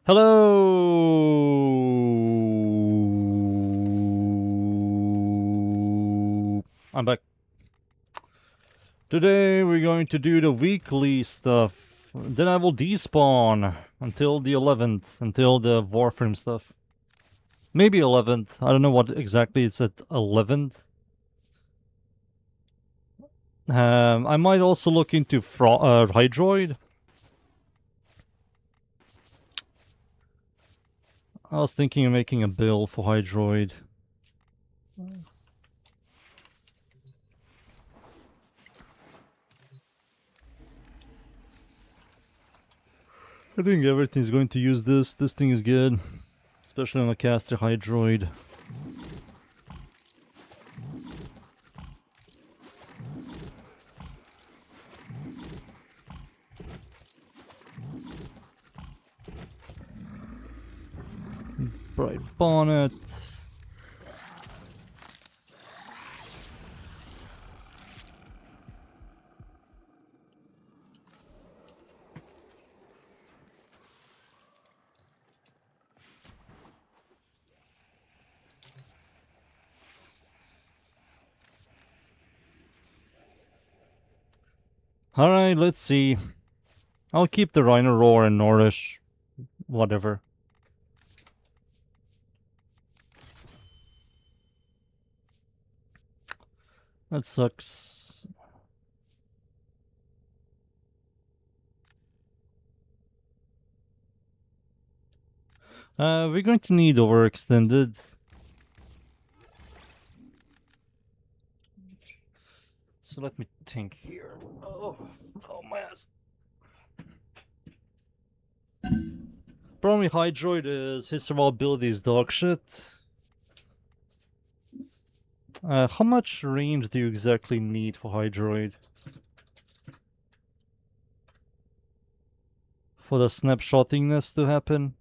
Hello! I'm back. Today we're going to do the weekly stuff. Then I will despawn until the 11th, until the Warframe stuff. Maybe 11th. I don't know what exactly it's at 11th. I might also look into Hydroid. I was thinking of making a build for Hydroid. I think everything's going to use this. This thing is good. Especially on a caster Hydroid. Bright bonnet. Alright, let's see. I'll keep the Rhino Roar and Nourish. Whatever. That sucks. We're going to need overextended. So let me think here. Oh my ass. Problem with Hydroid is his survivability is dog shit. How much range do you exactly need for Hydroid? For the snapshottingness to happen?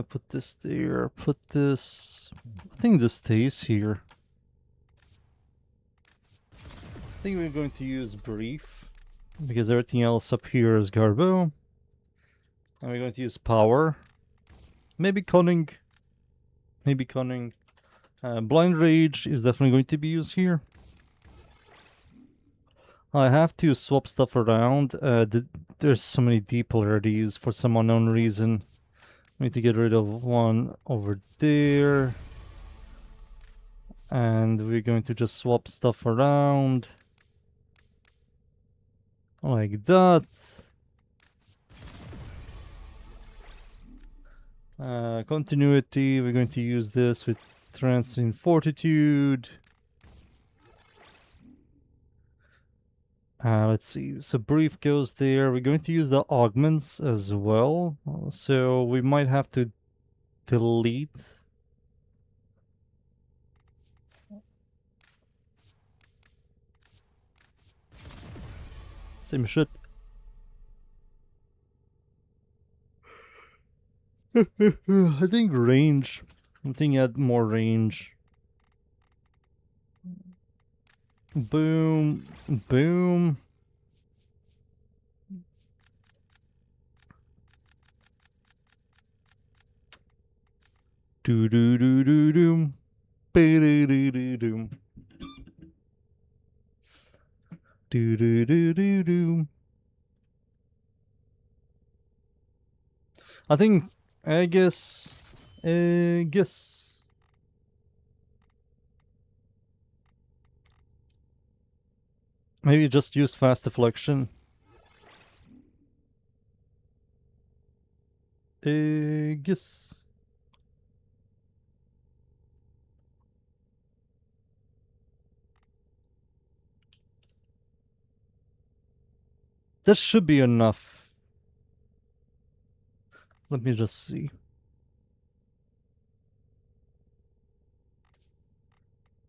Put this there, put this... I think this stays here. I think we're going to use Brief, because everything else up here is Garbo. And we're going to use Power. Maybe Cunning. Maybe Cunning. Blind Rage is definitely going to be used here. I have to swap stuff around. There's so many deep polarities for some unknown reason. I need to get rid of one over there. And we're going to just swap stuff around. Like that. Continuity, we're going to use this with Transient Fortitude. Let's see, so Brief goes there. We're going to use the augments as well. So we might have to delete. Same shit. I think range. I think add more range. Boom. Boom. Do do do do doom. Do do do do doom. Do do do do doom. I guess. Maybe just use fast deflection. Guess. This should be enough. Let me just see.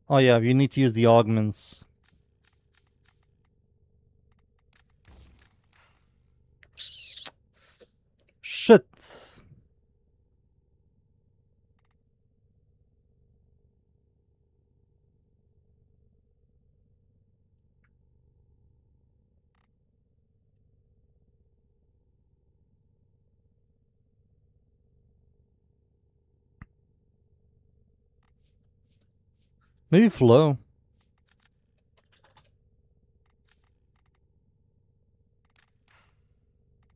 Oh yeah, you need to use the augments. Shit. Maybe flow.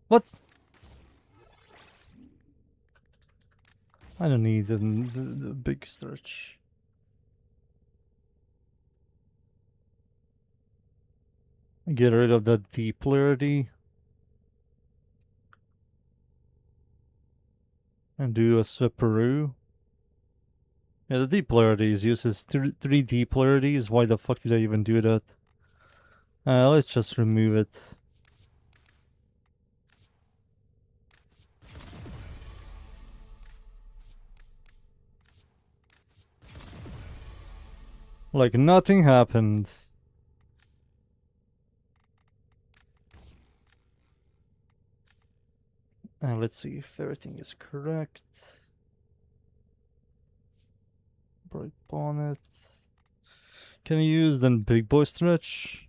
What? I don't need the big stretch. Get rid of that deep polarity. And do a swipperoo. Yeah, the deep polarities uses three deep polarities. Why the fuck did I even do that? Let's just remove it. Like nothing happened. And let's see if everything is correct. Bright bonnet. Can I use then big boy stretch?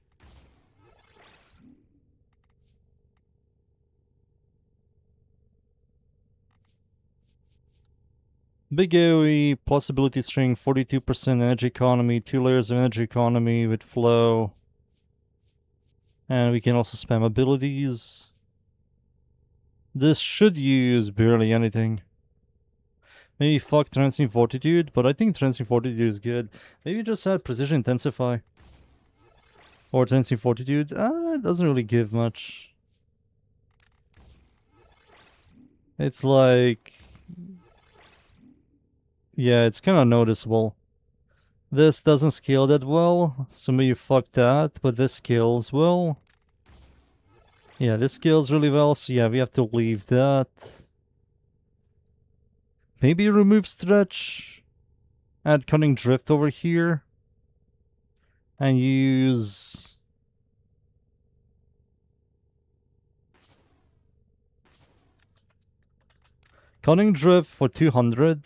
Big AoE, plus ability string, 42% energy economy, 2 layers of energy economy with flow. And we can also spam abilities. This should use barely anything. Maybe fuck Transient Fortitude, but I think Transient Fortitude is good. Maybe just add Precision Intensify. Or Transient Fortitude. It doesn't really give much. It's like... yeah, it's kind of noticeable. This doesn't scale that well, so maybe fuck that, but this scales well. Yeah, this scales really well, so yeah, we have to leave that. Maybe remove Stretch. Add Cunning Drift over here. And use... Cunning Drift for 200.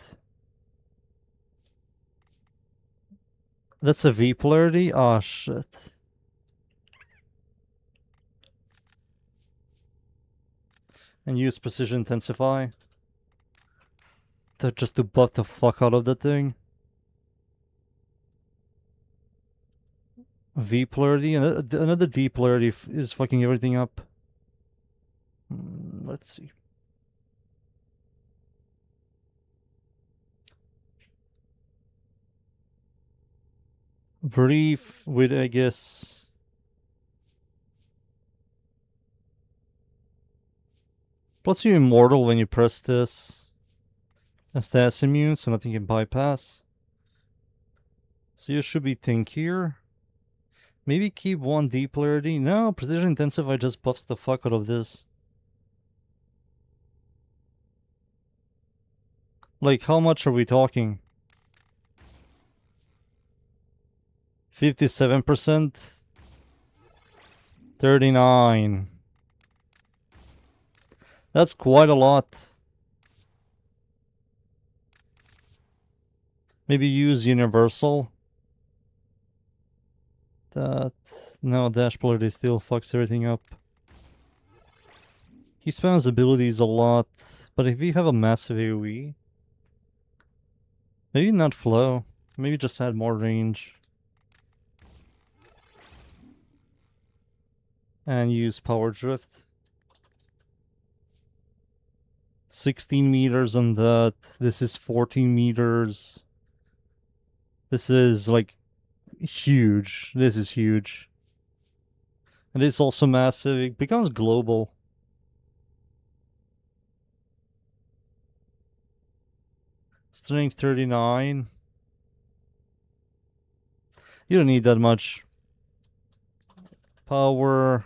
That's a V polarity? Oh shit. And use Precision Intensify. Just to buff the fuck out of that thing. V polarity, and another D polarity is fucking everything up. Let's see. Brief with, I guess... plus you're immortal when you press this. And status immune, so nothing can bypass. So you should be think here. Maybe keep one D polarity. No, Precision Intensify just buffs the fuck out of this. Like, how much are we talking? 57%? 39. That's quite a lot. Maybe use Universal. That... no, Dash Polarity still fucks everything up. He spams abilities a lot, but if we have a massive AoE... maybe not flow. Maybe just add more range. And use Power Drift. 16 meters on that. This is 14 meters. This is like huge. This is huge. And it's also massive. It becomes global. Strength 39. You don't need that much. Power.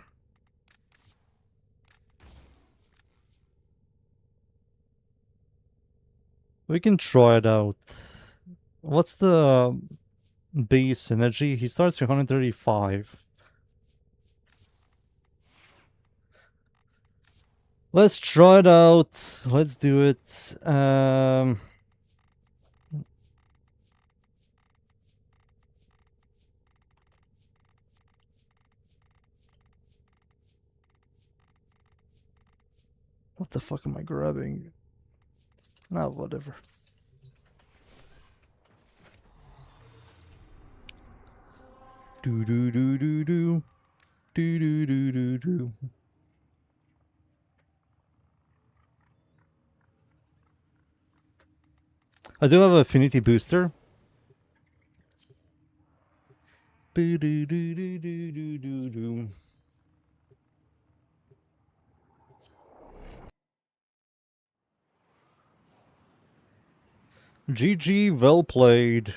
We can try it out. What's the base energy. He starts with 135. Let's try it out. Let's do it. What the fuck am I grabbing? Nah, whatever. Do do do do do. Do do do do do. I do have an affinity booster. Do do do do do do do do. GG, well played.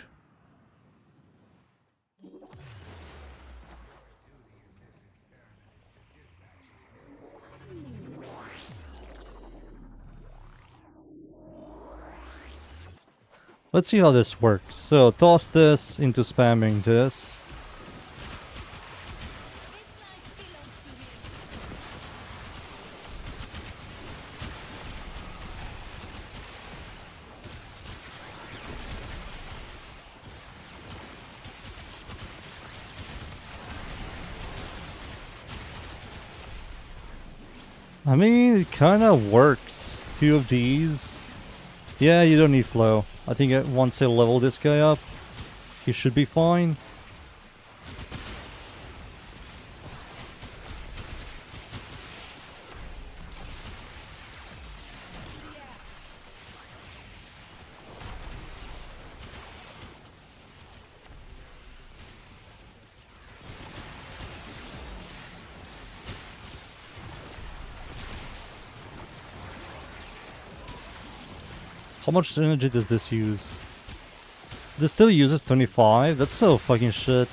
Let's see how this works. So toss this into spamming this. I mean, it kind of works. 2 of these. Yeah, you don't need flow. I think once I level this guy up, he should be fine. How much energy does this use? This still uses 25? That's so fucking shit.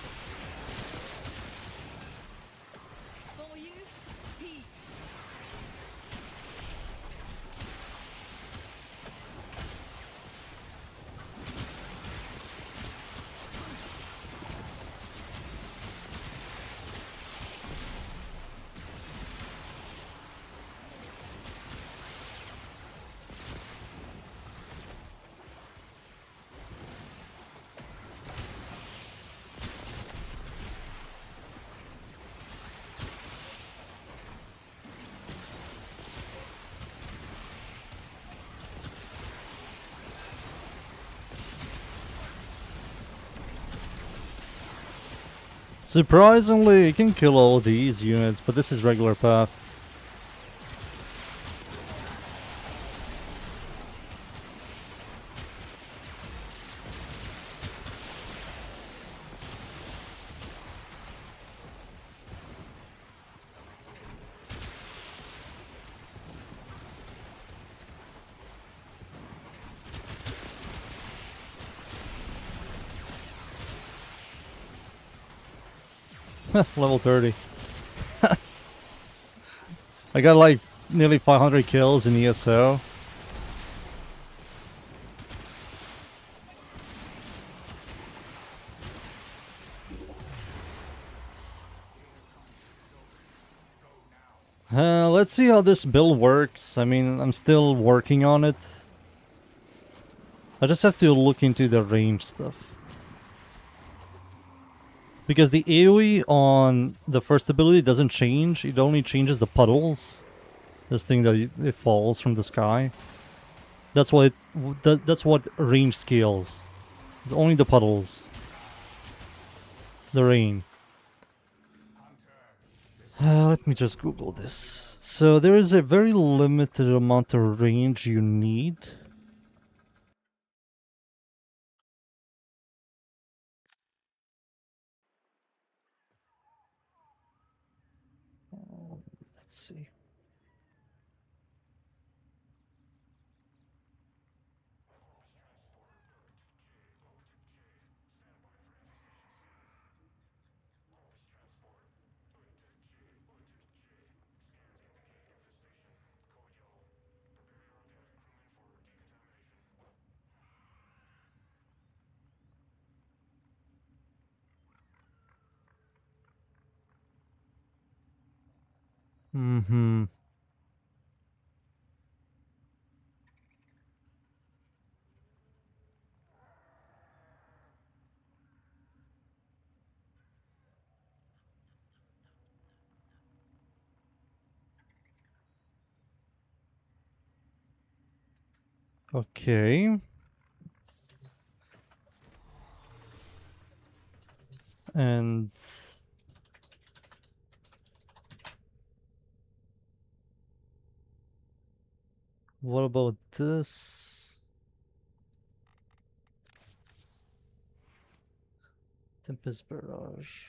For you, peace. Surprisingly, it can kill all these units, but this is regular path. Level 30. I got like nearly 500 kills in ESO. Let's see how this build works. I mean, I'm still working on it. I just have to look into the range stuff. Because the AoE on the first ability doesn't change, it only changes the puddles. This thing that it falls from the sky. That's what that's what range scales. Only the puddles. The rain. Let me just Google this. So there is a very limited amount of range you need. Let's see. Mm-hmm. Okay. And what about this? Tempest Barrage.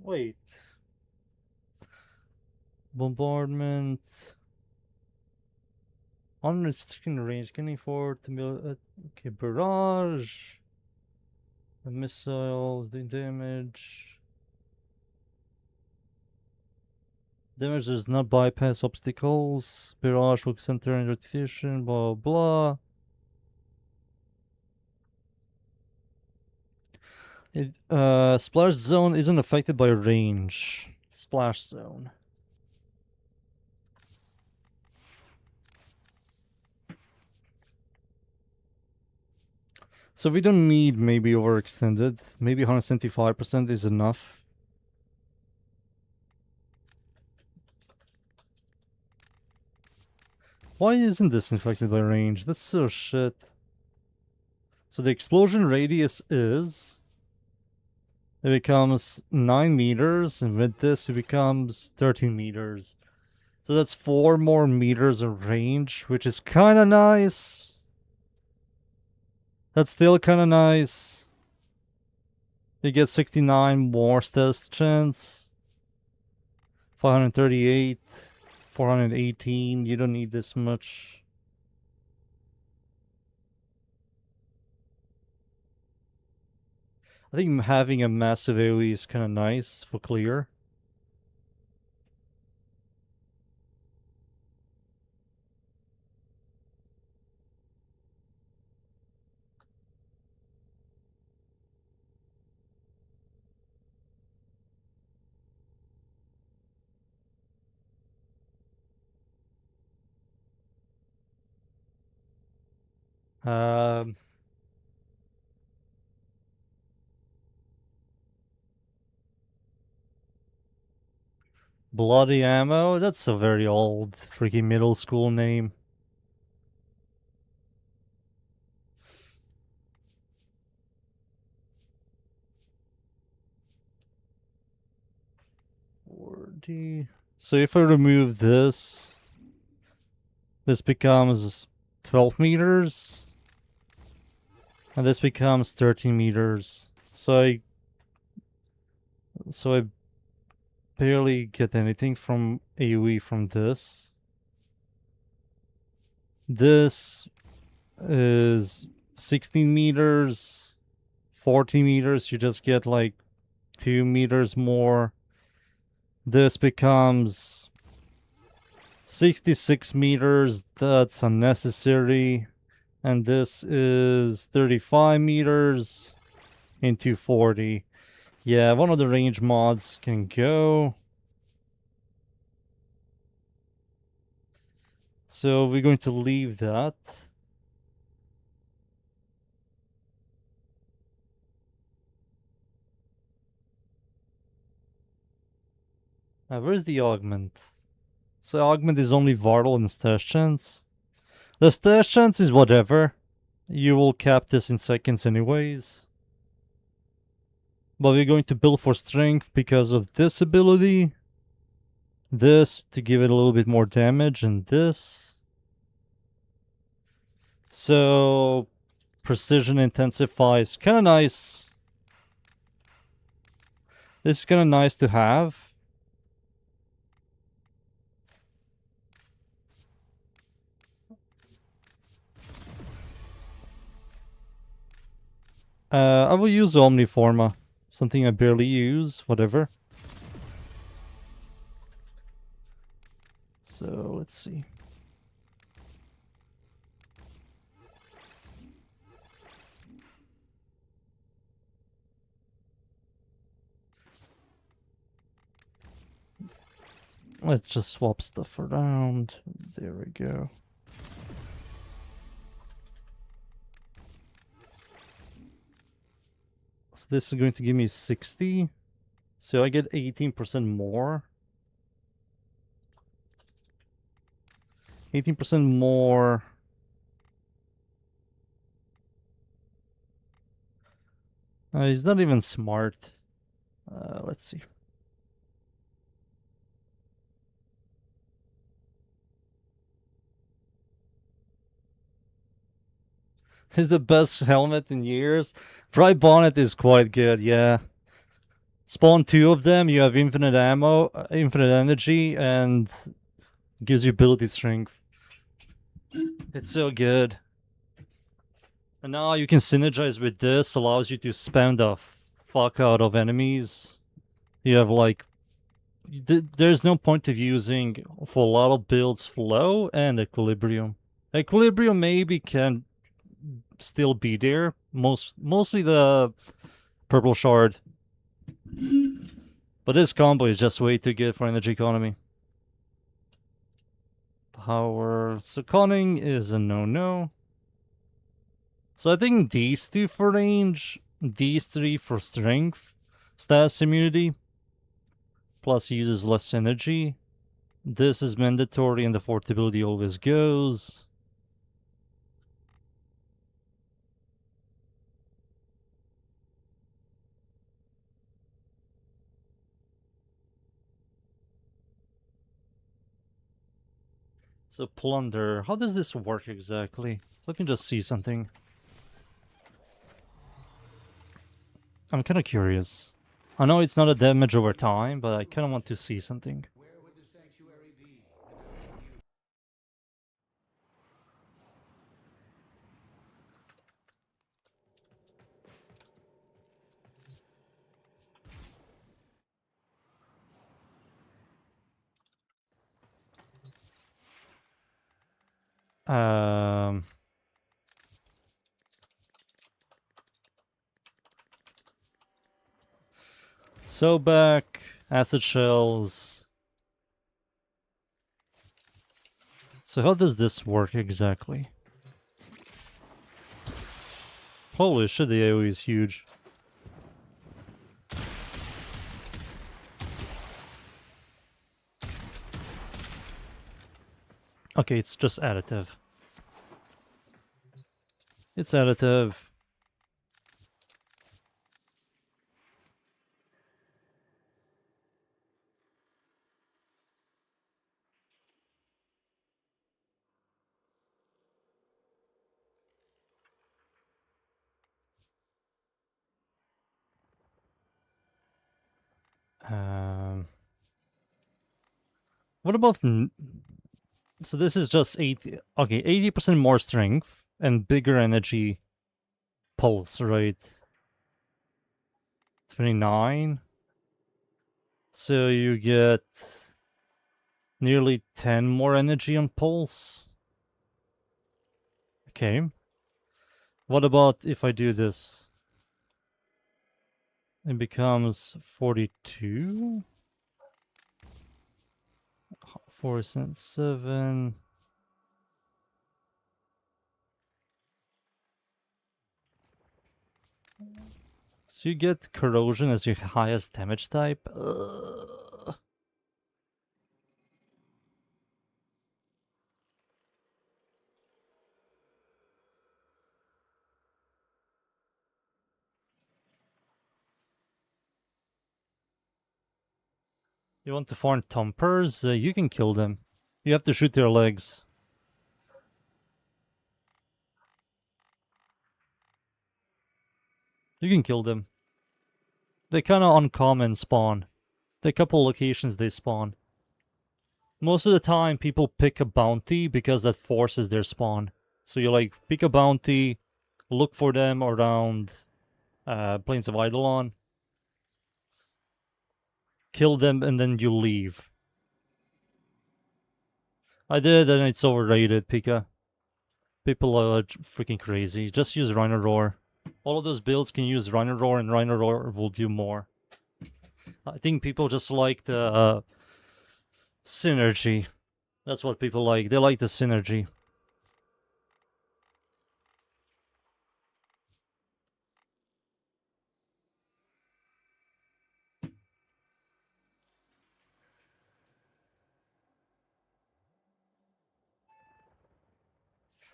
Wait. Bombardment. Unrestricted range. Getting forward to okay, barrage. The missiles, the damage. Damage does not bypass obstacles. Barrage will center in rotation. Blah blah. Splash zone isn't affected by range. Splash zone. So we don't need maybe overextended. Maybe 175% is enough. Why isn't this infected by range? That's so shit. So the explosion radius is... It becomes 9 meters, and with this it becomes 13 meters. So that's 4 more meters of range, which is kinda nice. That's still kinda nice. You get 69 more stealth chance. 538, 418. You don't need this much. I think having a massive AoE is kind of nice for clear. Um, Bloody Ammo? That's a very old freaking middle school name. So if I remove this, this becomes 12 meters. And this becomes 13 meters. So I barely get anything from AoE from this. This is 16 meters, 40 meters. You just get like 2 meters more. This becomes 66 meters. That's unnecessary. And this is 35 meters into 40. Yeah, one of the range mods can go. So we're going to leave that. Where's the augment? So augment is only vital and stash chance. The stash chance is whatever. You will cap this in seconds anyways. But we're going to build for strength because of this ability. This to give it a little bit more damage, and this. So Precision intensifies. Kind of nice. This is kind of nice to have. I will use Omniforma. Something I barely use, whatever. So, let's see. Let's just swap stuff around. There we go. So this is going to give me 60. So I get 18% more. 18% more. He's not even smart. Let's see. Is the best helmet in years. Bright Bonnet is quite good, yeah. Spawn 2 of them, you have infinite ammo, infinite energy, and gives you ability strength. It's so good. And now you can synergize with this, allows you to spam the fuck out of enemies. You have like... there's no point of using, for a lot of builds, Flow and Equilibrium. Equilibrium maybe can still be there. Mostly the Purple Shard. But this combo is just way too good for energy economy. Power. So conning is a no-no. So I think these two for range, these three for strength, status immunity, plus uses less energy. This is mandatory and the fort ability always goes. So plunder, how does this work exactly? Let me just see something. I'm kind of curious. I know it's not a damage over time, but I kind of want to see something. Where would the sanctuary be without you? Um... So back, acid shells. So how does this work exactly? Holy shit, the AoE is huge. Okay, it's just additive. It's additive. What about... so this is just 80... okay, 80% more strength and bigger energy pulse, right? 29. So you get nearly 10 more energy on pulse. Okay. What about if I do this? It becomes 42. 4.7. So you get corrosion as your highest damage type. Ugh. You want to farm Tompers? You can kill them. You have to shoot their legs. You can kill them. They kind of uncommon spawn. There are a couple locations they spawn. Most of the time, people pick a bounty because that forces their spawn. So you like pick a bounty, look for them around Plains of Eidolon, kill them, and then you leave. I did, and it's overrated, Pika. People are freaking crazy. Just use Rhino Roar. All of those builds can use Rhino Roar, and Rhino Roar will do more. I think people just like the synergy. That's what people like. They like the synergy.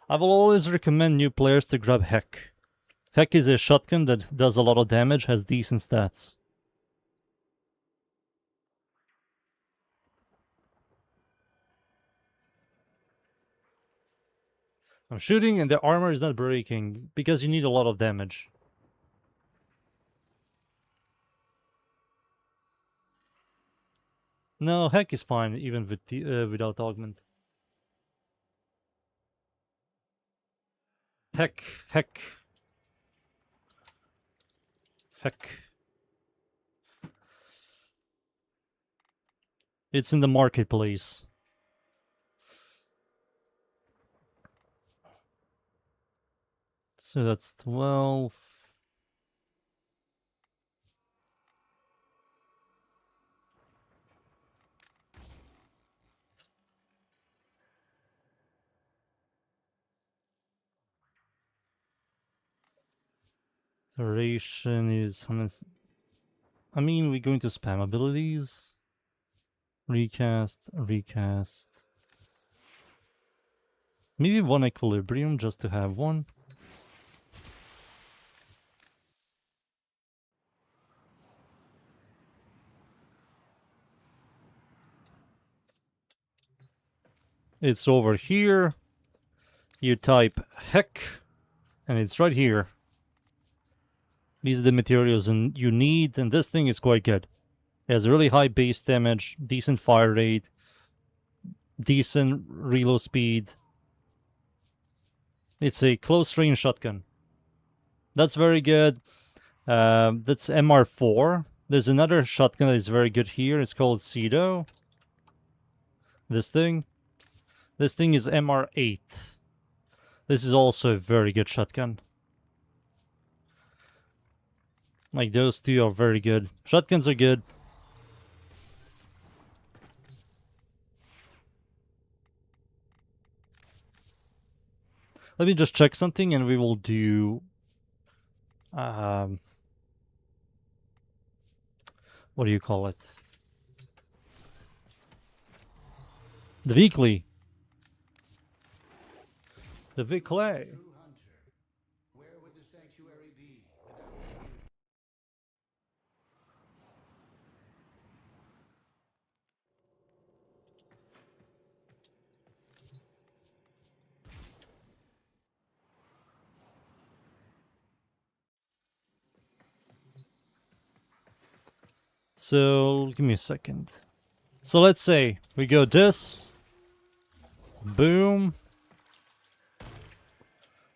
I will always recommend new players to grab Heck. Heck is a shotgun that does a lot of damage, has decent stats. I'm shooting and the armor is not breaking because you need a lot of damage. No, Heck is fine even with without augment. Heck. It's in the marketplace. So that's 12. Duration is 100. I mean, we're going to spam abilities. Recast. Maybe one equilibrium just to have one. It's over here. You type Heck, and it's right here. These are the materials you need, and this thing is quite good. It has really high base damage, decent fire rate, decent reload speed. It's a close range shotgun. That's very good. That's MR4. There's another shotgun that is very good here. It's called Cedo. This thing is MR8. This is also a very good shotgun. Like, those two are very good. Shotguns are good. Let me just check something and we will do... what do you call it? The weekly. The weekly. True hunter. Where would the sanctuary be without you? So, give me a second. So let's say we go this. Boom.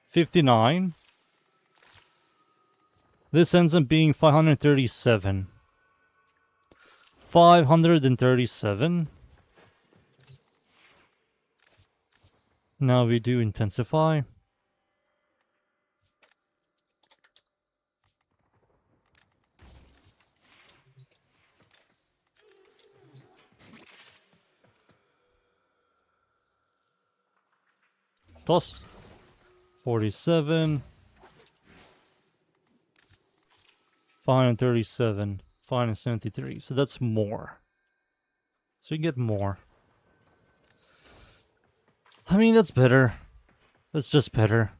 59. This ends up being 537. 537. Now we do intensify. Toss. 47. 537. 573. So that's more. So you get more. I mean, that's better. That's just better.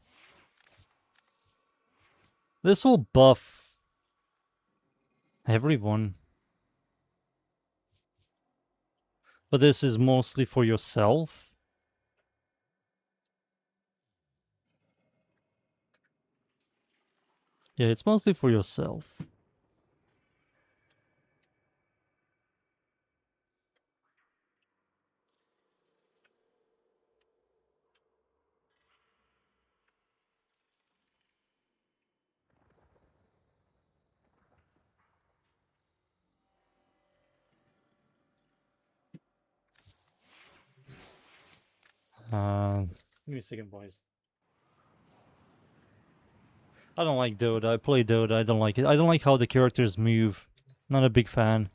This will buff everyone. But this is mostly for yourself. Yeah, it's mostly for yourself. Give me a second, boys. I don't like Dota. I play Dota. I don't like it. I don't like how the characters move. Not a big fan.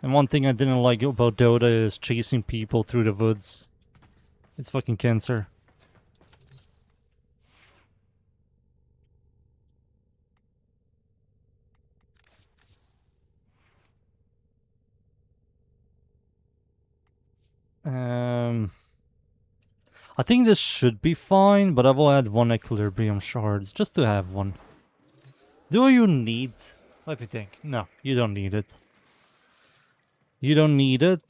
And one thing I didn't like about Dota is chasing people through the woods. It's fucking cancer. I think this should be fine, but I will add one equilibrium shards just to have one. Do you need? Let me think. No, you don't need it. You don't need it.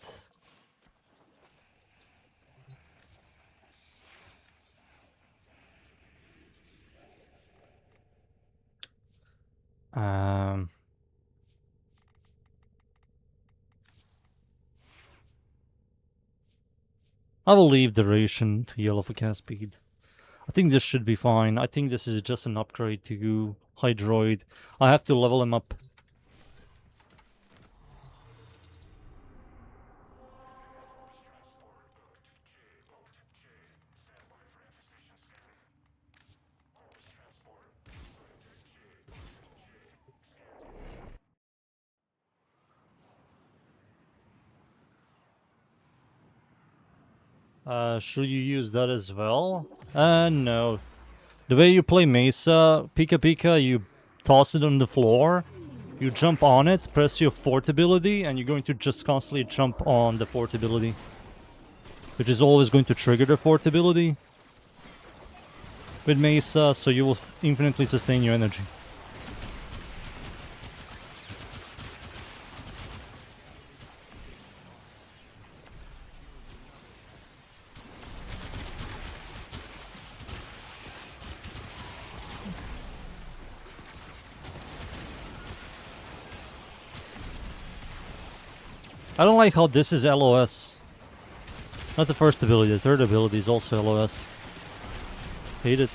I will leave duration to yellow for cast speed. I think this should be fine. I think this is just an upgrade to Hydroid. I have to level him up. Should you use that as well? No. The way you play Mesa, Pika Pika, you toss it on the floor, you jump on it, press your fort ability, and you're going to just constantly jump on the fort ability. Which is always going to trigger the fort ability with Mesa, so you will infinitely sustain your energy. I don't like how this is LOS. Not the first ability, the third ability is also LOS. Hate it.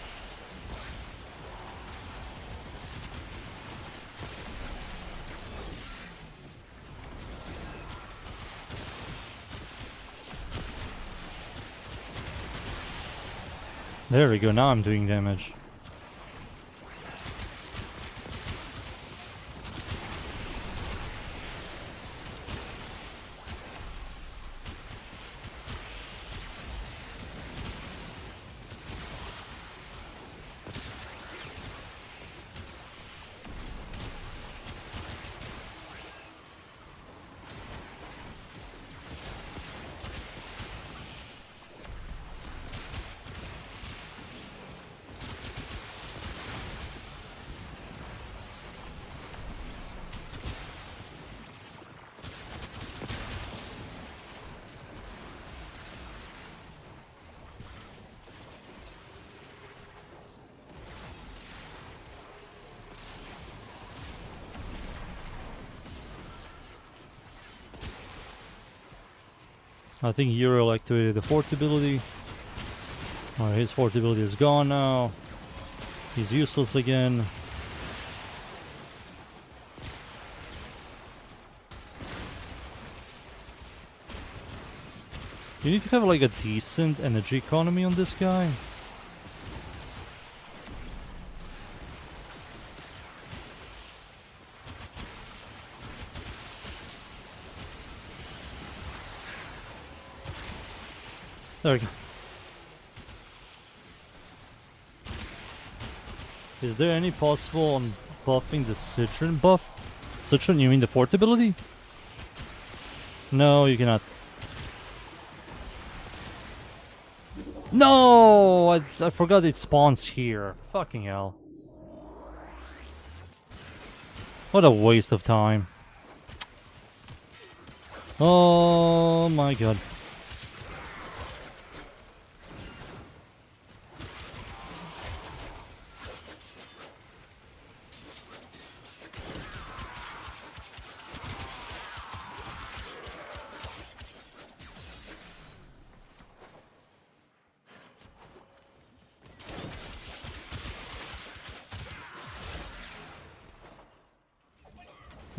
There we go, now I'm doing damage. I think Euro activated the fort ability. Alright, his fort ability is gone now. He's useless again. You need to have like a decent energy economy on this guy. There we go. Is there any possible on buffing the Citron buff? Citron, you mean the fort ability? No, you cannot. No! I forgot it spawns here. Fucking hell. What a waste of time. Oh my god.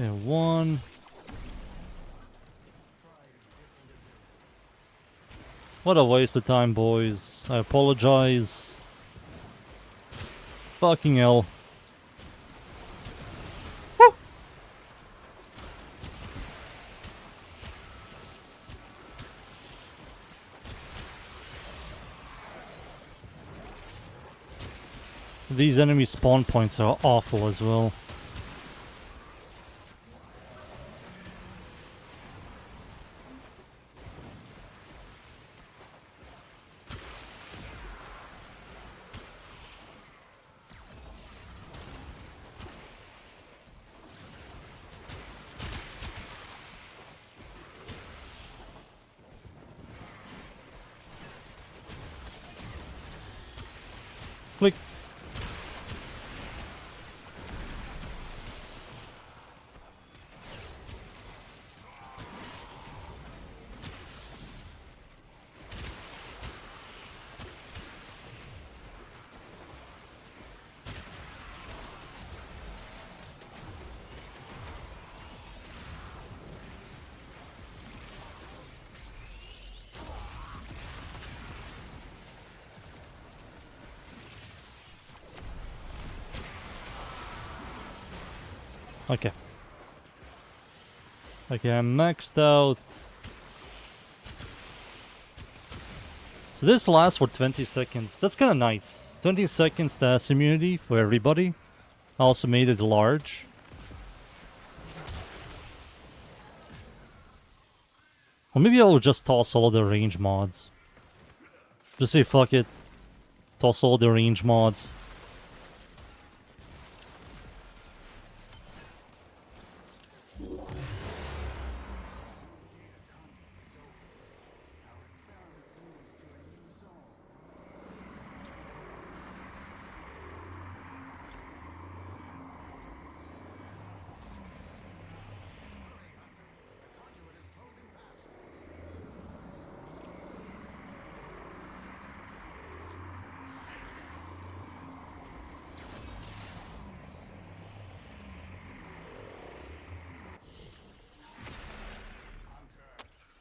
Okay, one. What a waste of time, boys. I apologize. Fucking hell. Woo! These enemy spawn points are awful as well. Click. Okay. Okay, I'm maxed out. So this lasts for 20 seconds. That's kind of nice. 20 seconds stats immunity for everybody. I also made it large. Or maybe I'll just toss all the range mods. Just say fuck it. Toss all the range mods.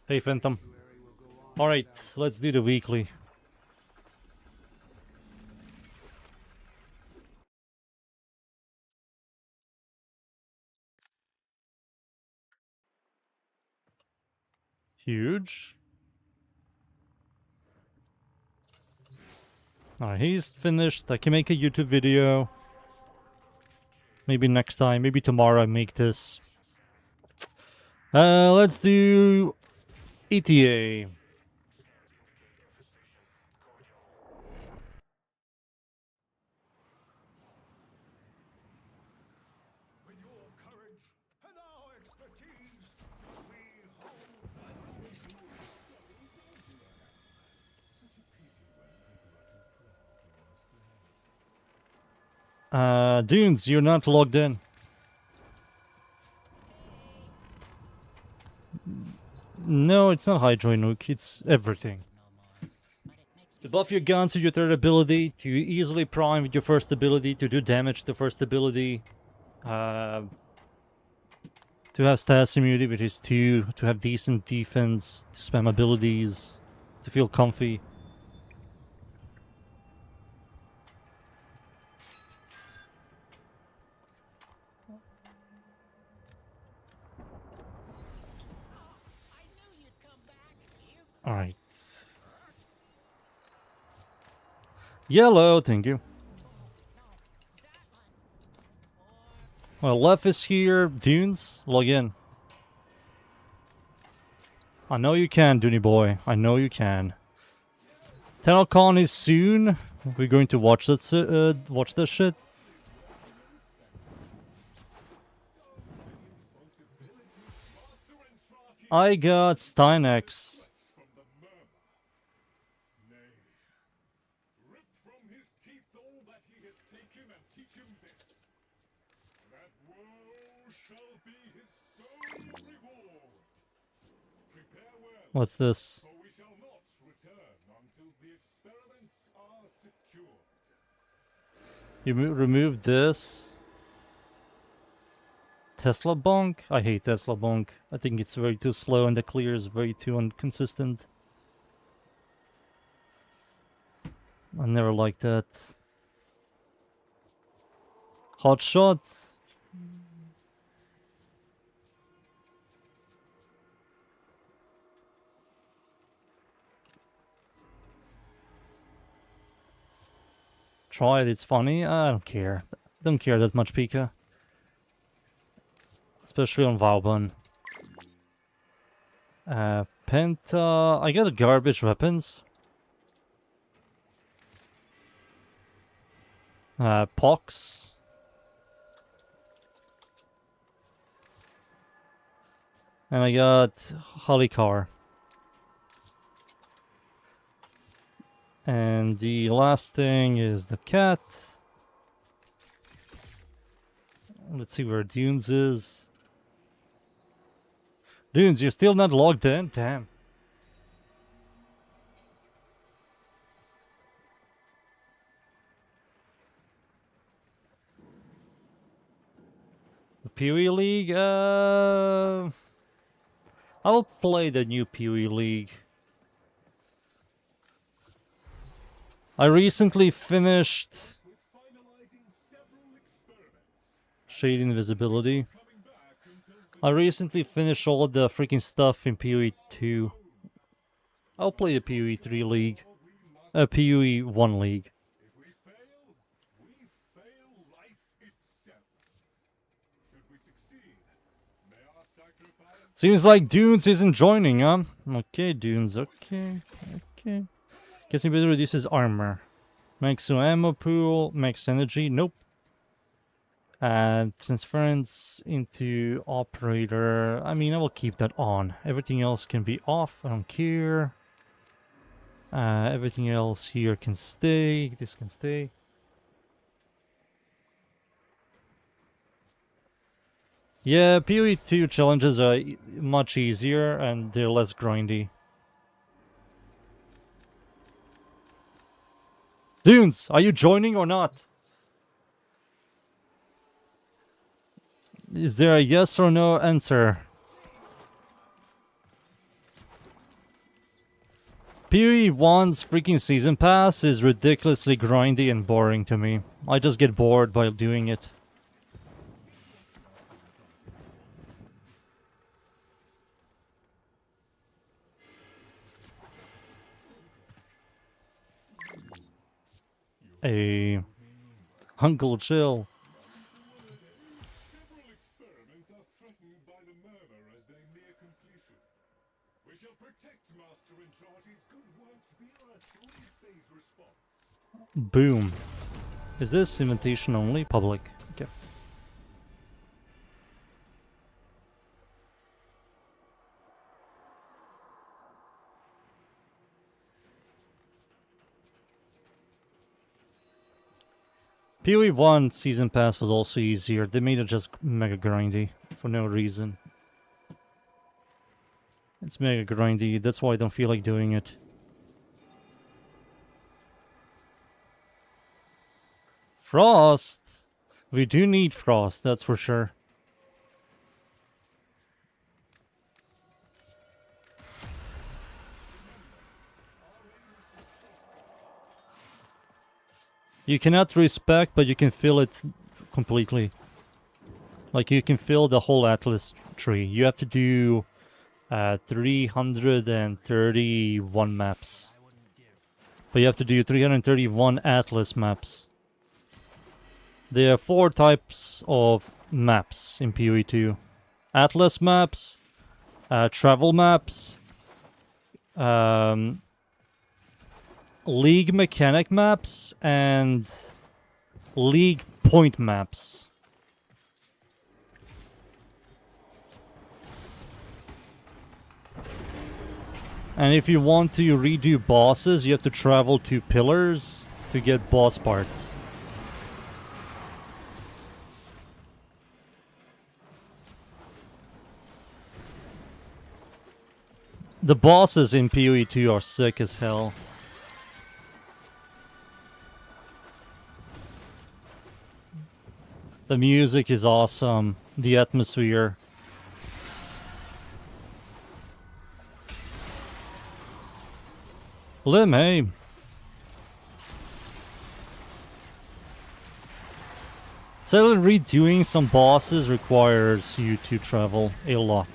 Hey, Phantom. Alright, let's do the weekly. Huge. Alright, he's finished. I can make a YouTube video. Maybe next time, maybe tomorrow I make this. Let's do ETA. With your courage and our expertise, we hold that Such a pity when people are too proud to ask for help. Dunes, you're not logged in. No, it's not Hydro Nuke, it's everything. To buff your guns with your third ability, to easily prime with your first ability, to do damage to the first ability, to have stats immunity with his 2, to have decent defense, to spam abilities, to feel comfy. Alright. Yellow, thank you. Well, Left is here. Dunes, log in. I know you can, Dooney boy. I know you can. TennoCon is soon. We're going to watch that. Watch that shit. I got Steinex. What's this? For we shall not return until the experiments are secured. You remove this. Tesla bonk. I hate Tesla bonk. I think it's very too slow and the clear is very too inconsistent. I never liked that. Hot shot. Try it, it's funny. I don't care. Don't care that much, Pika. Especially on Valbun. Penta... I got a garbage weapons. Pox. And I got Halikar. And the last thing is the cat. Let's see where Dunes is. Dunes, you're still not logged in? Damn. The PoE League? I will play the new PoE League. I recently finished Shade Invisibility. I recently finished all the freaking stuff in PoE 2. I'll play the PoE 3 League. PoE 1 League. If we fail, we fail life itself. Should we succeed, may our sacrifice... Seems like Dunes isn't joining, huh? Okay, Dunes, okay. Guessing better reduces armor. Max ammo pool, max energy, nope. And transference into operator. I mean, I will keep that on. Everything else can be off, I don't care. Everything else here can stay, this can stay. Yeah, PoE 2 challenges are much easier and they're less grindy. Dunes, are you joining or not? Is there a yes or no answer? PoE 1's freaking season pass is ridiculously grindy and boring to me. I just get bored by doing it. Hey, Uncle Chill. Several experiments are threatened by the murmur as they near completion. We shall protect Master Entrati's good works via a three-phase response. Boom. Is this invitation only? Public. Okay. PoE 1 Season Pass was also easier. They made it just mega grindy for no reason. It's mega grindy, that's why I don't feel like doing it. Frost! We do need Frost, that's for sure. You cannot respec, but you can fill it completely. Like, you can fill the whole Atlas tree. You have to do 331 maps. But you have to do 331 Atlas maps. There are 4 types of maps in PoE 2. Atlas maps, travel maps, League mechanic maps, and League point maps. And if you want to redo bosses, you have to travel to pillars to get boss parts. The bosses in PoE 2 are sick as hell. The music is awesome. the atmosphere. Lim, hey. So redoing some bosses requires you to travel a lot.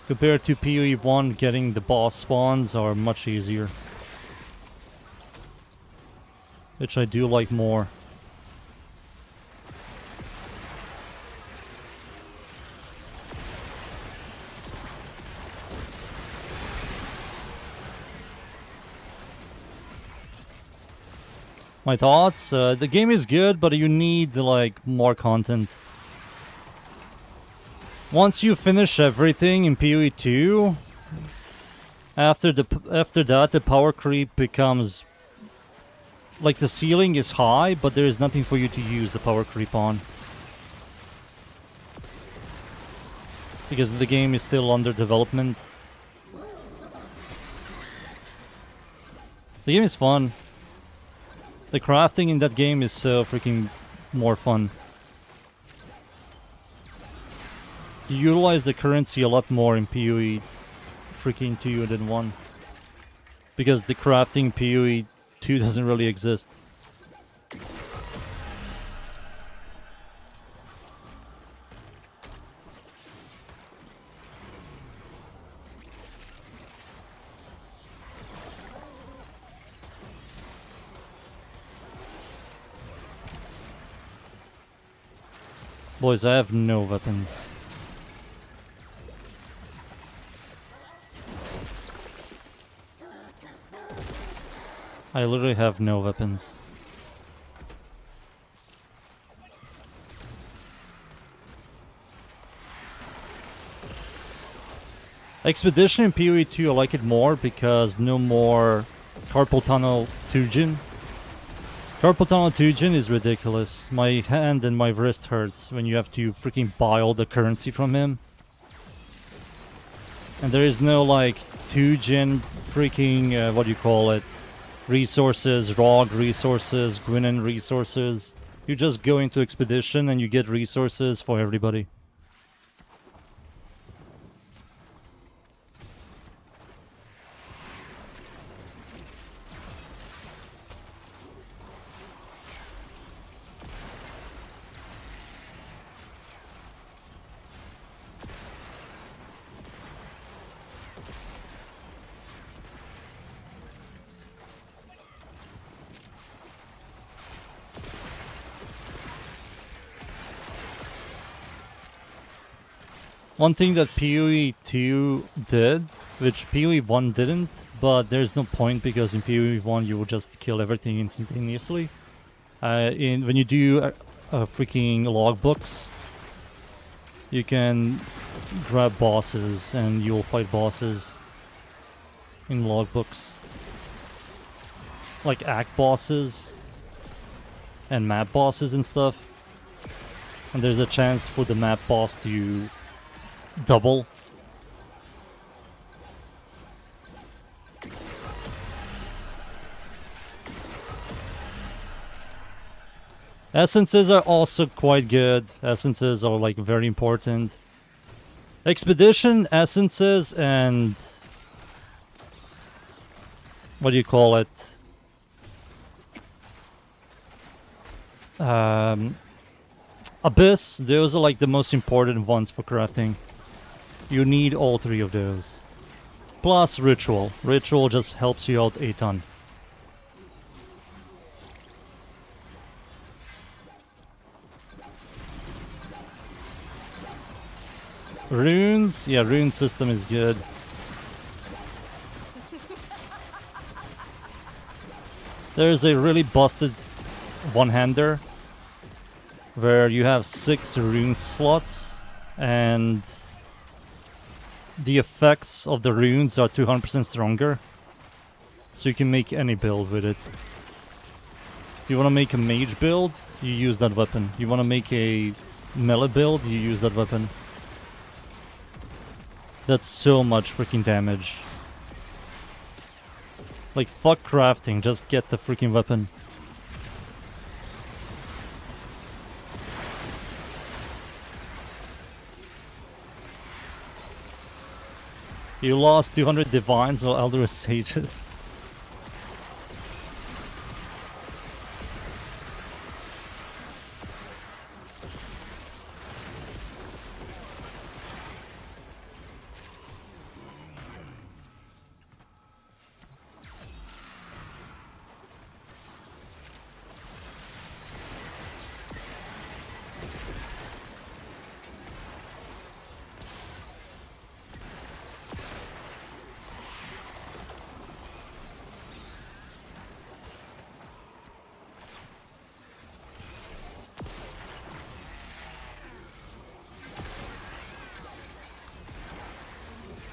Compared to PoE 1, getting the boss spawns are much easier. Which I do like more. My thoughts? The game is good, but you need like more content. Once you finish everything in PoE 2, after that the power creep becomes like the ceiling is high, but there is nothing for you to use the power creep on. Because the game is still under development. The game is fun. The crafting in that game is so freaking more fun. You utilize the currency a lot more in PoE freaking 2 than 1. Because the crafting in PoE 2 doesn't really exist. Boys, I have no weapons. I literally have no weapons. Expedition in PoE 2, I like it more because no more carpal tunnel Tujin. Carpal tunnel Tujin is ridiculous. My hand and my wrist hurts when you have to freaking buy all the currency from him. And there is no like Tujin freaking, what do you call it? Resources, ROG resources, Gwynn resources. You just go into expedition and you get resources for everybody. One thing that PoE 2 did, which PoE 1 didn't, but there's no point because in PoE 1 you will just kill everything instantaneously. When you do freaking logbooks, you can grab bosses and you'll fight bosses in logbooks. Like act bosses and map bosses and stuff. And there's a chance for the map boss to double. Essences are also quite good. Essences are like very important. Expedition, essences, and what do you call it? Abyss, those are like the most important ones for crafting. You need all three of those. Plus Ritual. Ritual just helps you out a ton. Runes? Yeah, rune system is good. There's a really busted one-hander where you have 6 rune slots and the effects of the runes are 200% stronger. So you can make any build with it. If you want to make a mage build, you use that weapon. You want to make a melee build, you use that weapon. That's so much freaking damage. Like, fuck crafting, just get the freaking weapon. You lost 200 divines or elder sages.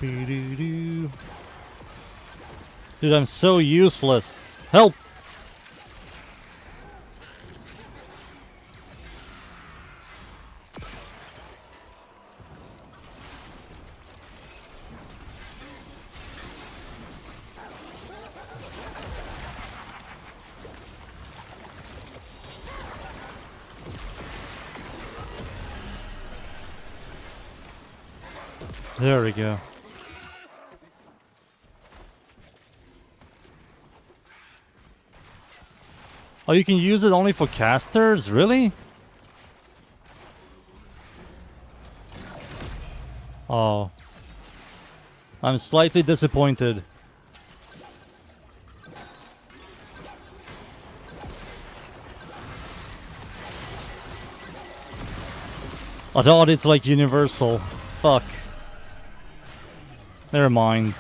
Dude, I'm so useless. Help! There we go. Oh, you can use it only for casters? Really? Oh. I'm slightly disappointed. I thought it's like universal. Fuck. Never mind.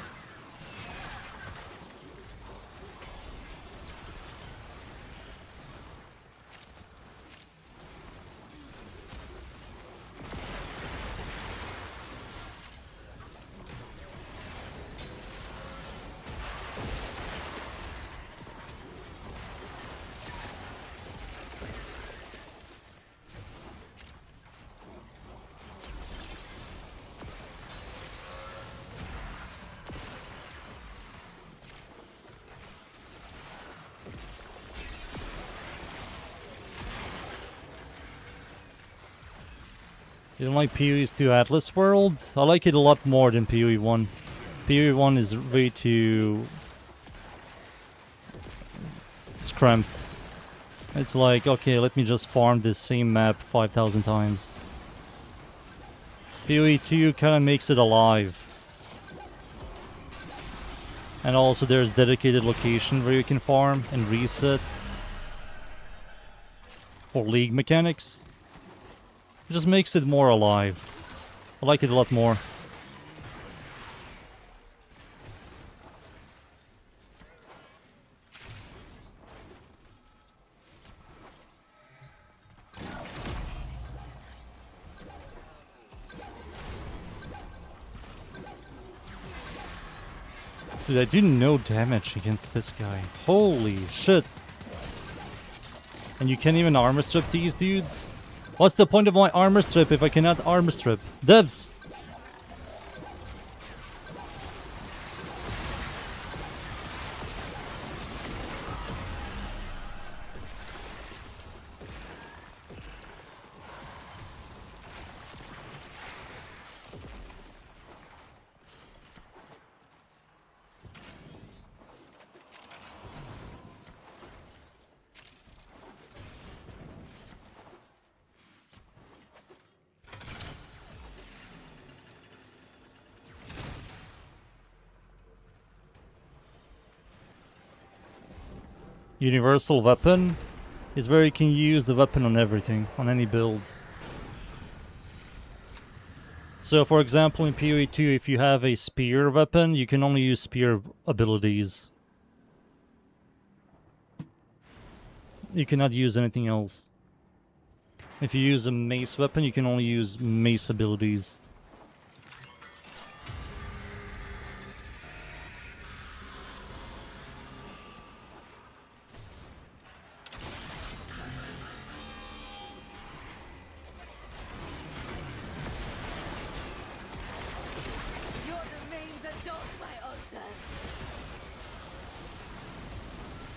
You don't like PoE's 2 Atlas World? I like it a lot more than PoE 1. PoE 1 is way too cramped. It's like, okay, let me just farm this same map 5,000 times. PoE 2 kind of makes it alive. And also there's dedicated location where you can farm and reset for league mechanics. It just makes it more alive. I like it a lot more. Dude, I do no damage against this guy. Holy shit. And you can't even armor strip these dudes? What's the point of my armor strip if I cannot armor strip? Devs! Universal weapon is where you can use the weapon on everything, on any build. So for example in PoE 2, if you have a spear weapon, you can only use spear abilities. You cannot use anything else. If you use a mace weapon, you can only use mace abilities.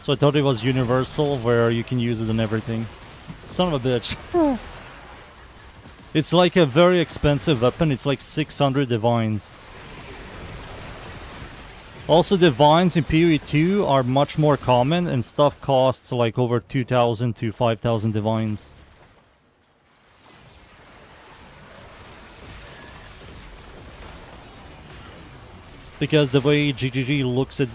So I thought it was universal, where you can use it in everything. Son of a bitch. It's like a very expensive weapon. It's like 600 divines. Also, divines in PoE 2 are much more common, and stuff costs like over 2,000 to 5,000 divines. Because the way GGG looks at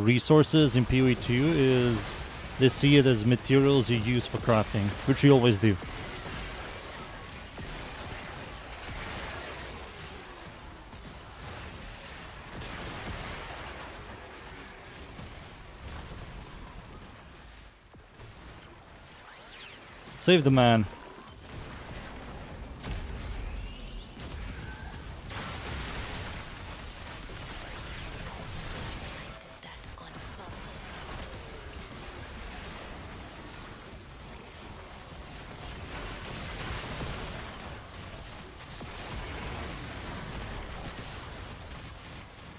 resources in PoE 2 is they see it as materials you use for crafting, which you always do. Save the man.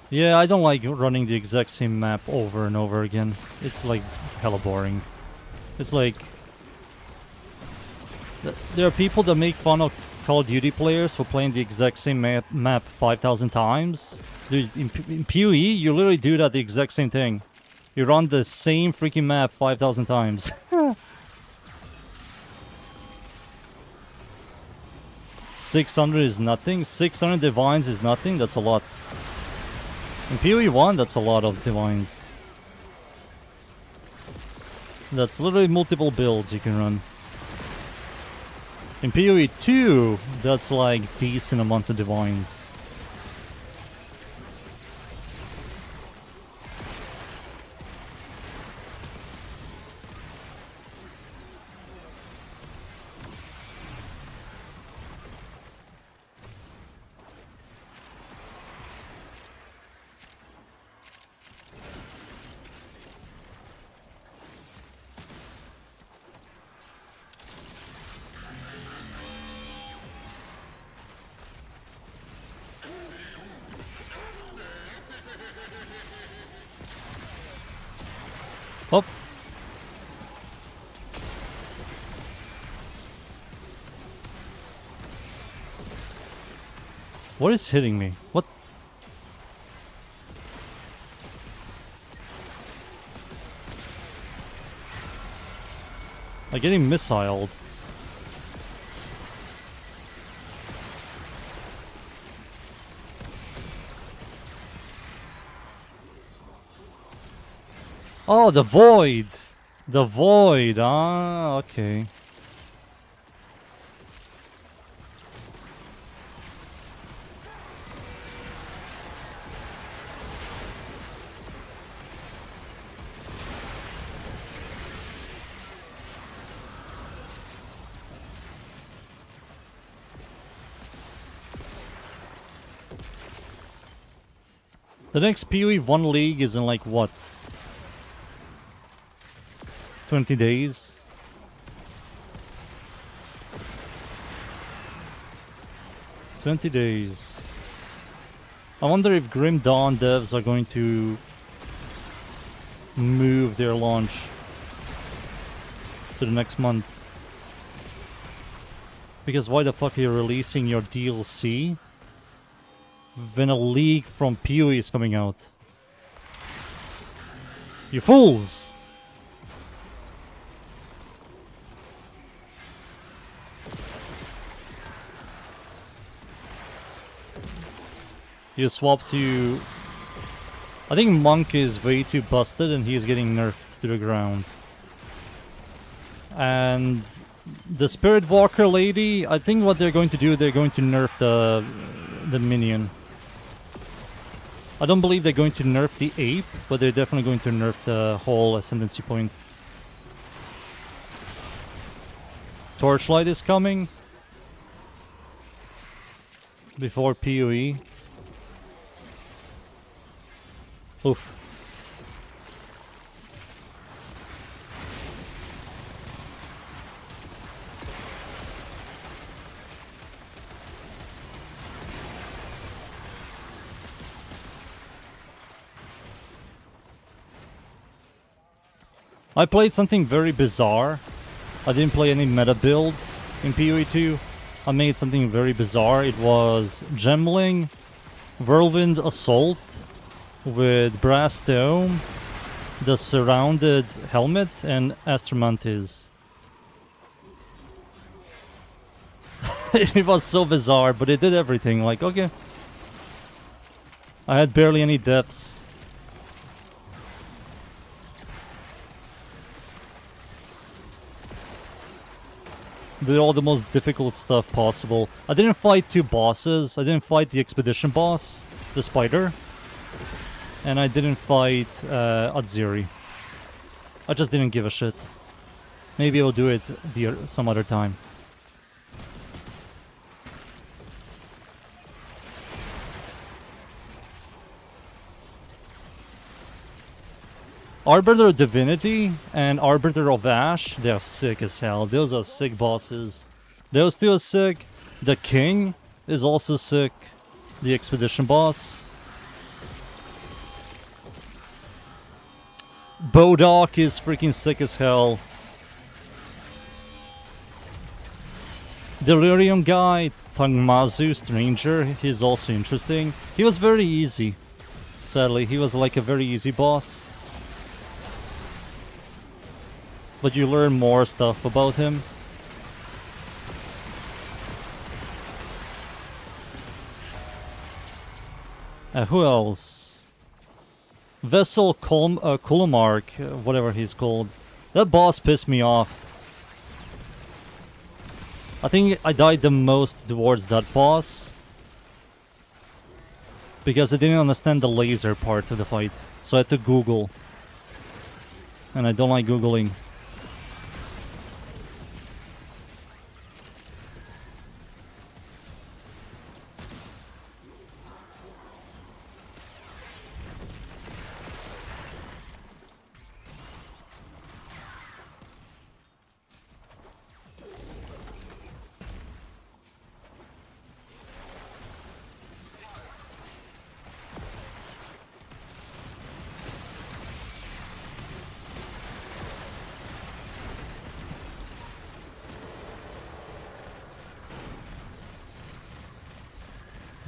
Yeah, I don't like running the exact same map over and over again. It's like hella boring. It's like there are people that make fun of Call of Duty players for playing the exact same map 5,000 times. Dude, in PoE, you literally do that the exact same thing. You run the same freaking map 5,000 times. 600 is nothing. 600 divines is nothing. That's a lot. In PoE 1, that's a lot of divines. That's literally multiple builds you can run. In PoE 2, that's like decent amount of divines. Oh. What is hitting me? What? I'm getting missiled. Oh, the void! The void, ah, okay. The next PoE 1 league is in like what? 20 days? $20. I wonder if Grim Dawn devs are going to move their launch to the next month. Because why the fuck are you releasing your DLC when a league from PoE is coming out? You fools! You swap to... I think Monk is way too busted and he's getting nerfed to the ground. And the Spirit Walker lady, I think what they're going to do, they're going to nerf the minion. I don't believe they're going to nerf the ape, but they're definitely going to nerf the whole ascendancy point. Torchlight is coming before PoE. Oof. I played something very bizarre. I didn't play any meta build in PoE 2. I made something very bizarre. It was Gemling, Whirlwind Assault with Brass Dome, the Surrounded Helmet, and Astromantis. It was so bizarre, but it did everything. Like, okay. I had barely any deaths. Did all the most difficult stuff possible. I didn't fight 2 bosses. I didn't fight the expedition boss, the spider. And I didn't fight Atziri. I just didn't give a shit. Maybe I'll do it some other time. Arbiter of Divinity and Arbiter of Ash, they're sick as hell. Those are sick bosses. Those two are sick. The King is also sick. The Expedition boss. Bodok is freaking sick as hell. Delirium guy, Tangmazu Stranger, he's also interesting. He was very easy. Sadly, he was like a very easy boss. But you learn more stuff about him. Who else? Vessel Kulamark, whatever he's called. That boss pissed me off. I think I died the most towards that boss. Because I didn't understand the laser part of the fight. So I had to Google. And I don't like Googling.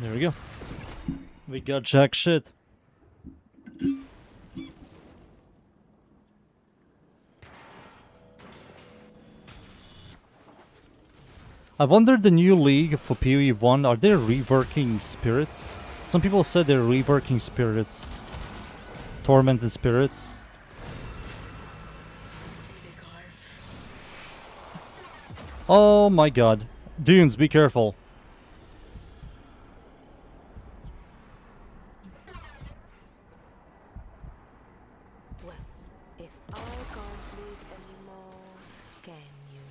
There we go. We got jack shit. I wonder the new league for PoE 1, are they reworking spirits? Some people said they're reworking spirits. Tormented spirits. Oh my god. Dunes, be careful. Well, if I can't bleed anymore, can you?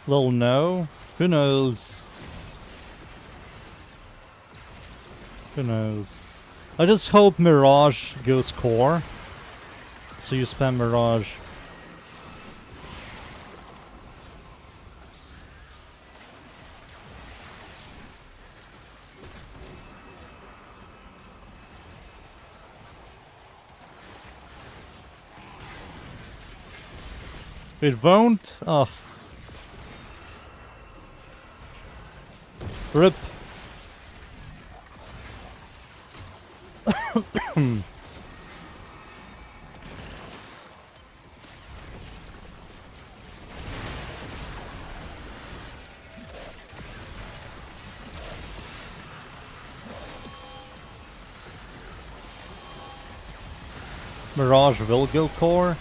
Well, no. Who knows? Who knows? I just hope Mirage goes core. So you spam Mirage. It won't? Oh. RIP. Mirage will go core.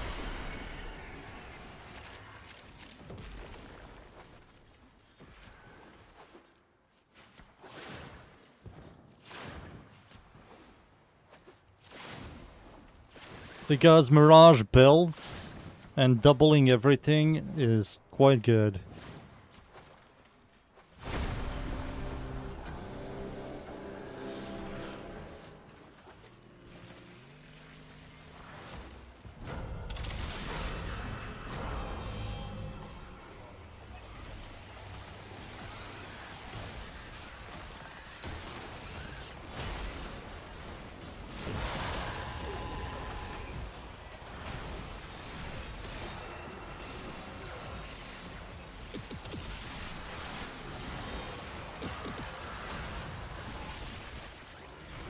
Because Mirage builds and doubling everything is quite good.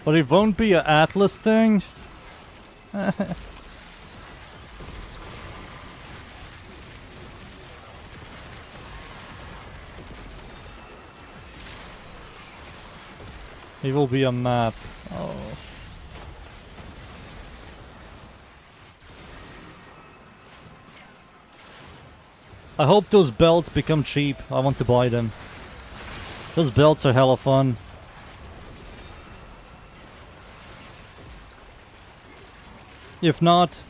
But it won't be an Atlas thing. It will be a map. Oh. I hope those belts become cheap. I want to buy them. Those belts are hella fun. If not,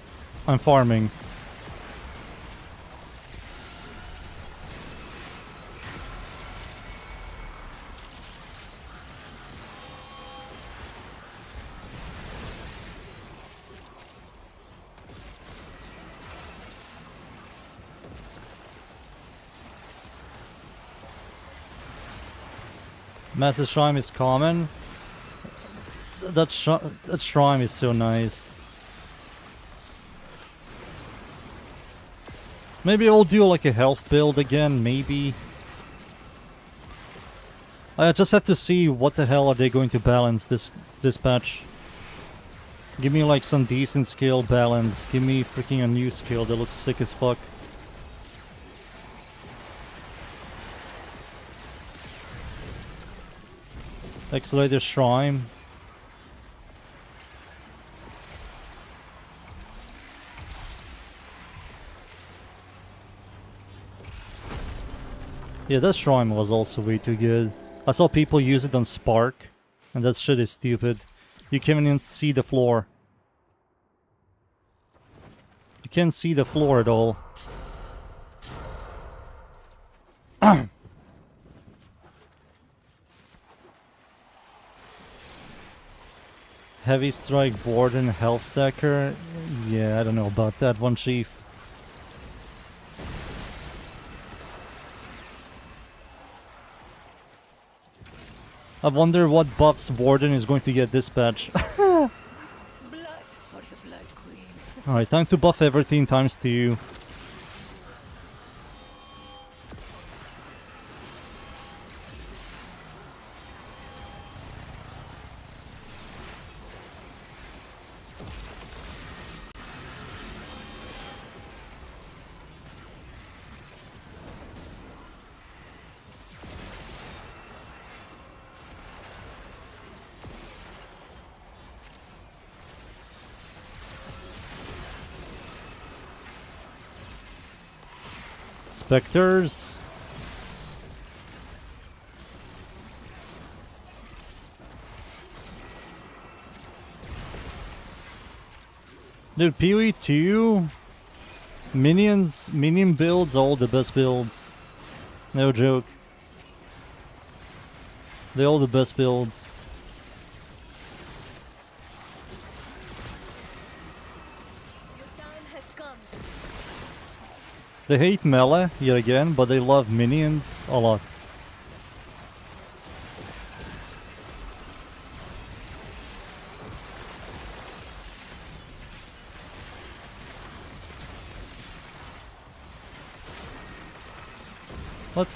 I'm farming. Massive Shrine is common. That shrine is so nice. Maybe I'll do like a health build again, maybe. I just have to see what the hell are they going to balance this patch. Give me like some decent skill balance. Give me freaking a new skill that looks sick as fuck. Accelerator Shrine. Yeah, that shrine was also way too good. I saw people use it on Spark, and that shit is stupid. You can't even see the floor. You can't see the floor at all. Heavy Strike Warden Health Stacker? Yeah, I don't know about that one, Chief. I wonder what buffs Warden is going to get this patch. Blood for the Blood Queen. Alright, time to buff everything times 2. Spectres. Dude, PoE 2 minion builds, all the best builds. No joke. They're all the best builds. Your time has come. They hate melee yet again, but they love minions a lot. What?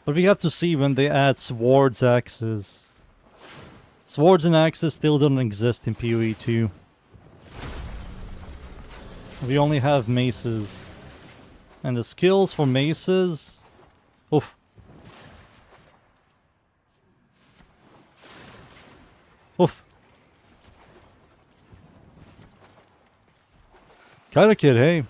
But we have to see when they add swords axes. Swords and axes still don't exist in PoE 2. We only have maces. And the skills for maces... Oof. Oof. Kinda kid, hey.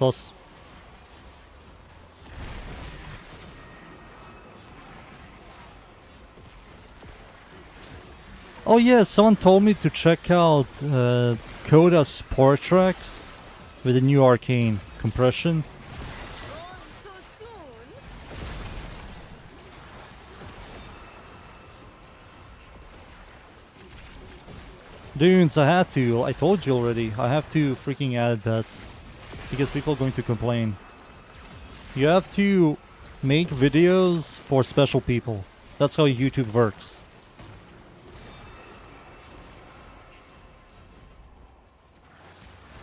Toss. Oh yeah, someone told me to check out Coda's port tracks with the new arcane compression. Gone so soon? Dudes, I had to. I told you already. I have to freaking add that. Because people are going to complain. You have to make videos for special people. That's how YouTube works.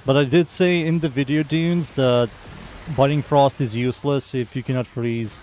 But I did say in the video, Dunes, that Biting Frost is useless if you cannot freeze.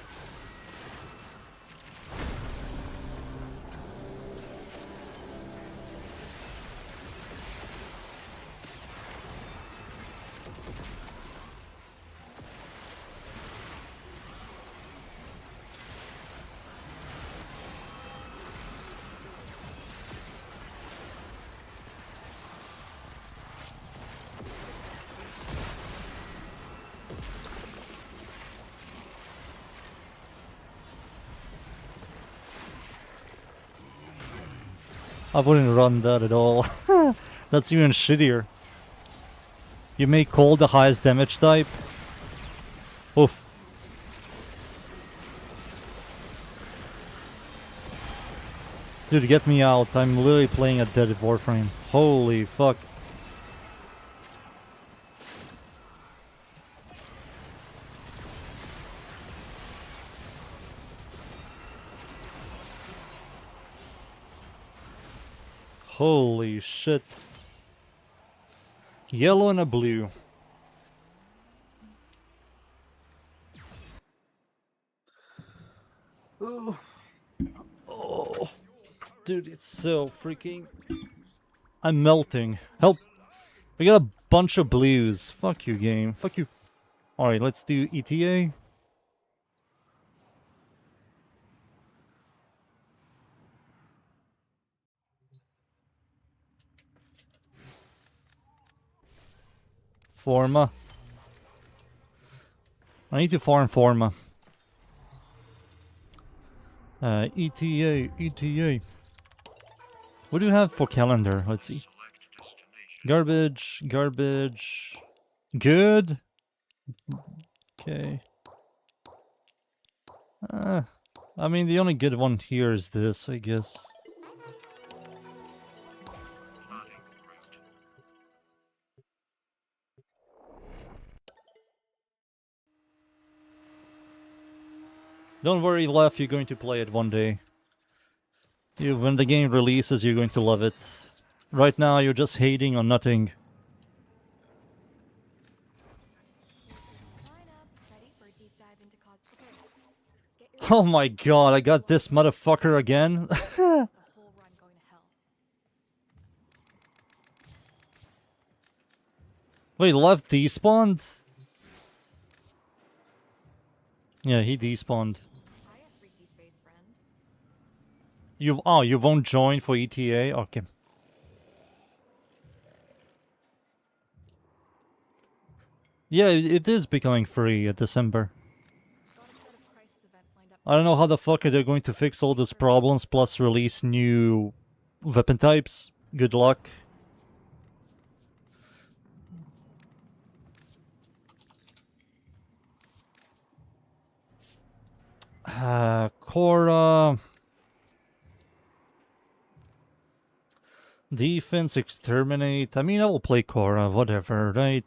I wouldn't run that at all. That's even shittier. You make cold the highest damage type. Oof. Dude, get me out. I'm literally playing a dead Warframe. Holy fuck. Holy shit. Yellow and a blue. Oh. Oh. Dude, it's so freaking... I'm melting. Help! We got a bunch of blues. Fuck you, game. Fuck you. Alright, let's do ETA. Forma. I need to farm Forma. ETA, ETA. What do you have for calendar? Let's see. Garbage, garbage. Good. Okay. I mean, the only good one here is this, I guess. Don't worry, Lef, you're going to play it one day. When the game releases, you're going to love it. Right now, you're just hating on nothing. Sign up, ready for a deep dive into okay. Get your Oh my god, I got this motherfucker again. the whole run going to hell. Wait, Lef despawned? Yeah, he despawned. Hiya, freaky space friend. You won't join for ETA? Okay. Yeah, it is becoming free at December. Got a set of crisis events lined up. I don't know how the fuck are they going to fix all these problems plus release new weapon types. Good luck. Cora. Defense, exterminate. I mean, I will play Cora, whatever, right?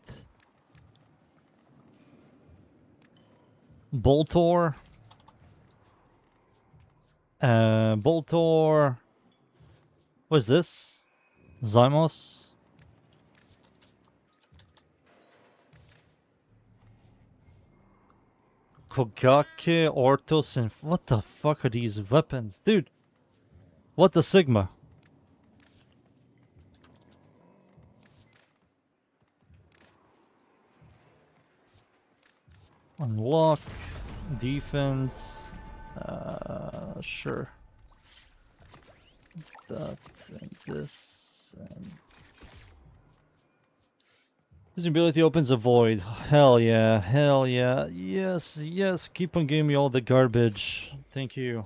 Boltor. Boltor. What's this? Zymos. Kogake, Ortos, and what the fuck are these weapons? Dude, what the Sigma? Unlock, defense, sure. That and this and This ability opens a void. Hell yeah, hell yeah. Yes, yes, keep on giving me all the garbage. Thank you.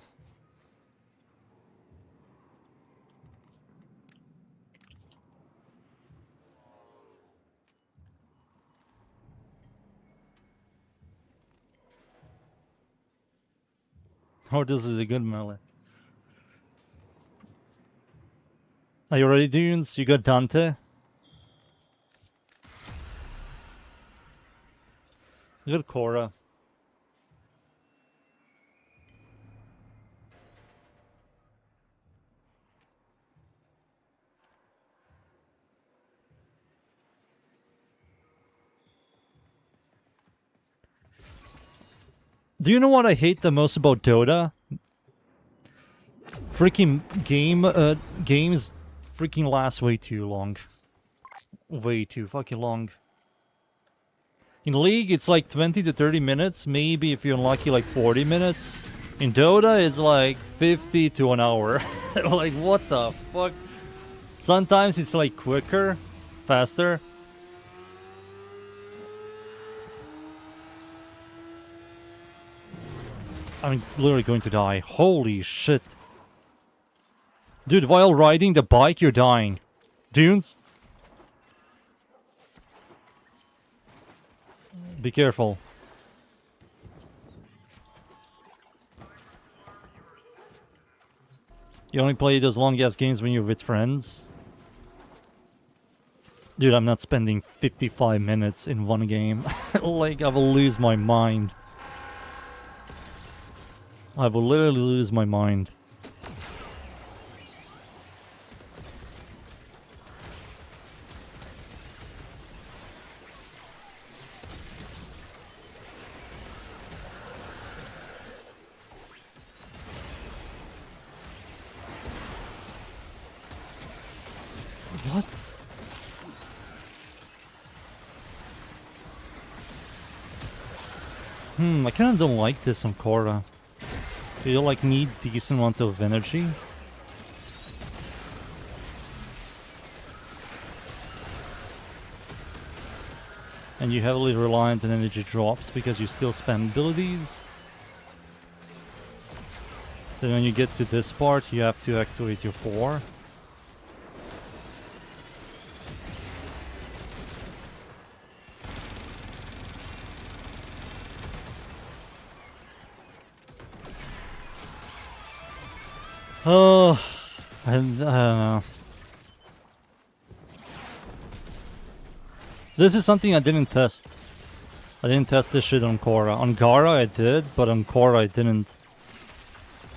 Oh, this is a good melee. Are you ready, dudes? You got Dante? You got Korra. Do you know what I hate the most about Dota? Freaking games freaking last way too long. Way too fucking long. In League, it's like 20 to 30 minutes, maybe if you're unlucky, like 40 minutes. In Dota, it's like 50 to an hour. Like, what the fuck? Sometimes it's like quicker, faster. I'm literally going to die. Holy shit. Dude, while riding the bike, you're dying. Dunes? Be careful. You only play those long-ass games when you're with friends? Dude, I'm not spending 55 minutes in one game. Like, I will lose my mind. I will literally lose my mind. What? I kinda don't like this on Korra. You like need decent amount of energy. And you heavily reliant on energy drops because you still spam abilities. Then when you get to this part, you have to activate your 4. Oh, I don't know. This is something I didn't test. I didn't test this shit on Korra. On Gara I did, but on Korra I didn't.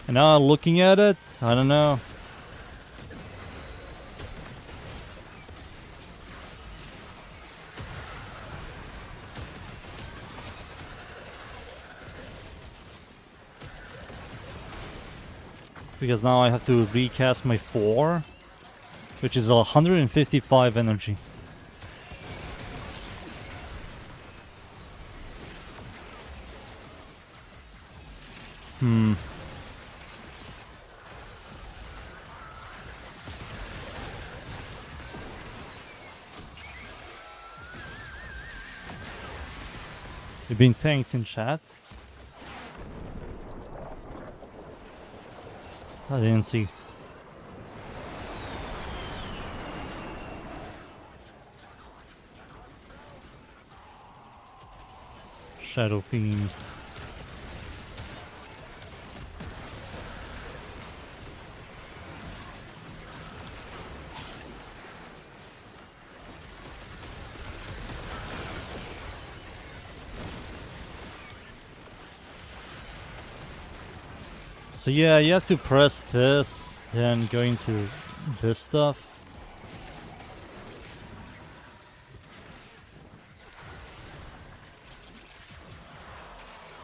And now looking at it, I don't know. Because now I have to recast my 4, which is 155 energy. You've been thanked in chat. I didn't see. Shadow Fiend. So yeah, you have to press this, then go into this stuff.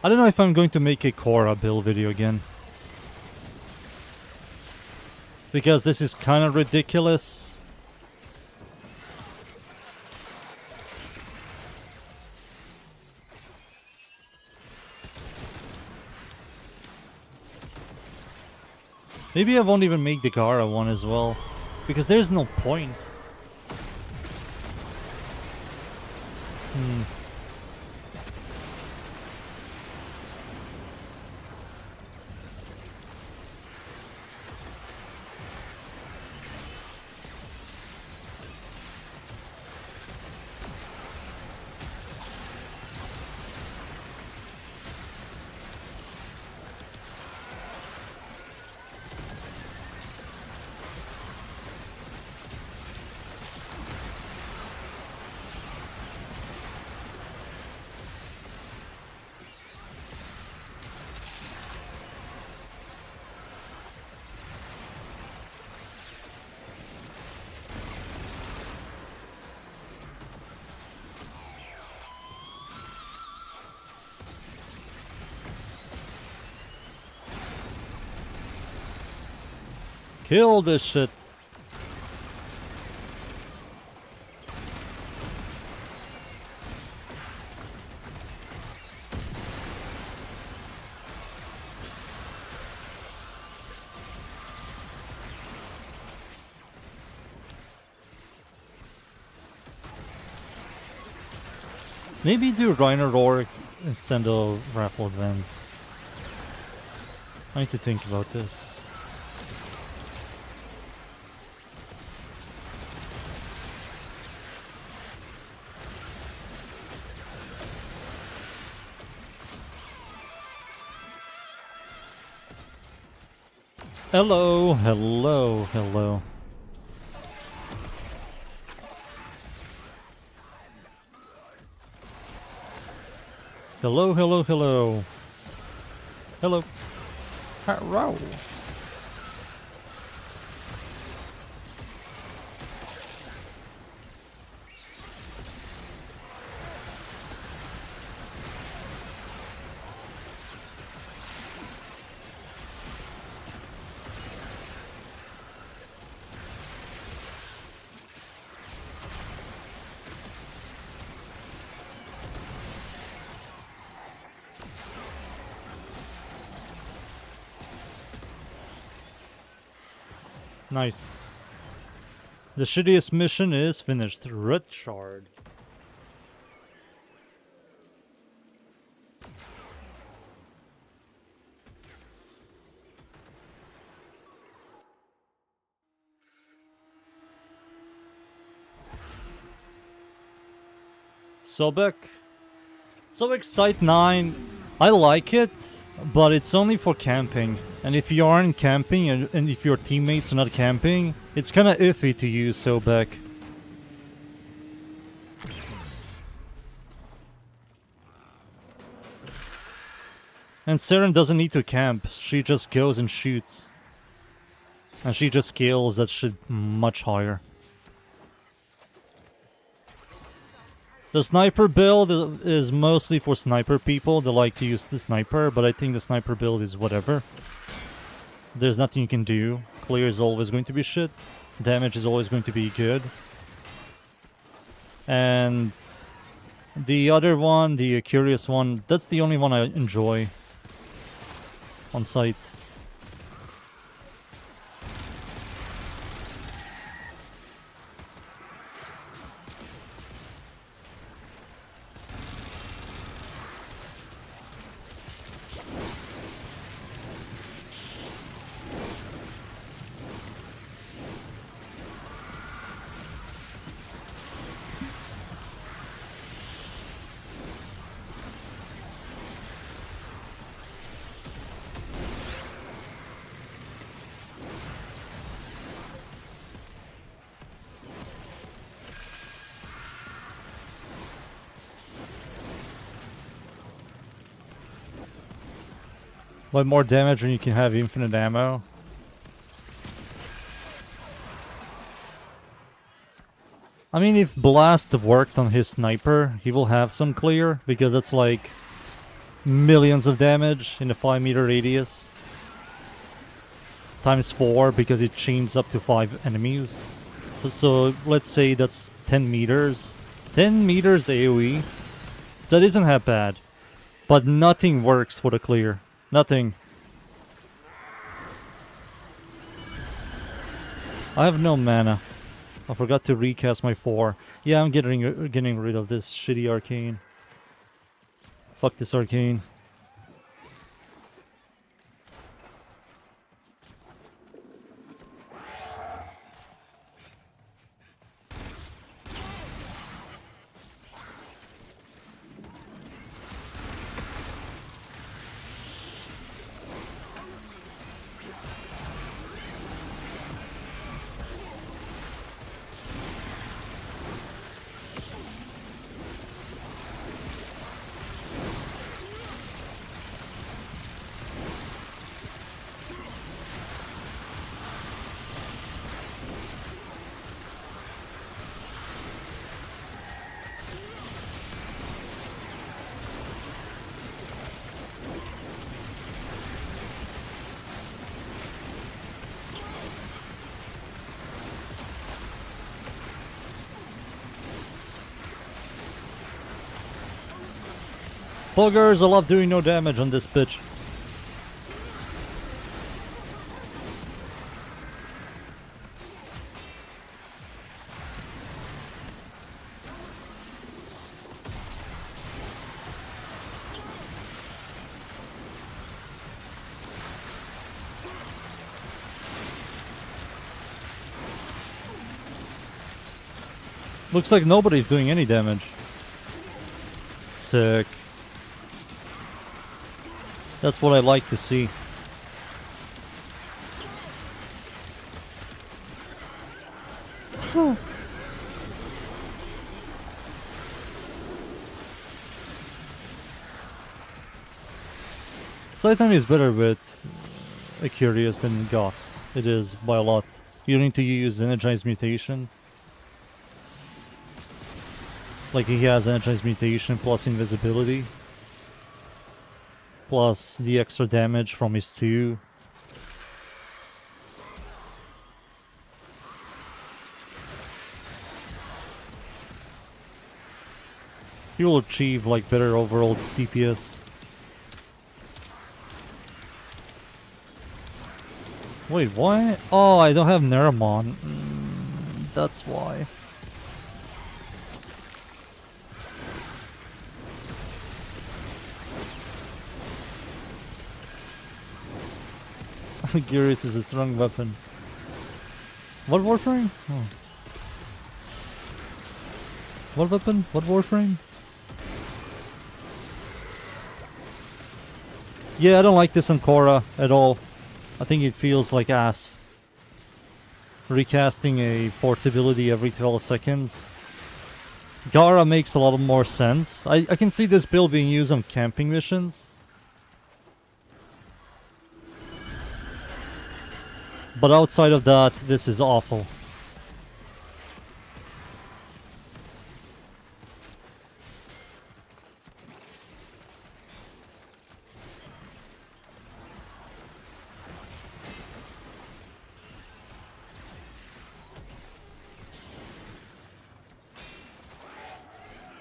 I don't know if I'm going to make a Korra build video again. Because this is kind of ridiculous. Maybe I won't even make the Gara one as well. Because there's no point. Hmm. Kill this shit. Maybe do Rhino Roar instead of Raffle Advance. I need to think about this. Hello, hello, hello. Hello, hello, hello. Hello. Hello. Nice. The shittiest mission is finished. Red Shard. Sobek. Sobek Site 9. I like it, but it's only for camping. And if you aren't camping and if your teammates are not camping, it's kinda iffy to use Sobek. And Seren doesn't need to camp, she just goes and shoots. And she just scales that shit much higher. The sniper build is mostly for sniper people, they like to use the sniper, but I think the sniper build is whatever. There's nothing you can do. Clear is always going to be shit. Damage is always going to be good. And the other one, the curious one, that's the only one I enjoy on site. But more damage when you can have infinite ammo. I mean, if Blast worked on his sniper, he will have some clear, because that's like millions of damage in a 5-meter radius. Times 4, because it chains up to 5 enemies. So let's say that's 10 meters. 10 meters AoE. That isn't that bad. But nothing works for the clear. Nothing. I have no mana. I forgot to recast my 4. Yeah, I'm getting rid of this shitty arcane. Fuck this arcane. Buggers, I love doing no damage on this bitch. Looks like nobody's doing any damage. Sick. That's what I like to see. Scythe is better with Curious than Goss. It is by a lot. You need to use Energized Mutation. Like he has Energized Mutation plus Invisibility. Plus the extra damage from his 2. He will achieve like better overall DPS. Wait, what? Oh, I don't have Neramon. That's why. Curious is a strong weapon. What Warframe? Oh. What weapon? What Warframe? Yeah, I don't like this on Korra at all. I think it feels like ass. Recasting a portability every 12 seconds. Gara makes a lot more sense. I can see this build being used on camping missions. But outside of that, this is awful.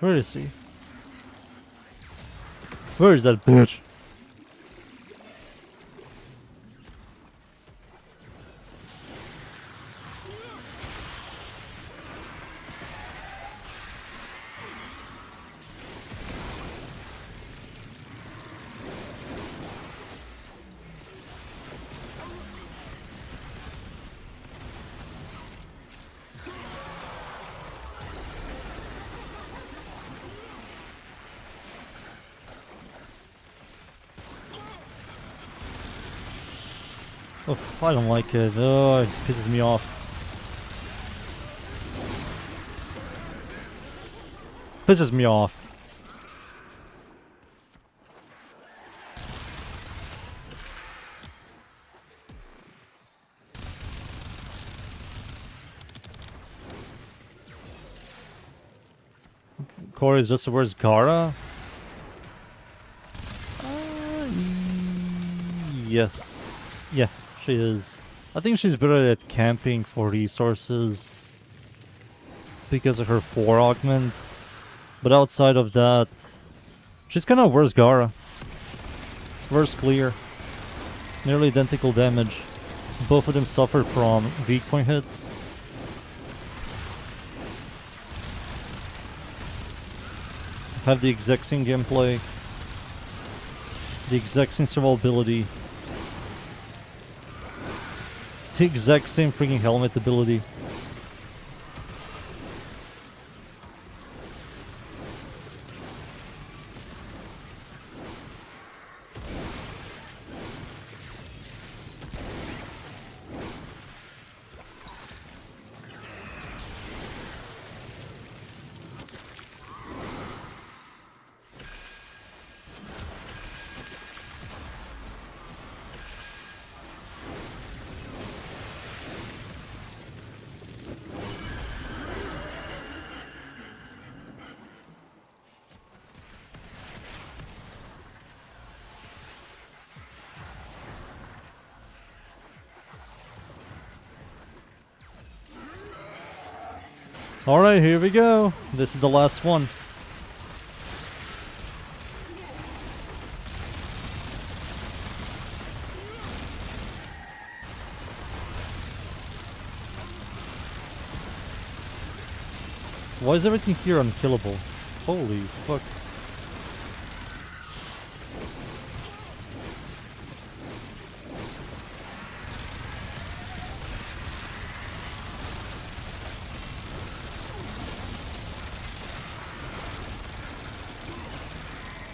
Where is he? Where is that bitch? Oh, I don't like it. Oh, it pisses me off. Pisses me off. Korra is just the worst Gara? Yes. Yeah. She is. I think she's better at camping for resources because of her 4 augment. But outside of that, she's kind of worse Gara. Worse clear. Nearly identical damage. Both of them suffer from weak point hits. have the exact same gameplay, the exact same survivability, the exact same freaking helmet ability. Alright, here we go. This is the last one. Why is everything here unkillable? Holy fuck.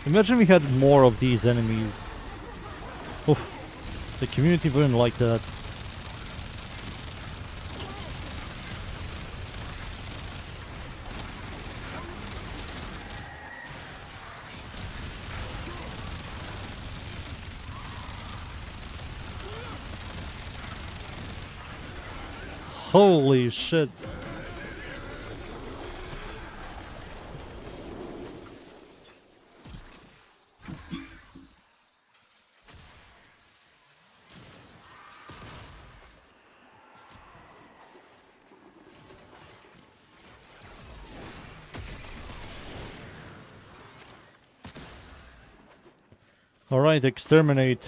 Imagine we had more of these enemies. Oof. The community wouldn't like that. Holy shit. Alright, exterminate.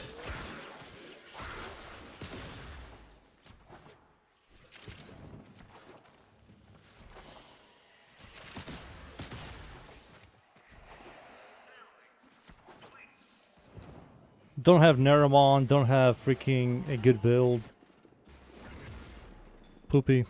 Don't have Naramon, don't have freaking a good build. Poopy.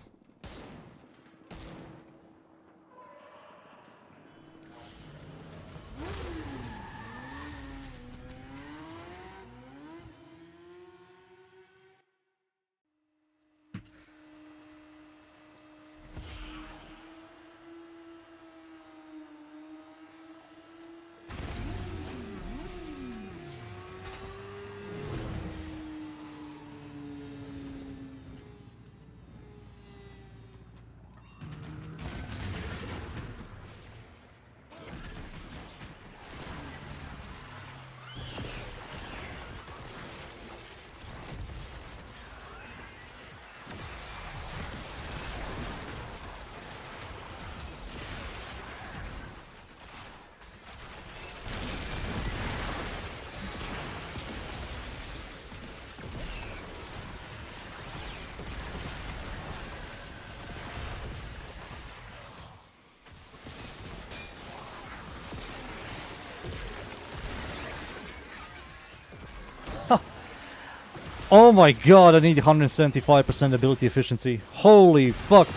Oh my god, I need 175% ability efficiency. Holy fuck.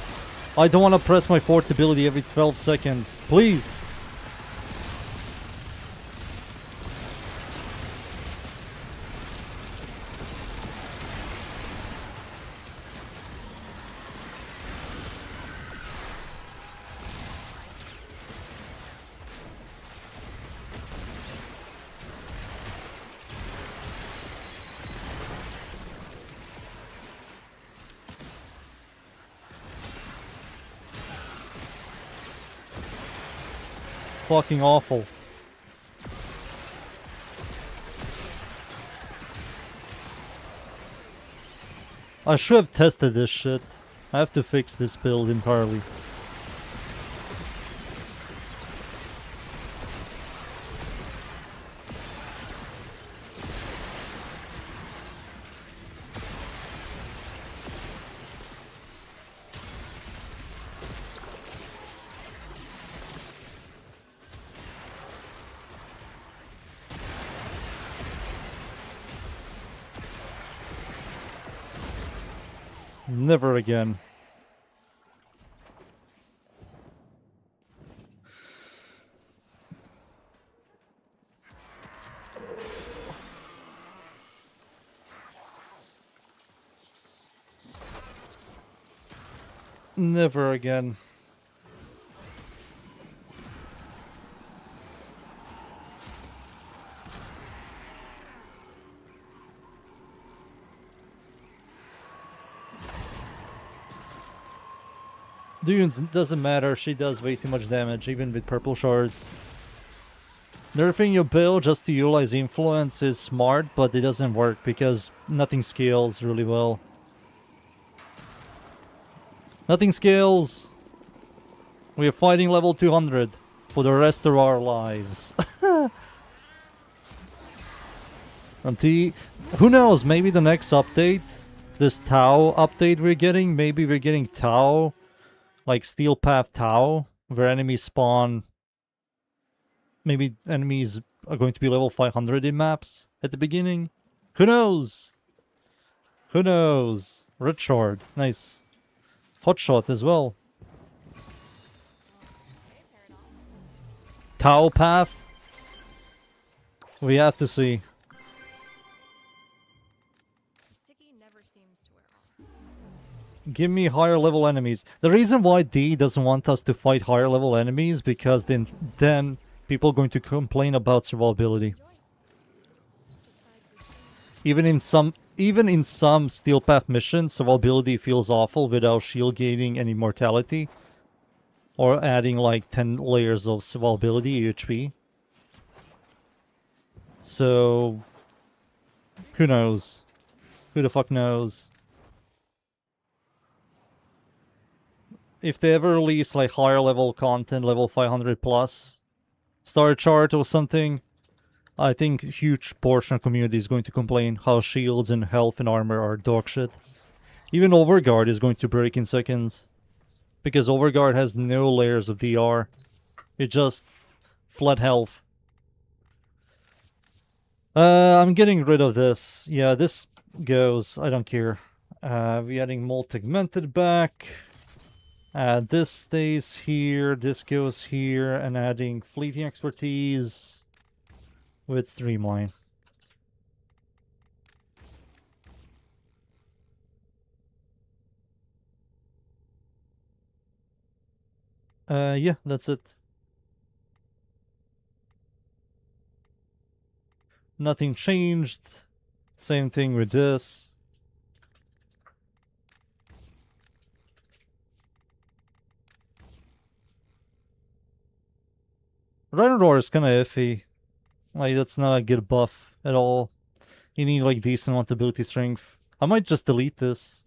I don't want to press my fourth ability every 12 seconds. Please. Fucking awful. I should have tested this shit. I have to fix this build entirely. Never again. Never again. Dunes, doesn't matter, she does way too much damage, even with purple shards. Nerfing your build just to utilize influence is smart, but it doesn't work because nothing scales really well. Nothing scales! We are fighting level 200 for the rest of our lives. Who knows, maybe the next update, this Tau update we're getting, maybe we're getting Tau, like Steel Path Tau, where enemies spawn. Maybe enemies are going to be level 500 in maps at the beginning. Who knows? Who knows? Red Shard, nice. Hotshot as well. Okay, paradox. Tau Path. We have to see. Sticky never seems to wear off. Give me higher level enemies. The reason why D doesn't want us to fight higher level enemies because then people are going to complain about survivability. Even in some Steel Path missions, survivability feels awful without shield gaining and immortality. Or adding like 10 layers of survivability HP. So who knows? Who the fuck knows? If they ever release like higher level content, level 500 plus, star chart or something, I think a huge portion of community is going to complain how shields and health and armor are dog shit. Even Overguard is going to break in seconds. Because Overguard has no layers of DR. It just flat health. I'm getting rid of this. Yeah, this goes. I don't care. We're adding Multigmented back. This stays here. This goes here. And adding Fleeting Expertise with Streamline. Yeah, that's it. Nothing changed. Same thing with this. Rhinosaur is kinda iffy. Like, that's not a good buff at all. You need, like, decent amount of ability strength. I might just delete this.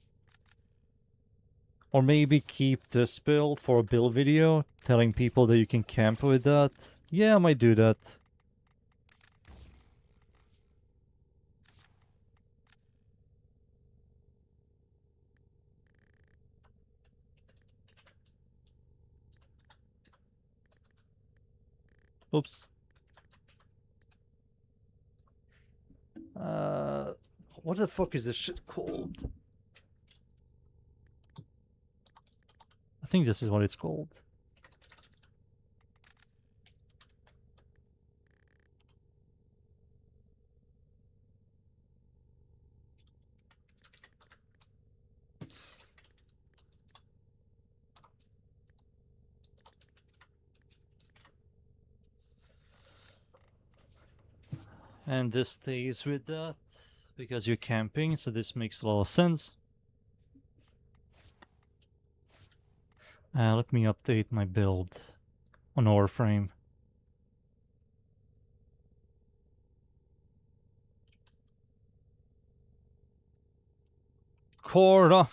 Or maybe keep this build for a build video, telling people that you can camp with that. Yeah, I might do that. Oops. What the fuck is this shit called? I think this is what it's called. And this stays with that because you're camping, so this makes a lot of sense. Let me update my build on Warframe. Korra!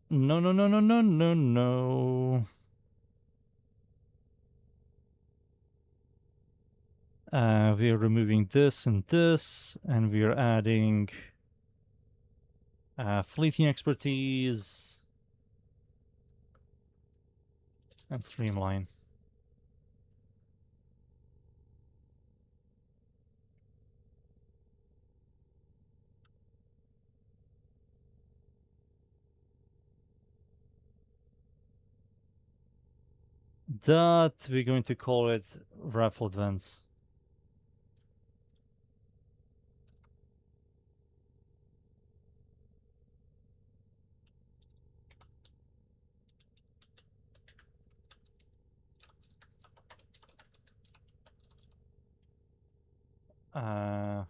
No, no, no, no, no, no, no. We're removing this, and we're adding Fleeting Expertise and Streamline. That we're going to call it raffle advance. Uh,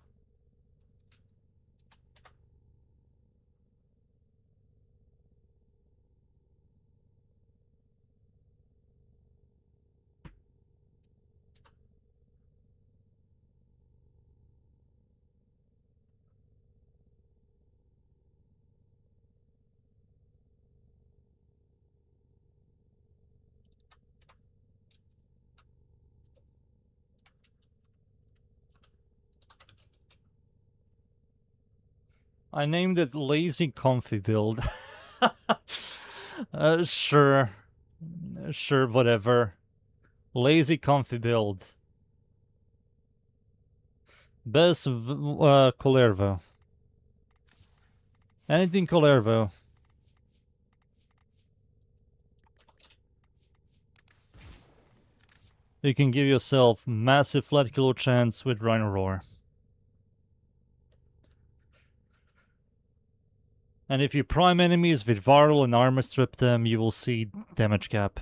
I named it Lazy Comfy Build. Sure. Sure, whatever. Lazy Comfy Build. Best Colervo. Anything Colervo. You can give yourself massive flat kilo chance with Rhino Roar. And if you prime enemies with Viral and Armor Strip them, you will see damage cap.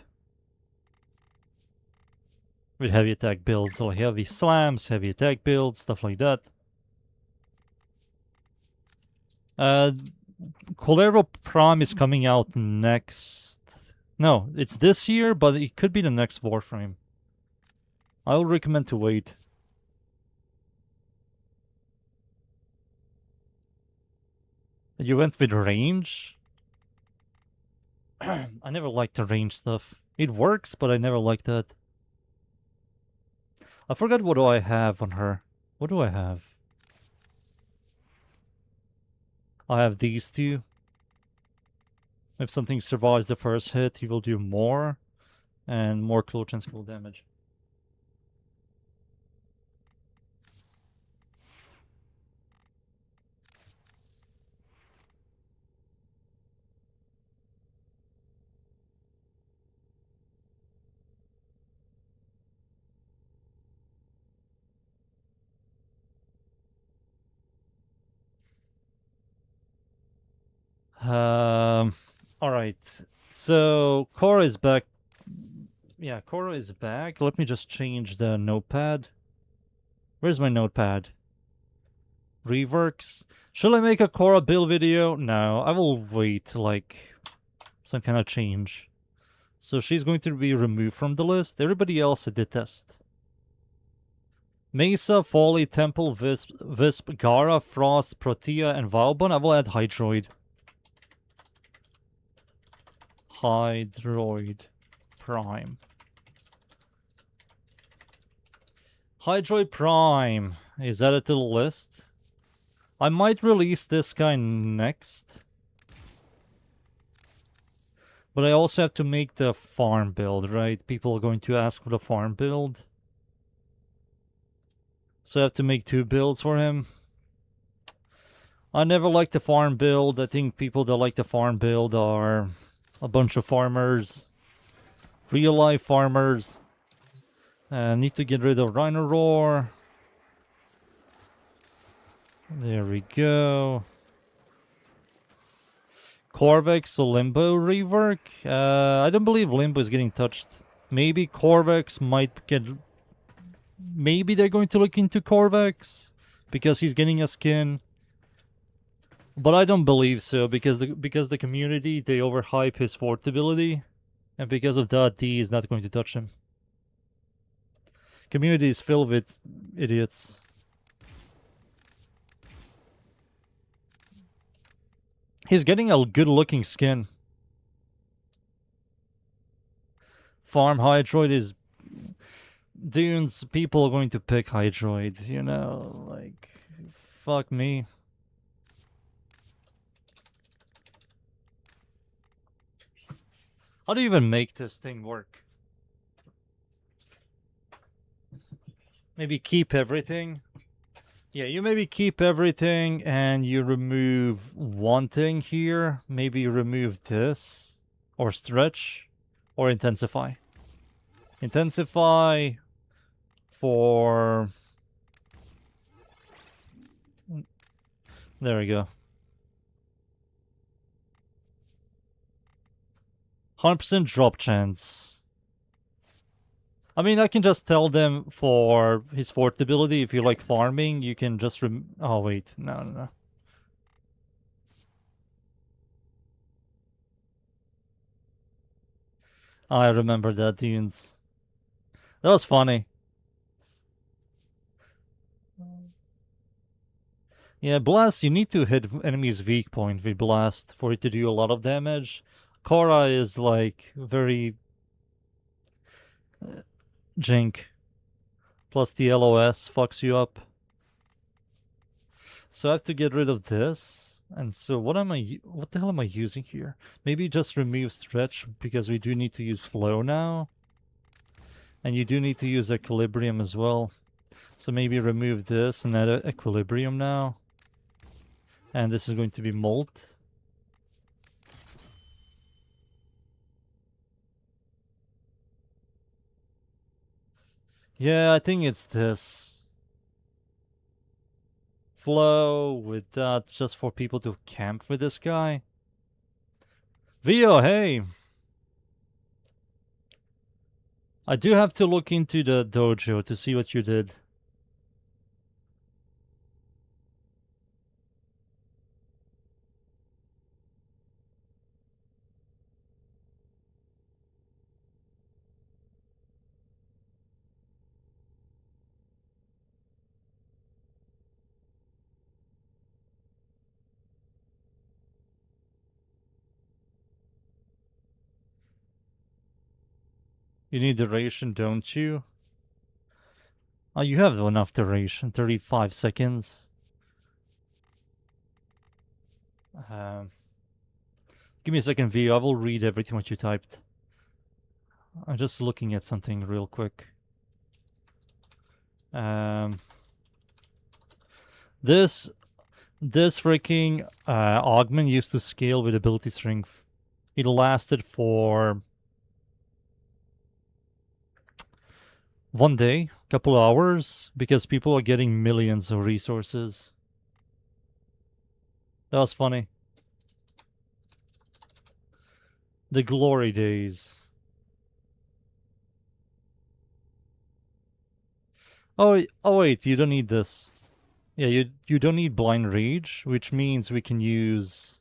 With heavy attack builds, so heavy slams, heavy attack builds, stuff like that. Colervo Prime is coming out next... No, it's this year, but it could be the next Warframe. I would recommend to wait. You went with range? I never liked the range stuff. It works, but I never liked that. I forgot what do I have on her. What do I have? I have these two. If something survives the first hit, he will do more. And more clutch and skill damage. Alright. So, Cora is back. Yeah, Cora is back. Let me just change the notepad. Where's my notepad? Reworks. Shall I make a Cora build video? No, I will wait, like, some kind of change. So she's going to be removed from the list. Everybody else I did test. Mesa, Folly, Temple, Wisp, Gara, Frost, Protea, and Valbon. I will add Hydroid. Hydroid Prime. Hydroid Prime is added to the list. I might release this guy next. But I also have to make the farm build, right? People are going to ask for the farm build. So I have to make 2 builds for him. I never liked the farm build. I think people that like the farm build are a bunch of farmers. Real life farmers. Need to get rid of Rhino Roar. There we go. Corvex or Limbo rework? I don't believe Limbo is getting touched. Maybe Corvex might get... Maybe they're going to look into Corvex because he's getting a skin. But I don't believe so because the community, they overhype his fort ability. And because of that, D is not going to touch him. Community is filled with idiots. He's getting a good looking skin. Farm Hydroid is... Dunes, people are going to pick Hydroid, you know, like... Fuck me. How do you even make this thing work? Maybe keep everything. Yeah, you maybe keep everything and you remove one thing here. Maybe you remove this. Or stretch. Or intensify. Intensify for... There we go. 100% drop chance. I mean, I can just tell them for his fort ability, if you like farming, you can just oh, wait. No. I remember that, dunes. That was funny. Yeah, Blast, you need to hit enemy's weak point with Blast for it to do a lot of damage. Korra is like very jink. Plus the LOS fucks you up. So I have to get rid of this. And so what the hell am I using here? Maybe just remove stretch because we do need to use flow now. And you do need to use equilibrium as well. So maybe remove this and add equilibrium now. And this is going to be molt. Yeah, I think it's this. Flow with that just for people to camp with this guy. Vio, hey! I do have to look into the dojo to see what you did. You need duration, don't you? Oh, you have enough duration. 35 seconds. Give me a second, Vio. I will read everything what you typed. I'm just looking at something real quick. This freaking augment used to scale with ability strength. It lasted for 1 day, couple of hours, because people are getting millions of resources. That was funny. The glory days. Oh wait, you don't need this. Yeah, you don't need blind rage, which means we can use...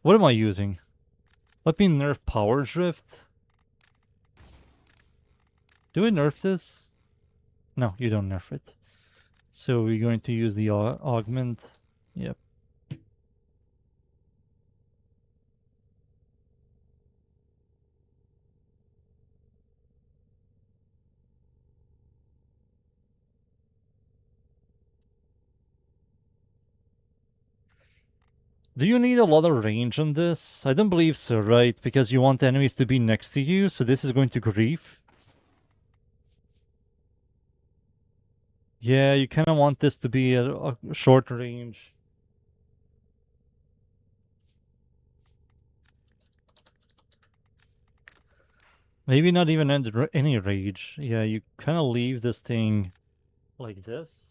What am I using? Let me nerf power drift. Do I nerf this? No, you don't nerf it. So we're going to use the augment. Yep. Do you need a lot of range on this? I don't believe so, right? Because you want enemies to be next to you, so this is going to grief. Yeah, you kind of want this to be a short range. Maybe not even any rage. Yeah, you kind of leave this thing like this.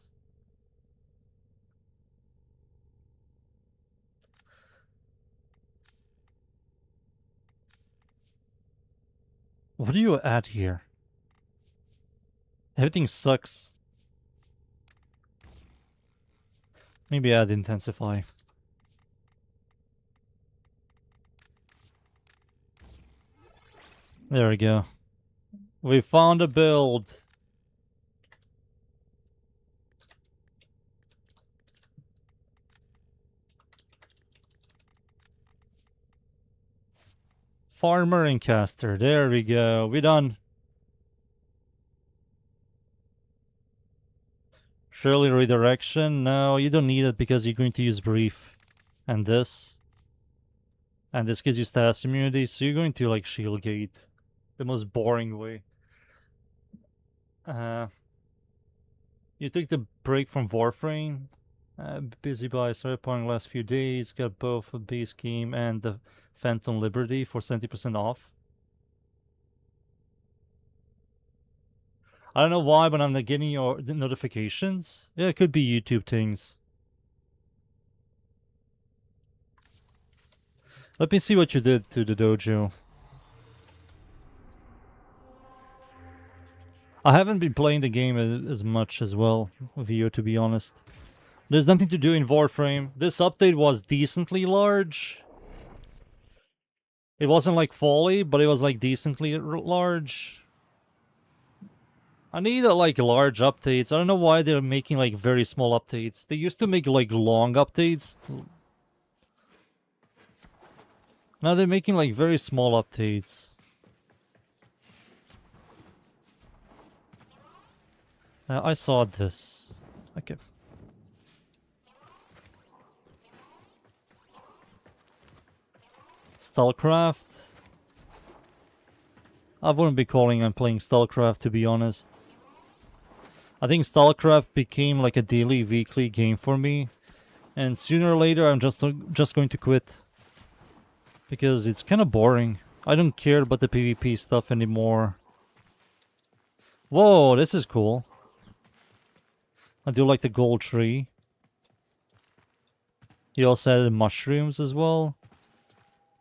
What do you add here? Everything sucks. Maybe add intensify. There we go. We found a build. Farmer and caster. There we go. We done. Surely redirection. No, you don't need it because you're going to use brief. And this. And this gives you status immunity, so you're going to like shield gate. The most boring way. You took the break from Warframe. Busy by started playing last few days. Got both a base scheme and the Phantom Liberty for 70% off. I don't know why, but I'm not getting your notifications. Yeah, it could be YouTube things. Let me see what you did to the dojo. I haven't been playing the game as much as well, Vio, to be honest. There's nothing to do in Warframe. This update was decently large. It wasn't like Folly, but it was like decently large. I need like large updates. I don't know why they're making like very small updates. They used to make like long updates. Now they're making like very small updates. I saw this. Okay. Starcraft. I wouldn't be calling on playing Starcraft, to be honest. I think Starcraft became like a daily, weekly game for me, and sooner or later I'm just going to quit because it's kind of boring. I don't care about the PvP stuff anymore. Whoa, this is cool. I do like the gold tree. You also added mushrooms as well.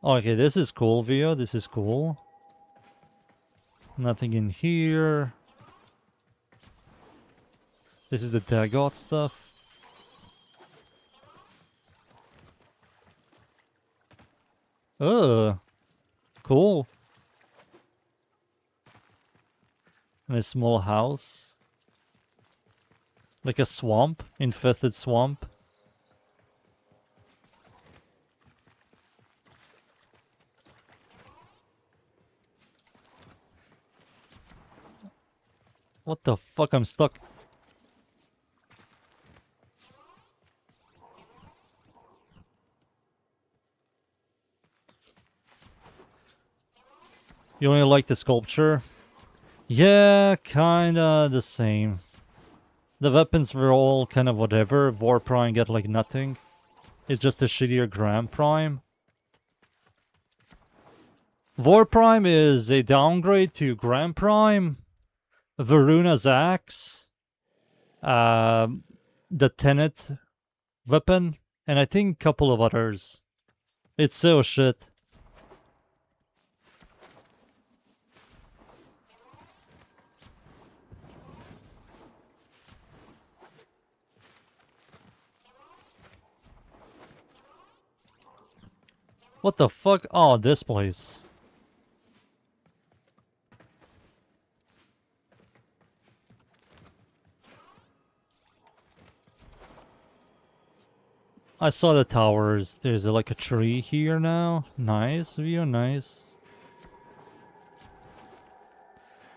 Okay, this is cool, Vio. This is cool. Nothing in here. This is the Dagot stuff. Cool. And a small house. Like a swamp, infested swamp. What the fuck? I'm stuck. You only like the sculpture? Yeah, kinda the same. The weapons were all kind of whatever. Warprime got like nothing. It's just a shittier Grand Prime. Warprime is a downgrade to Grand Prime. Varuna's axe. The Tenet weapon. And I think a couple of others. It's so shit. What the fuck? Oh, this place. I saw the towers. There's like a tree here now. Nice, Vio, nice.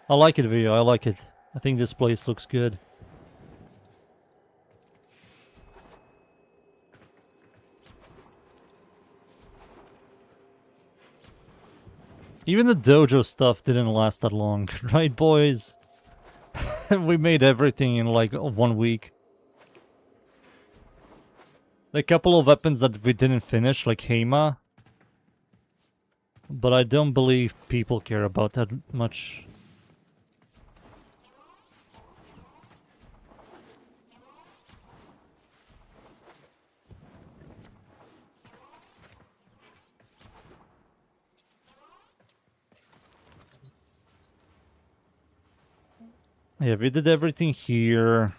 I like it, Vio, I like it. I think this place looks good. Even the dojo stuff didn't last that long, right, boys? We made everything in like 1 week. A couple of weapons that we didn't finish, like Hema. But I don't believe people care about that much. Yeah, we did everything here.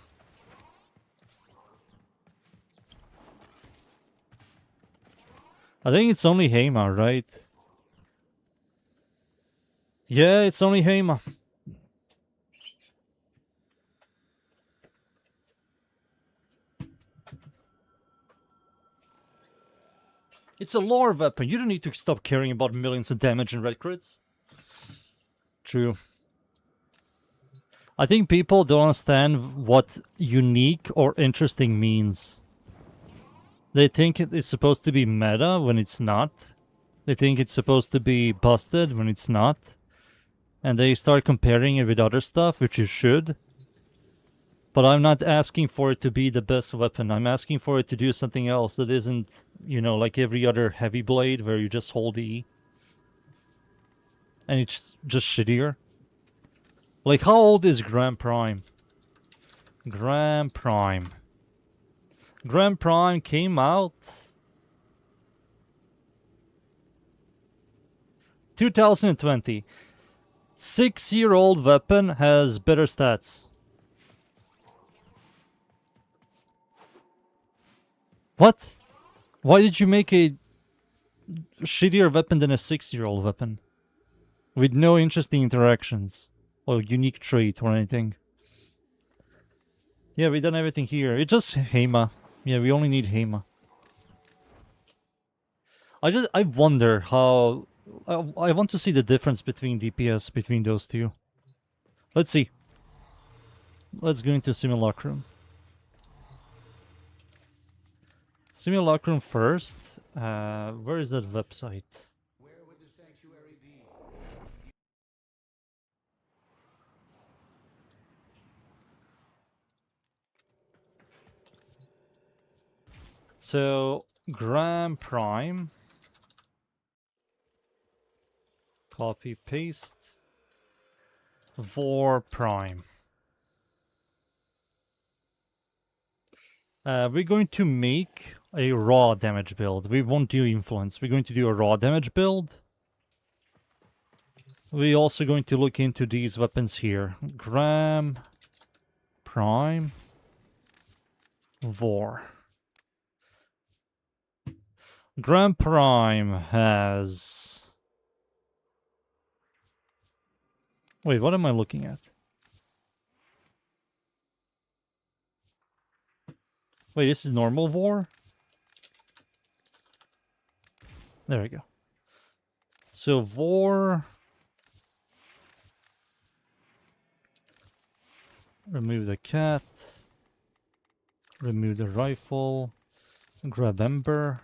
I think it's only Hema, right? Yeah, it's only Hema. It's a lore weapon. You don't need to stop caring about millions of damage and red crits. True. I think people don't understand what unique or interesting means. They think it's supposed to be meta when it's not. They think it's supposed to be busted when it's not. And they start comparing it with other stuff, which you should. But I'm not asking for it to be the best weapon. I'm asking for it to do something else that isn't, you know, like every other heavy blade where you just hold E. And it's just shittier. Like, how old is Grand Prime? Grand Prime. Grand Prime came out 2020. 6-year-old weapon has better stats. What? Why did you make a shittier weapon than a 6-year-old weapon? With no interesting interactions. Or unique trait or anything. Yeah, we done everything here. It's just Hema. Yeah, we only need Hema. I wonder how... I want to see the difference between DPS between those two. Let's see. Let's go into Simulacrum. Simulacrum first. Where is that website? Where would the sanctuary be? So, Grand Prime. Copy, paste. War Prime. We're going to make a raw damage build. We won't do influence. We're going to do a raw damage build. We're also going to look into these weapons here. Gram Prime War. Gram Prime has... Wait, what am I looking at? Wait, this is normal War? There we go. So War... Remove the cat. Remove the rifle. Grab Ember.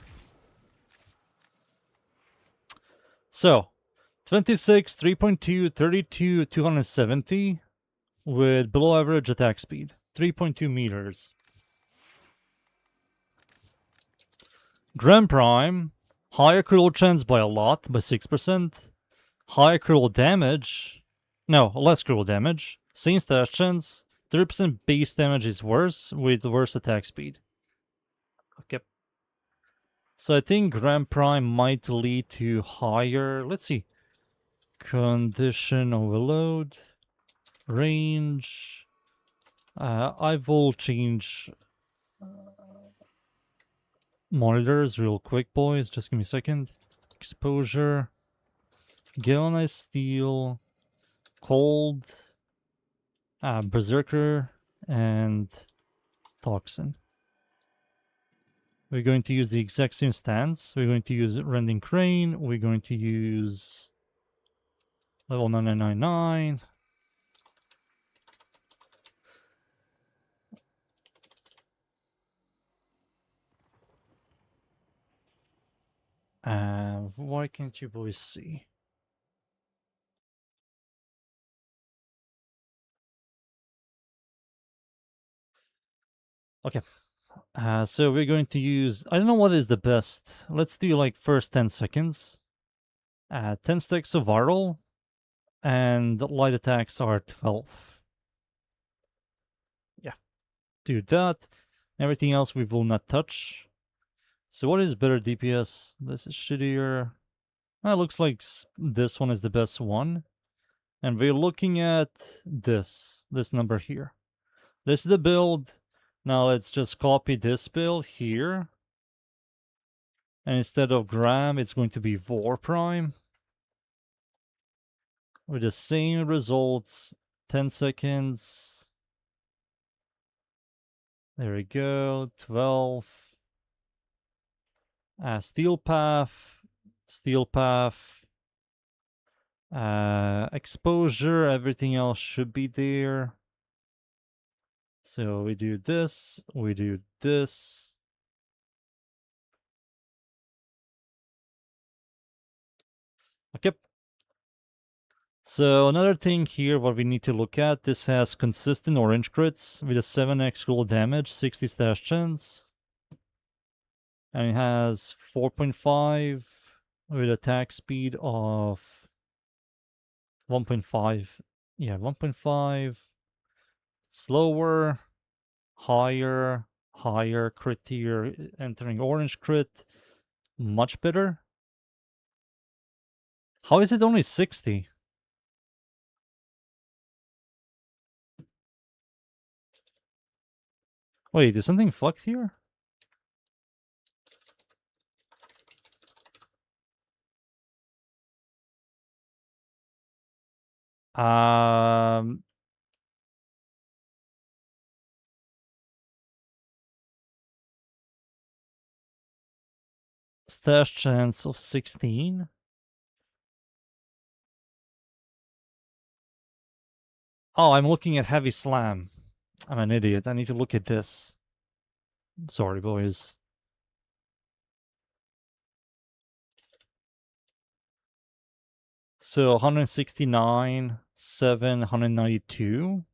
So, 26, 3.2, 32, 270 with below average attack speed. 3.2 meters. Grand Prime, higher critical chance by a lot, by 6%. Higher critical damage. No, less critical damage. Same stat chance. 30% base damage is worse with worse attack speed. Okay. So I think Grand Prime might lead to higher... Let's see. Condition overload. Range. I will change monitors real quick, boys. Just give me a second. Exposure. Galvanized steel. Cold. Berserker. And Toxin. We're going to use the exact same stance. We're going to use Rending Crane. We're going to use level 9999. Why can't you boys see? Okay. So we're going to use... I don't know what is the best. Let's do like first 10 seconds. 10 stacks of viral. And light attacks are 12. Yeah. Do that. Everything else we will not touch. So what is better DPS? This is shittier. It looks like this one is the best one. And we're looking at this number here. This is the build. Now let's just copy this build here. And instead of Gram, it's going to be War Prime. With the same results. 10 seconds. There we go. 12. Steel Path. Steel Path. Exposure. Everything else should be there. So we do this. We do this. Okay. So another thing here, what we need to look at, this has consistent orange crits with a 7x roll damage, 60 stash chance. And it has 4.5 with attack speed of 1.5. Yeah, 1.5. Slower, higher, higher crit tier, entering orange crit. Much better. How is it only 60? Wait, is something fucked here? Um, Stash chance of 16. Oh, I'm looking at heavy slam. I'm an idiot. I need to look at this. Sorry, boys. So 169, 7, 192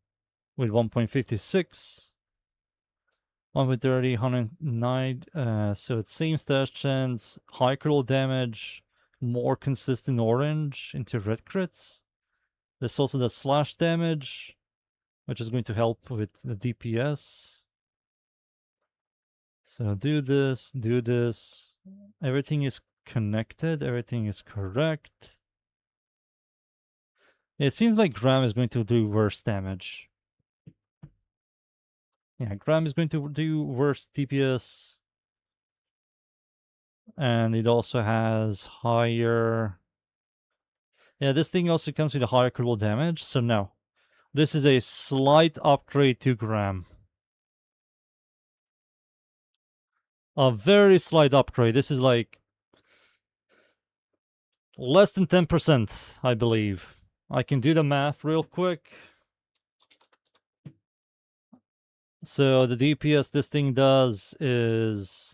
with 1.56. 1.30, 109. So it's same stash chance, high critical damage, more consistent orange into red crits. There's also the slash damage, which is going to help with the DPS. So do this, do this. Everything is connected, everything is correct. It seems like Graham is going to do worse damage. Yeah, Graham is going to do worse DPS. And it also has higher... Yeah, this thing also comes with a higher critical damage, so no. This is a slight upgrade to Graham. A very slight upgrade. This is like... less than 10%, I believe. I can do the math real quick. So the DPS this thing does is...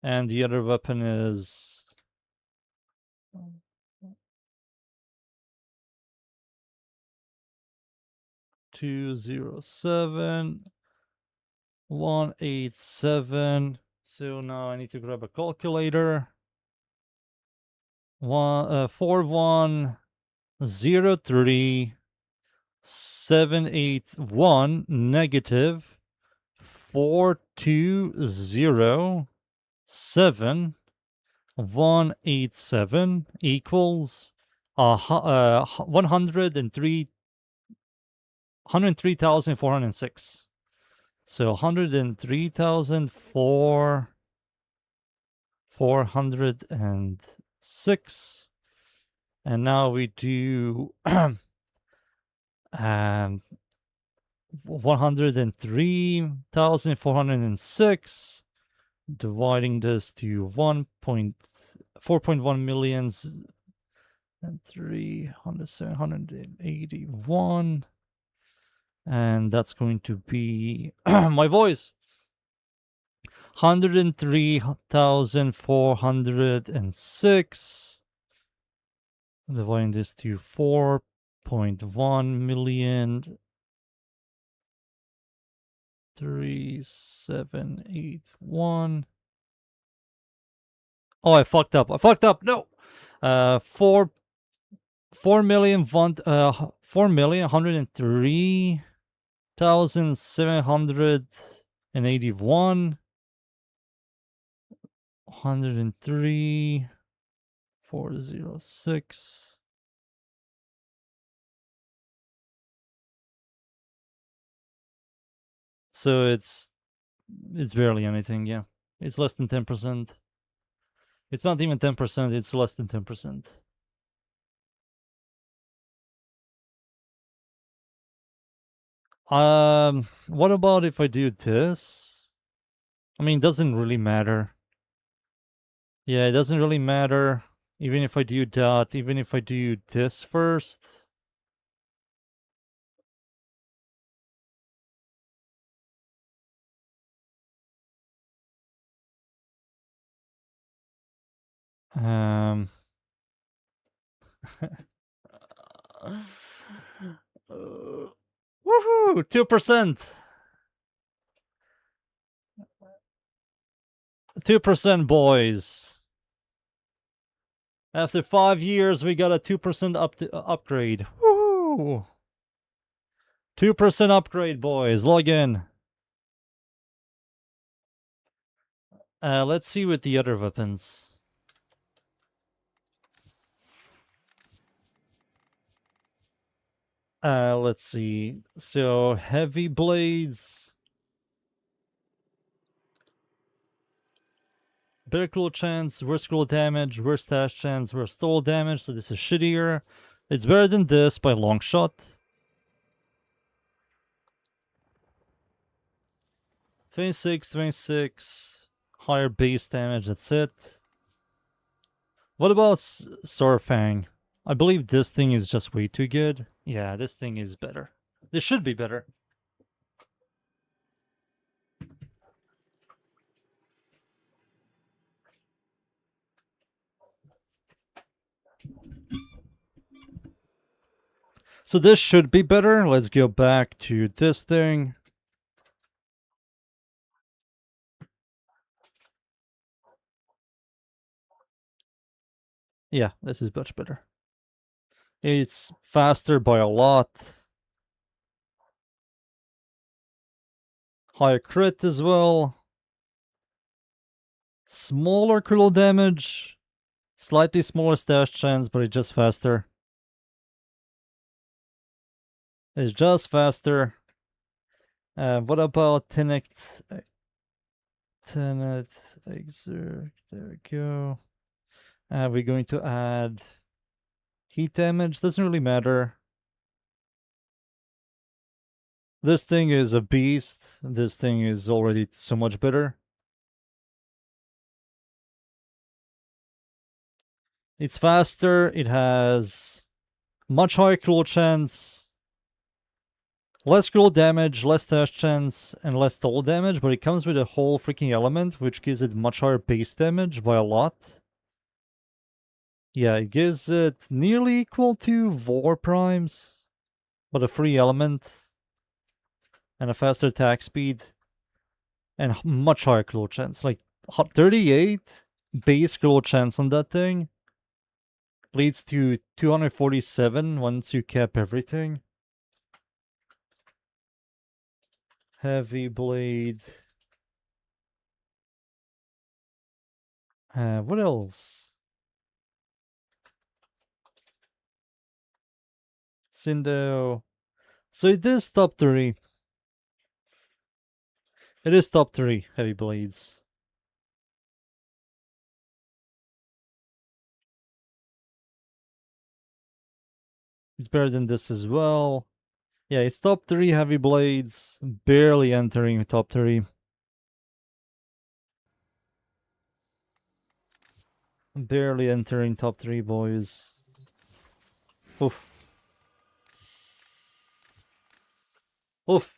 And the other weapon is... 207 187. So now I need to grab a calculator. 4103 781 negative 4207 187 equals 103,406. So 103,406. And now we do 103,406, dividing this to 4.1 millions and 300,781. And that's going to be my voice. 103,406. Dividing this to 4.1 million. 3781. Oh, I fucked up. No. 4,103,781. 103,406. So it's barely anything, yeah. It's less than 10%. It's not even 10%, it's less than 10%. What about if I do this? I mean, it doesn't really matter. Yeah, it doesn't really matter. Even if I do that, even if I do this first. Um. Woohoo! 2%. 2%, boys. After 5 years, we got a 2% upgrade. Woohoo! 2% upgrade, boys. Log in. Let's see with the other weapons. Let's see. So, heavy blades. Better critical chance, worse critical damage, worse dash chance, worse stall damage, so this is shittier. It's better than this by a long shot. 26, 26. Higher base damage, that's it. What about Sorfang? I believe this thing is just way too good. Yeah, this thing is better. This should be better. So this should be better. Let's go back to this thing. Yeah, this is much better. It's faster by a lot. Higher crit as well. Smaller critical damage. Slightly smaller stash chance, but it's just faster. It's just faster. What about Tenet Exert? There we go. We're going to add heat damage. Doesn't really matter. This thing is a beast. This thing is already so much better. It's faster. It has much higher critical chance. Less critical damage, less dash chance, and less total damage, but it comes with a whole freaking element, which gives it much higher base damage by a lot. Yeah, it gives it nearly equal to Warframes, but a free element, and a faster attack speed, and much higher critical chance. Like 38 base critical chance on that thing leads to 247 once you cap everything. Heavy blade. What else? Cindo. So it is top 3. It is top 3 heavy blades. It's better than this as well. Yeah, it's top 3 heavy blades. Barely entering top 3. Barely entering top 3, boys. Oof. Oof.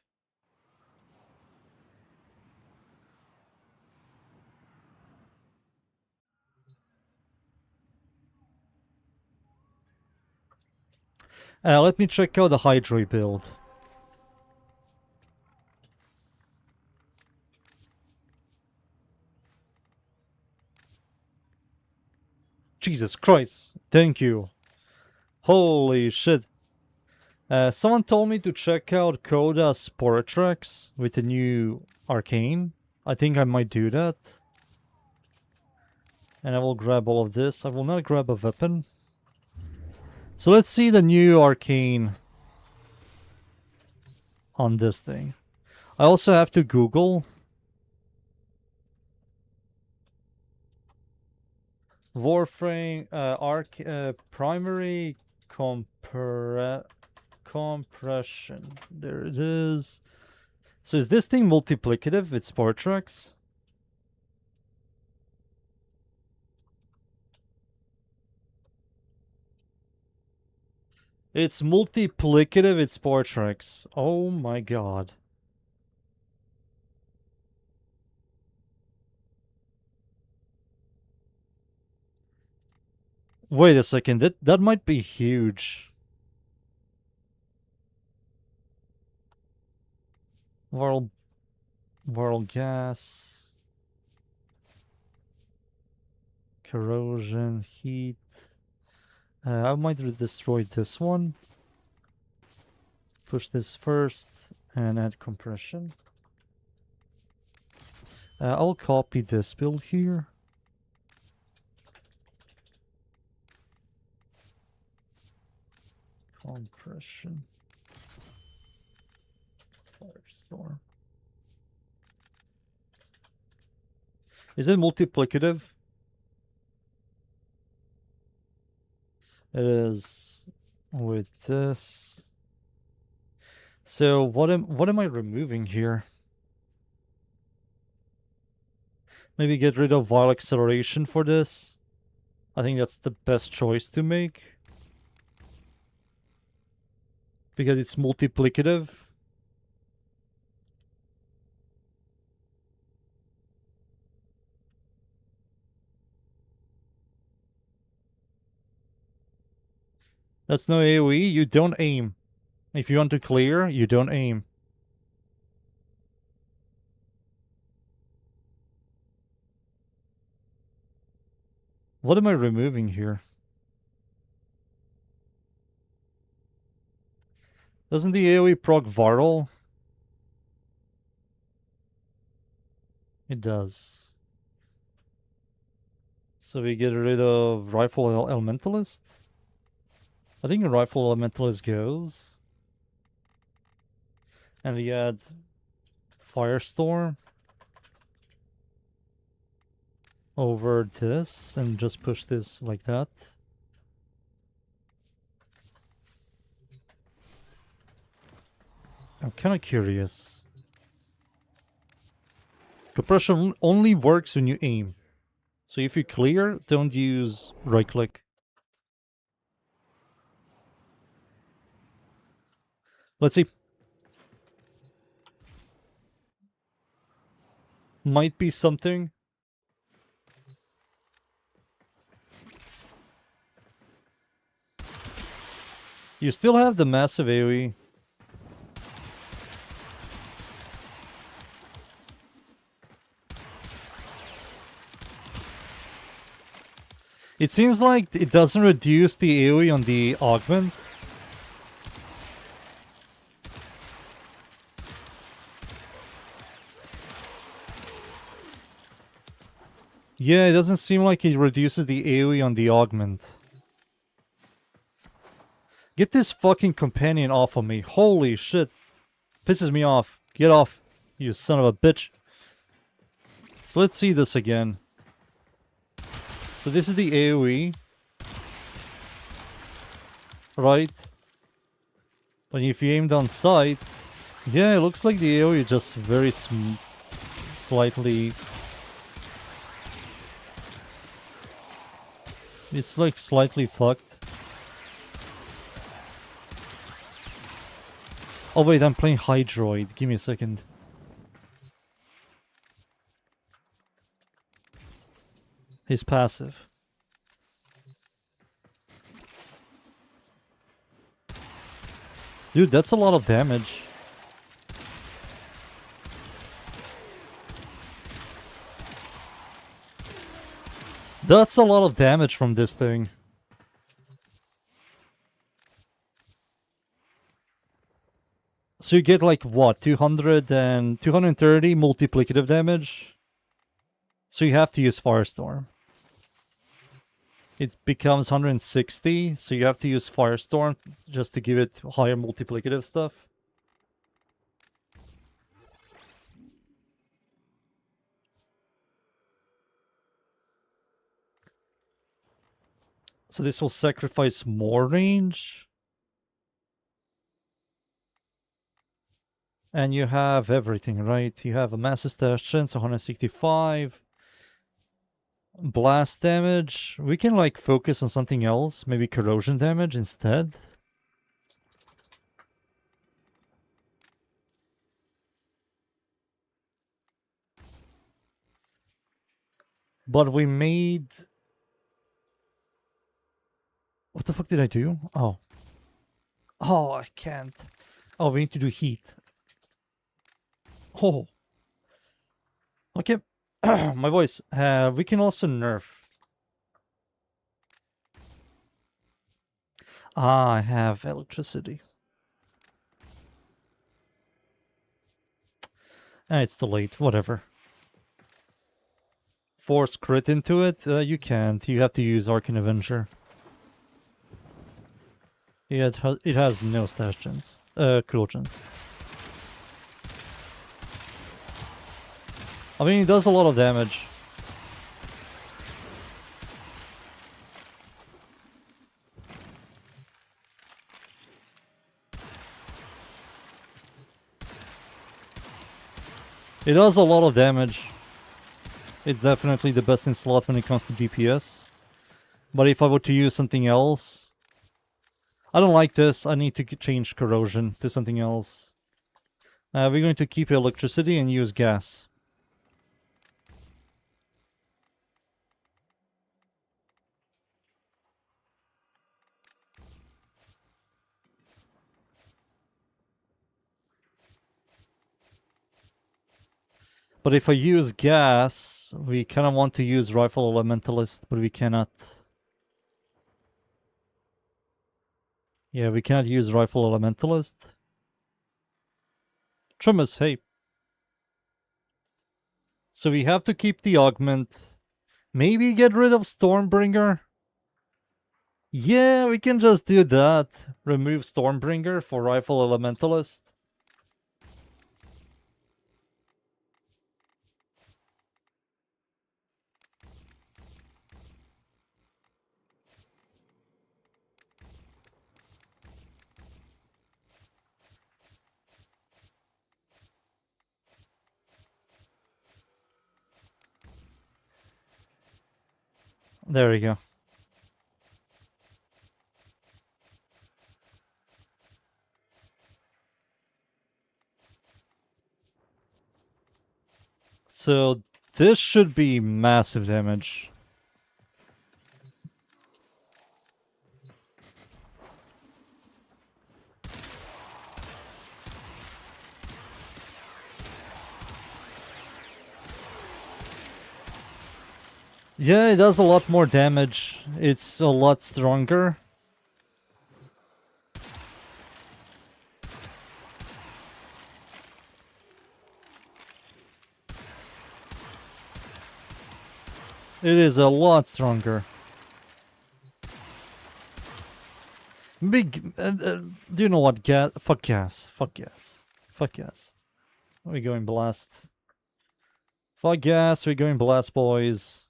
Let me check out the Hydra build. Jesus Christ. Thank you. Holy shit. Someone told me to check out Coda Sporatrax with the new Arcane. I think I might do that. And I will grab all of this. I will not grab a weapon. So let's see the new Arcane on this thing. I also have to Google Warframe primary compression. There it is. So is this thing multiplicative with Sporatrax? It's multiplicative with Sporatrax. Oh my god. Wait a second, that might be huge. Viral gas, corrosion, heat. I might destroy this one. Push this first and add compression. I'll copy this build here. Compression. Firestorm. Is it multiplicative? It is with this. So what am I removing here? Maybe get rid of viral acceleration for this. I think that's the best choice to make. Because it's multiplicative. That's no AoE, you don't aim. If you want to clear, you don't aim. What am I removing here? Doesn't the AoE proc viral? It does. So we get rid of Rifle Elementalist? I think Rifle Elementalist goes. And we add Firestorm over this and just push this like that. I'm kind of curious. Compression only works when you aim. So if you clear, don't use right click. Let's see. Might be something. You still have the massive AoE. It seems like it doesn't reduce the AoE on the augment. Yeah, it doesn't seem like it reduces the AoE on the augment. Get this fucking companion off of me. Holy shit. Pisses me off. Get off, you son of a bitch. So let's see this again. So this is the AoE. Right? But if you aim down sight, yeah, it looks like the AoE is just very slightly... It's like slightly fucked. Oh wait, I'm playing Hydroid. Give me a second. His passive. Dude, that's a lot of damage. That's a lot of damage from this thing. So you get like what, 200 and 230 multiplicative damage? So you have to use Firestorm. It becomes 160, so you have to use Firestorm just to give it higher multiplicative stuff. So this will sacrifice more range. And you have everything, right? You have a massive stash chance, 165. Blast damage. We can like focus on something else. Maybe corrosion damage instead. But we made... What the fuck did I do? Oh. Oh, I can't. Oh, we need to do heat. Oh. Okay. My voice. We can also nerf. Ah, I have electricity. It's too late. Whatever. Force crit into it? You can't. You have to use Arcane Avenger. Yeah, it has no stash gens. Cool gens. I mean, it does a lot of damage. It does a lot of damage. It's definitely the best in slot when it comes to DPS. But if I were to use something else... I don't like this. I need to change corrosion to something else. We're going to keep electricity and use gas. But if I use gas, we kind of want to use Rifle Elementalist, but we cannot. Yeah, we cannot use Rifle Elementalist. Tremors, hey. So we have to keep the Augment. Maybe get rid of Stormbringer? Yeah, we can just do that. Remove Stormbringer for Rifle Elementalist. There we go. So this should be massive damage. Yeah, it does a lot more damage. It's a lot stronger. It is a lot stronger. Big. Do you know what? Fuck gas. Fuck gas. Fuck gas. We're going blast. Fuck gas. We're going blast, boys.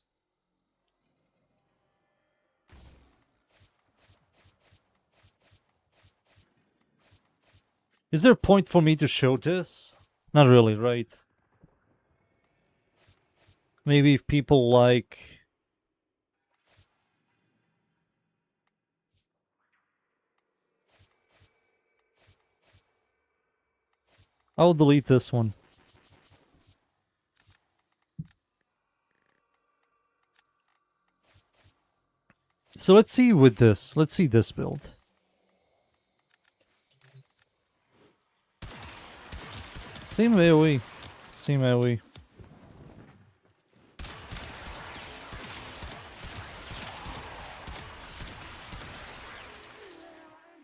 Is there a point for me to show this? Not really, right? Maybe if people like... I'll delete this one. So let's see with this. Let's see this build. Same AoE. Same AoE.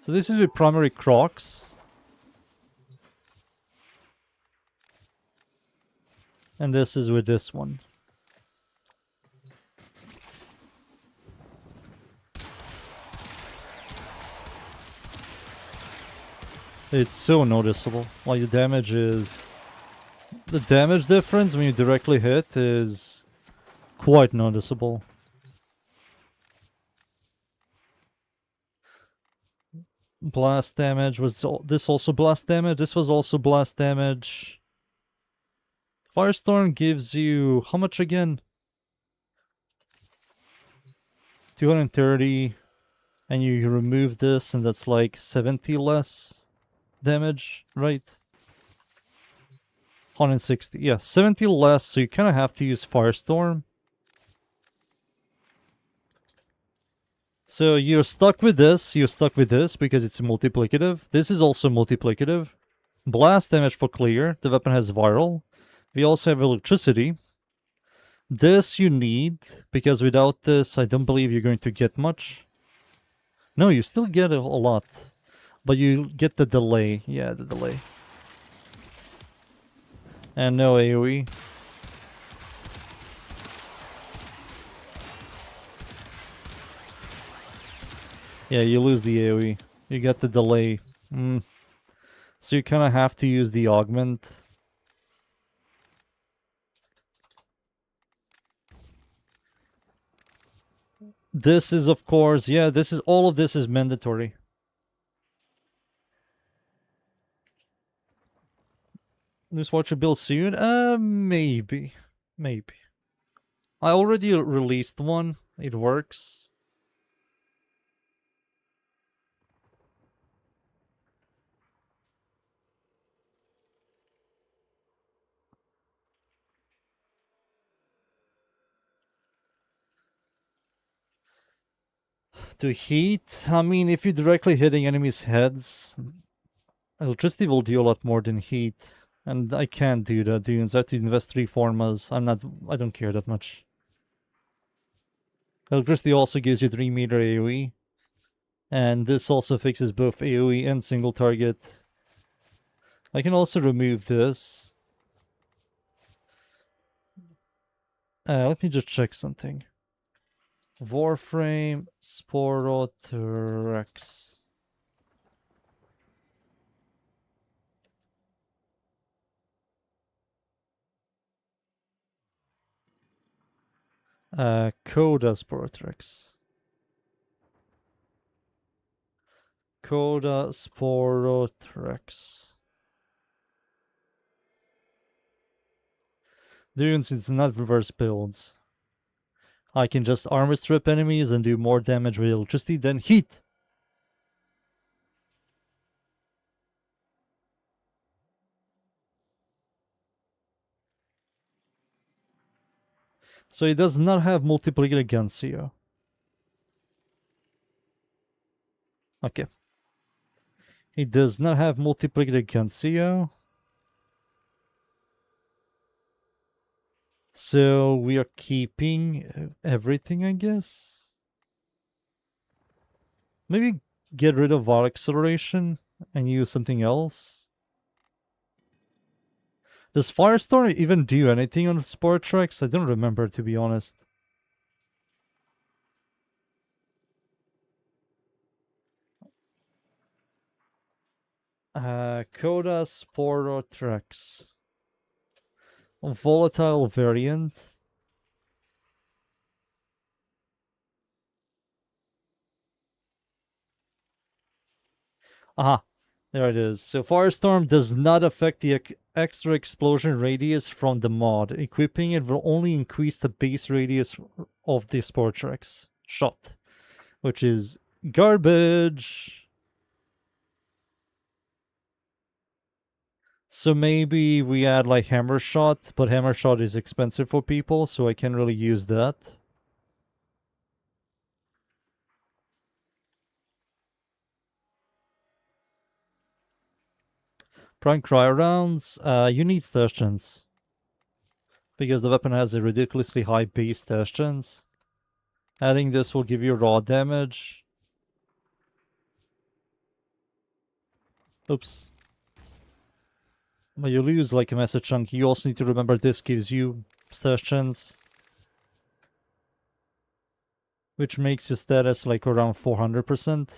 So this is with primary Crocs. And this is with this one. It's so noticeable. Like the damage is... The damage difference when you directly hit is quite noticeable. Blast damage. Was this also blast damage? This was also blast damage. Firestorm gives you... How much again? 230. And you remove this and that's like 70 less damage, right? 160. Yeah, 70 less, so you kind of have to use Firestorm. So you're stuck with this. You're stuck with this because it's multiplicative. This is also multiplicative. Blast damage for clear. The weapon has viral. We also have electricity. This you need, because without this, I don't believe you're going to get much. No, you still get a lot. But you get the delay. Yeah, the delay. And no AoE. Yeah, you lose the AoE. You get the delay. So you kind of have to use the augment. This is, of course, yeah, this is, all of this is mandatory. Just watch a build soon? Maybe. Maybe. I already released one. It works. To heat, I mean, if you're directly hitting enemies' heads, electricity will do a lot more than heat. And I can't do that, dudes. I have to invest 3 formas. I don't care that much. Electricity also gives you 3 meter AoE. And this also fixes both AoE and single target. I can also remove this. Let me just check something. Warframe Sporotrex. Coda Sporotrex. Coda Sporotrex. Dunes, it's not reverse builds. I can just armor strip enemies and do more damage with electricity than heat. So it does not have multiplicative guns here. Okay. It does not have multiplicative guns here. So we are keeping everything, I guess. Maybe get rid of our acceleration and use something else. Does Firestorm even do anything on Sport Tracks? I don't remember, to be honest. Coda Sporotrex. Volatile variant. Aha, there it is. So Firestorm does not affect the extra explosion radius from the mod. Equipping it will only increase the base radius of the Sportrex shot, which is garbage. So maybe we add like Hammer Shot, but Hammer Shot is expensive for people, so I can't really use that. Prime Cryo rounds, you need stash chance. Because the weapon has a ridiculously high base stash chance. Adding this will give you raw damage. Oops. But you lose like a massive chunk. You also need to remember this gives you stash chance. Which makes your status like around 400%.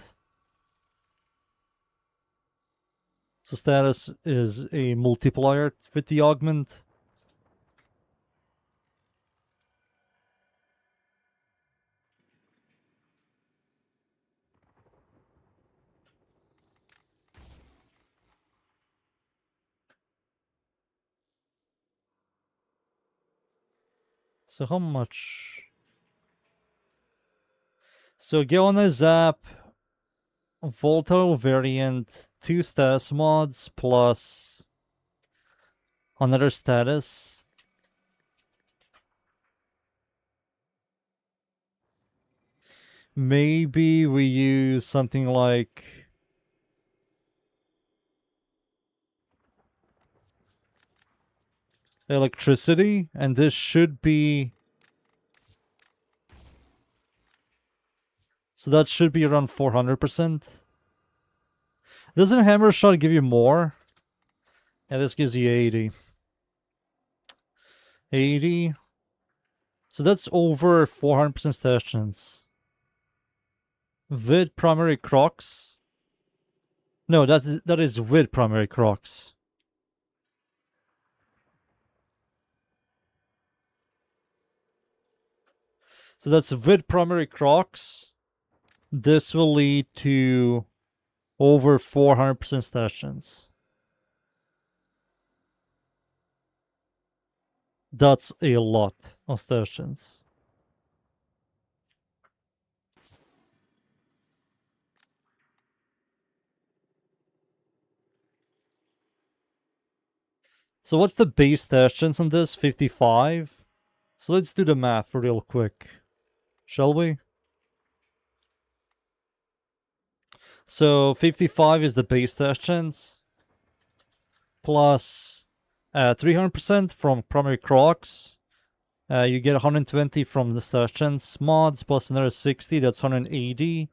So status is a multiplier with the augment. So how much? So Geona Zap, Volatile variant, 2 status mods plus another status. Maybe we use something like electricity, and this should be... So that should be around 400%. Doesn't hammer shot give you more? Yeah, this gives you 80. 80. So that's over 400% stash chance. With primary crocs. No, that is with primary crocs. So that's with primary crocs. This will lead to over 400% stash chance. That's a lot of stash chance. So what's the base stash chance on this? 55? So let's do the math real quick. Shall we? So 55 is the base stash chance. Plus 300% from primary crocs. You get 120 from the stash chance mods, plus another 60, that's 180.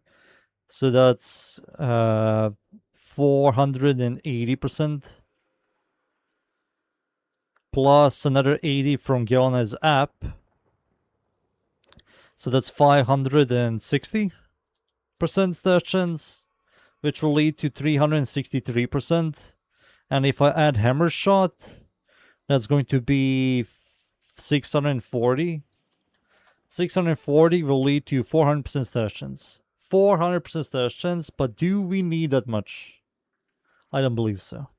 So that's 480%. Plus another 80 from Giona's app. So that's 560% stash chance, which will lead to 363%. And if I add hammer shot, that's going to be 640. 640 will lead to 400% stash chance. 400% stash chance, but do we need that much? I don't believe so.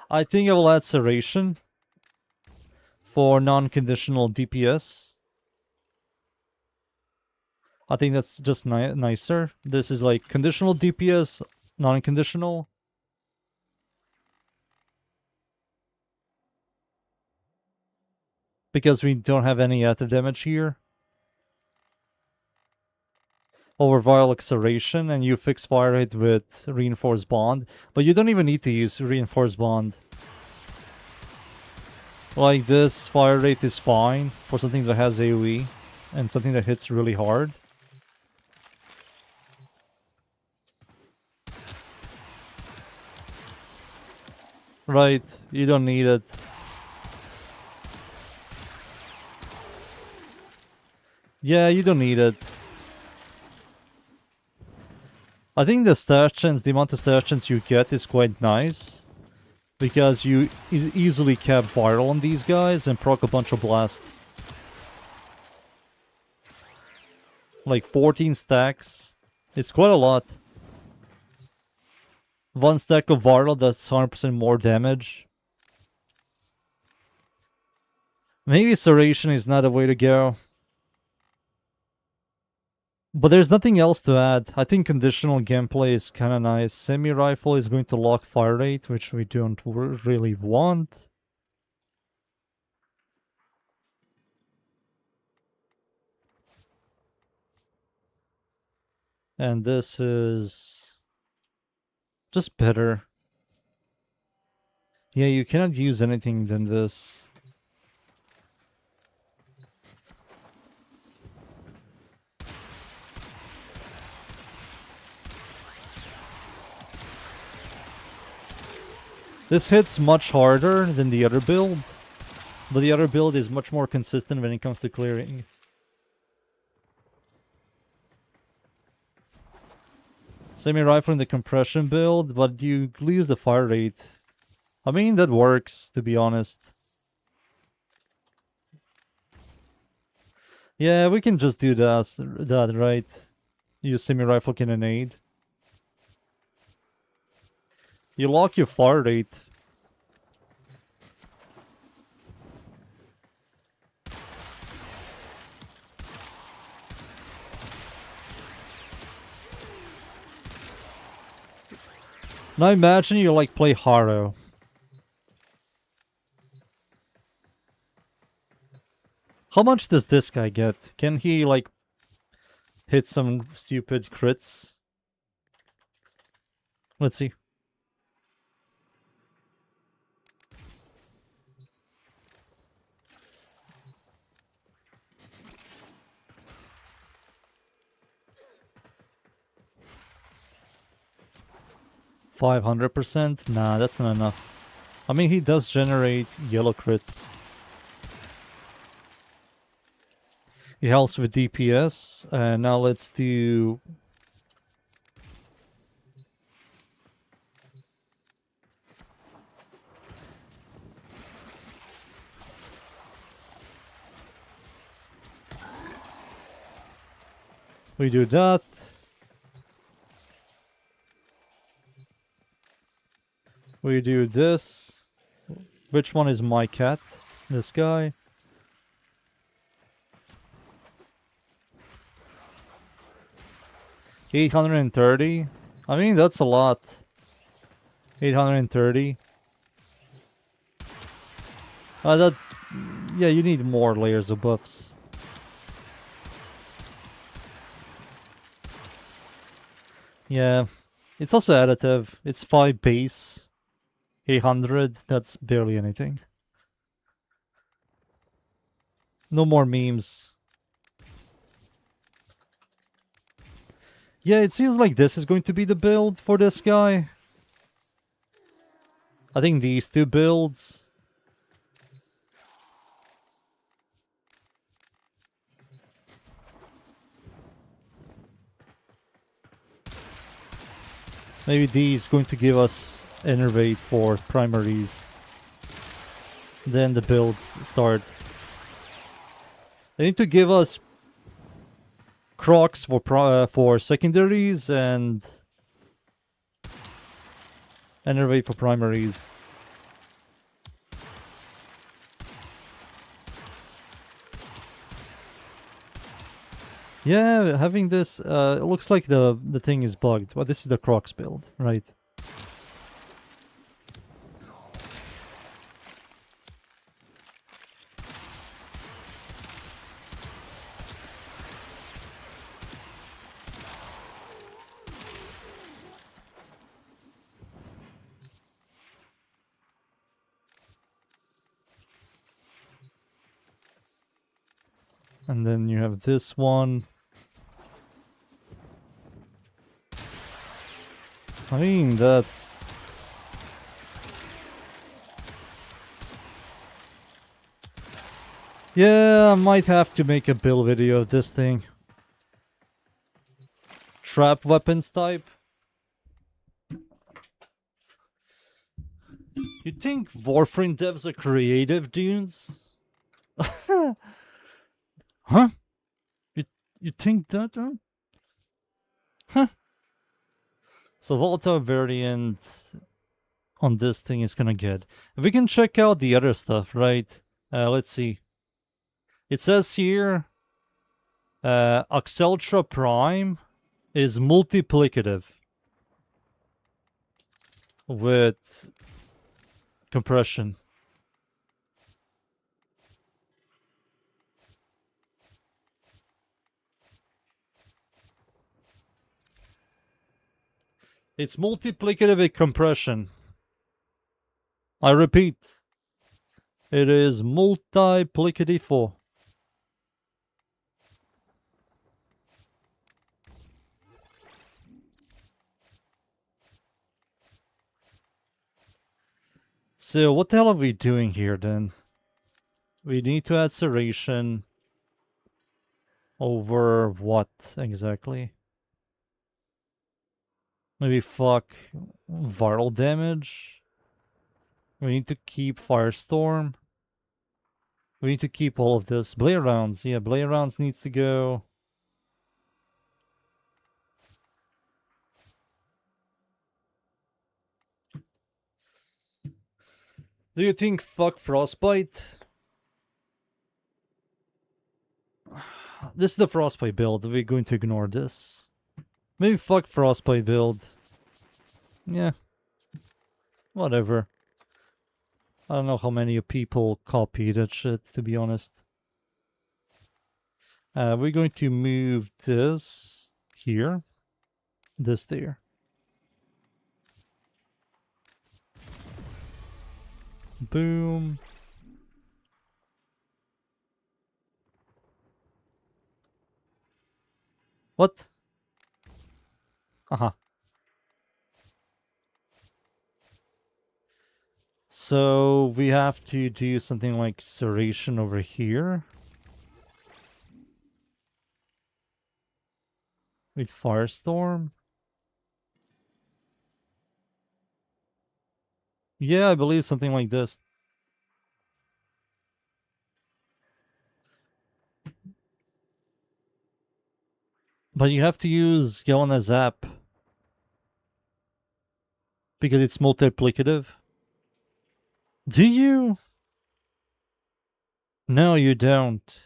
I think I will add Serration for non-conditional DPS. I think that's just nicer. This is like conditional DPS, non-conditional. Because we don't have any active damage here. Over viral acceleration, and you fix fire rate with reinforced bond. But you don't even need to use reinforced bond. Like this, fire rate is fine for something that has AoE and something that hits really hard. Right, you don't need it. Yeah, you don't need it. I think the stash chance, the amount of stash chance you get is quite nice. Because you easily cap viral on these guys and proc a bunch of blast. Like 14 stacks. It's quite a lot. One stack of viral does 100% more damage. Maybe Serration is not the way to go. But there's nothing else to add. I think conditional gameplay is kind of nice. Semi-rifle is going to lock fire rate, which we don't really want. And this is just better. Yeah, you cannot use anything than this. This hits much harder than the other build, but the other build is much more consistent when it comes to clearing. Semi-rifle in the compression build, but you lose the fire rate. I mean, that works, to be honest. Yeah, we can just do that, right? Use semi-rifle cannonade. You lock your fire rate. Now imagine you like play Haro. How much does this guy get? Can he, like, hit some stupid crits? Let's see. $500%? Nah, that's not enough. I mean, he does generate yellow crits. It helps with DPS. Now let's do... We do that. We do this. Which one is my cat? This guy. $830. I mean, that's a lot. 830. That... Yeah, you need more layers of buffs. Yeah. It's also additive. It's 5 base. 800. That's barely anything. No more memes. Yeah, it seems like this is going to be the build for this guy. I think these two builds. Maybe these going to give us Innervate for primaries. Then the builds start. They need to give us Crocs for secondaries and Innervate for primaries. Yeah, having this, it looks like the thing is bugged. Well, this is the Crocs build, right? And then you have this one. I mean, that's... Yeah, I might have to make a build video of this thing. Trap weapons type. You think Warframe devs are creative, dudes? Huh? You think that, huh? Huh? So Volta variant on this thing is gonna get. We can check out the other stuff, right? Let's see. It says here, Axeltra Prime is multiplicative with compression. It's multiplicative with compression. I repeat, it is multiplicative. So what the hell are we doing here then? We need to add serration over what exactly? Maybe fuck viral damage. We need to keep Firestorm. We need to keep all of this. Blade rounds, yeah, blade rounds needs to go. Do you think fuck Frostbite? This is the Frostbite build. We're going to ignore this. Maybe fuck Frostbite build. Yeah. Whatever. I don't know how many people copy that shit, to be honest. We're going to move this here, this there. Boom. What? Uh-huh. So we have to do something like serration over here. With Firestorm. Yeah, I believe something like this. But you have to use Galena Zap. Because it's multiplicative. Do you? No, you don't.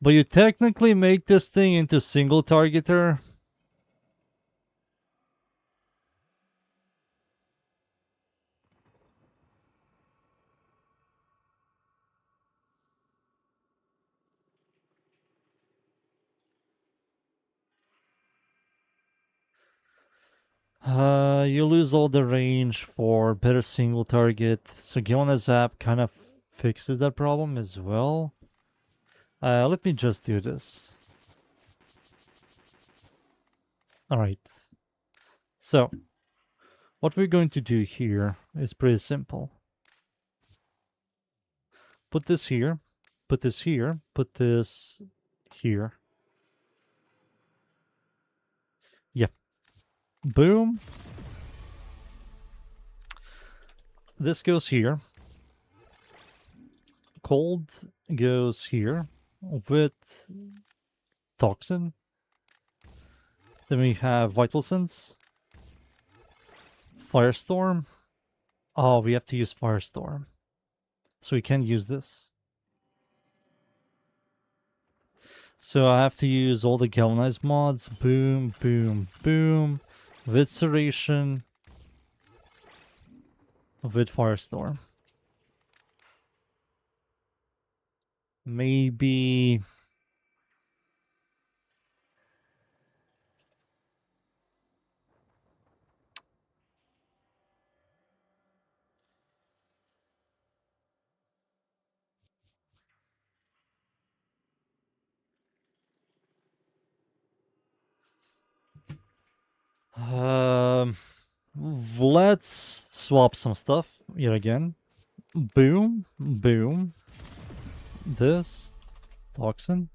But you technically make this thing into single targeter. You lose all the range for better single target. So Galena Zap kind of fixes that problem as well. Let me just do this. Alright. So, what we're going to do here is pretty simple. Put this here, put this here, put this here. Yep. Boom. This goes here. Cold goes here with Toxin. Then we have Vital Sense. Firestorm. Oh, we have to use Firestorm. So we can't use this. So I have to use all the galvanized mods. Boom, boom, boom. With Serration. With Firestorm. Maybe... let's swap some stuff yet again. Boom, boom. This Toxin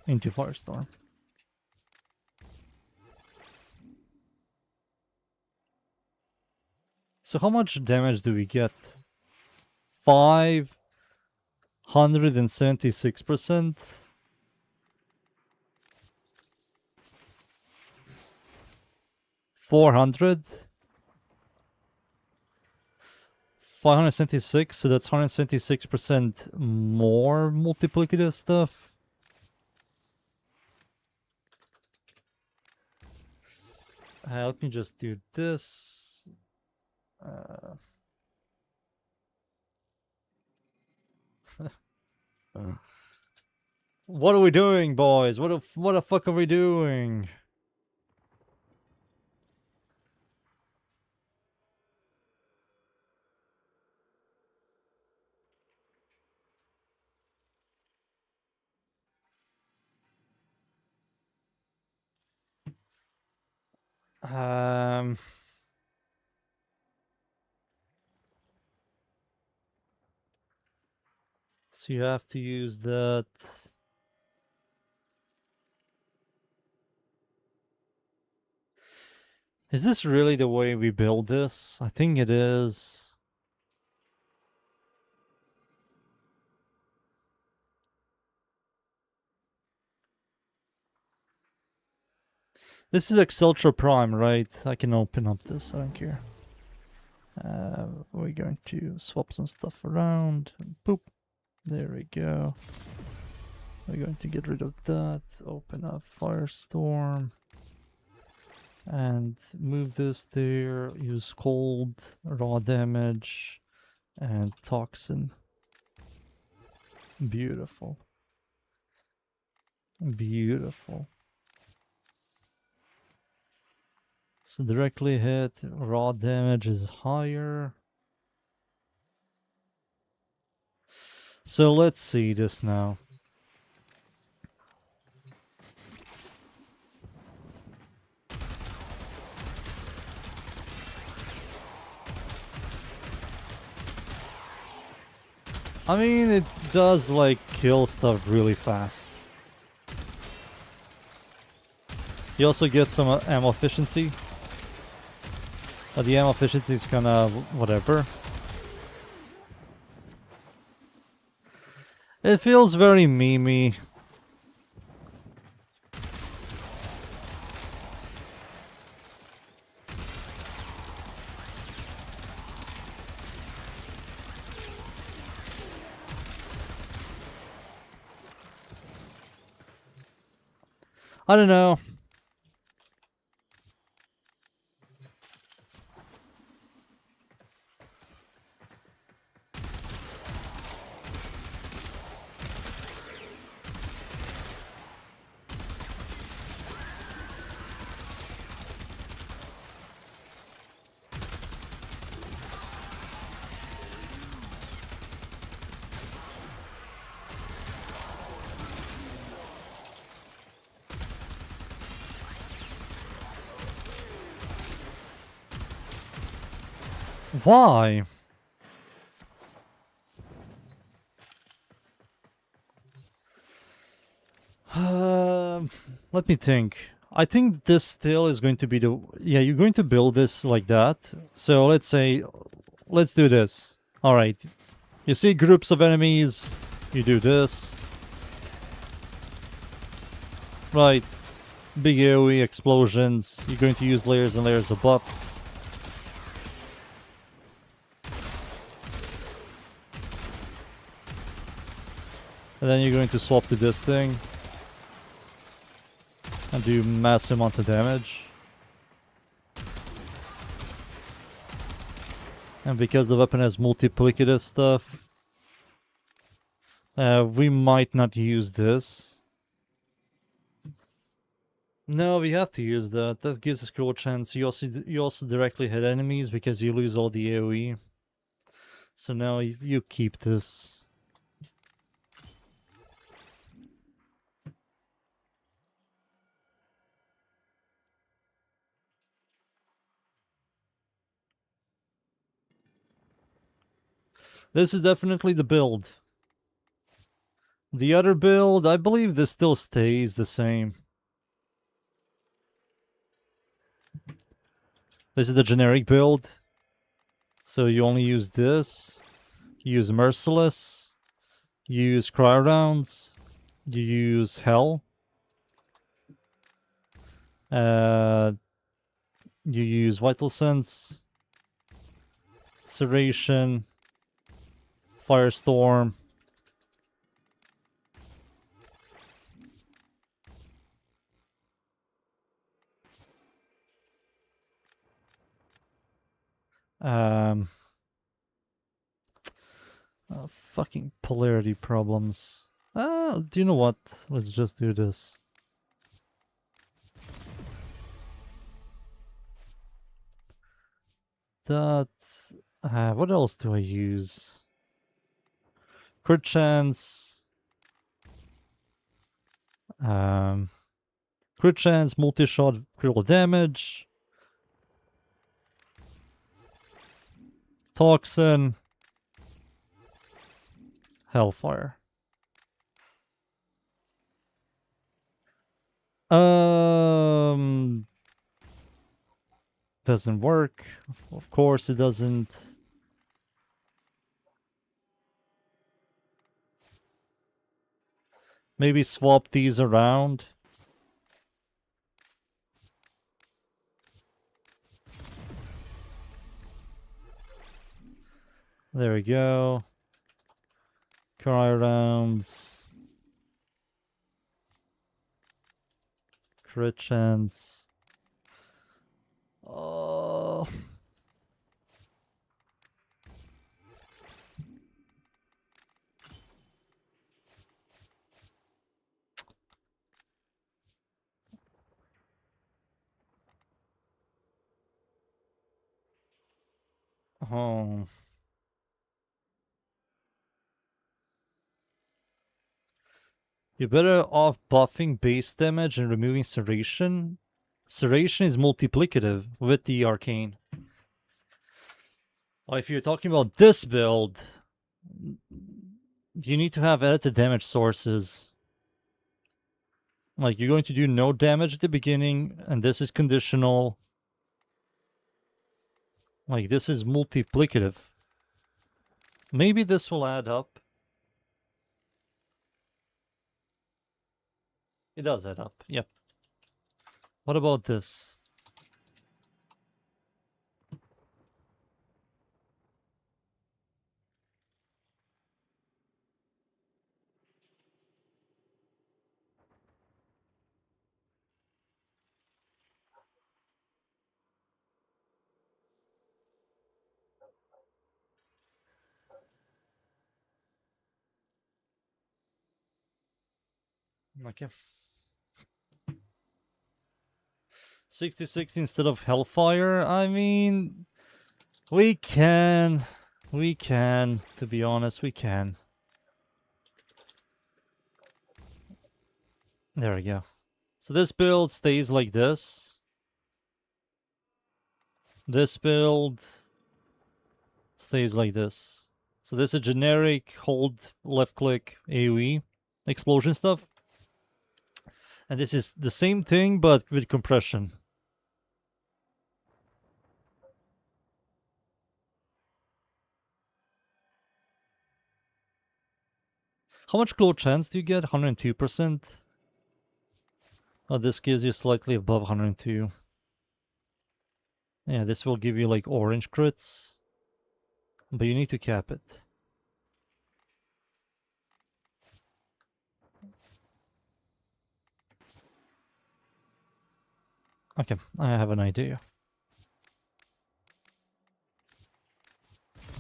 into Firestorm. So how much damage do we get? 576%. 400. 576, so that's 176% more multiplicative stuff. Let me just do this. What are we doing, boys? What the fuck are we doing? So you have to use that. Is this really the way we build this? I think it is. This is Exceltra Prime, right? I can open up this, I don't care. We're going to swap some stuff around. Boop. There we go. We're going to get rid of that. Open up Firestorm. And move this there. Use cold, raw damage, and toxin. Beautiful. Beautiful. So directly hit, raw damage is higher. So let's see this now. I mean, it does like kill stuff really fast. You also get some ammo efficiency. But the ammo efficiency is kinda whatever. It feels very memey. I don't know. Why? Let me think. I think this still is going to be the... Yeah, you're going to build this like that. So let's say... Let's do this. Alright. You see groups of enemies. You do this. Right. Big AoE explosions. You're going to use layers and layers of buffs. And then you're going to swap to this thing. And do massive amount of damage. And because the weapon has multiplicative stuff, we might not use this. No, we have to use that. That gives us critical chance. You also directly hit enemies because you lose all the AoE. So now you keep this. This is definitely the build. The other build, I believe this still stays the same. This is the generic build. So you only use this. You use Merciless. You use Cryo Rounds. You use Hell. You use Vital Sense. Serration. Firestorm. Fucking polarity problems. Do you know what? Let's just do this. That. What else do I use? Crit chance. Crit chance, multi-shot, critical damage. Toxin. Hellfire. Doesn't work. Of course it doesn't. Maybe swap these around. There we go. Cryo rounds. Crit chance. Oh. Oh. You're better off buffing base damage and removing Serration. Serration is multiplicative with the Arcane. Or if you're talking about this build, you need to have edited damage sources. Like, you're going to do no damage at the beginning, and this is conditional. Like, this is multiplicative. Maybe this will add up. It does add up, yep. What about this? Okay. 66 instead of Hellfire? I mean, we can, to be honest, we can. There we go. So this build stays like this. This build stays like this. So this is generic hold left click AoE explosion stuff. And this is the same thing but with compression. How much glow chance do you get? 102%. Oh, this gives you slightly above 102. Yeah, this will give you like orange crits. But you need to cap it. Okay, I have an idea.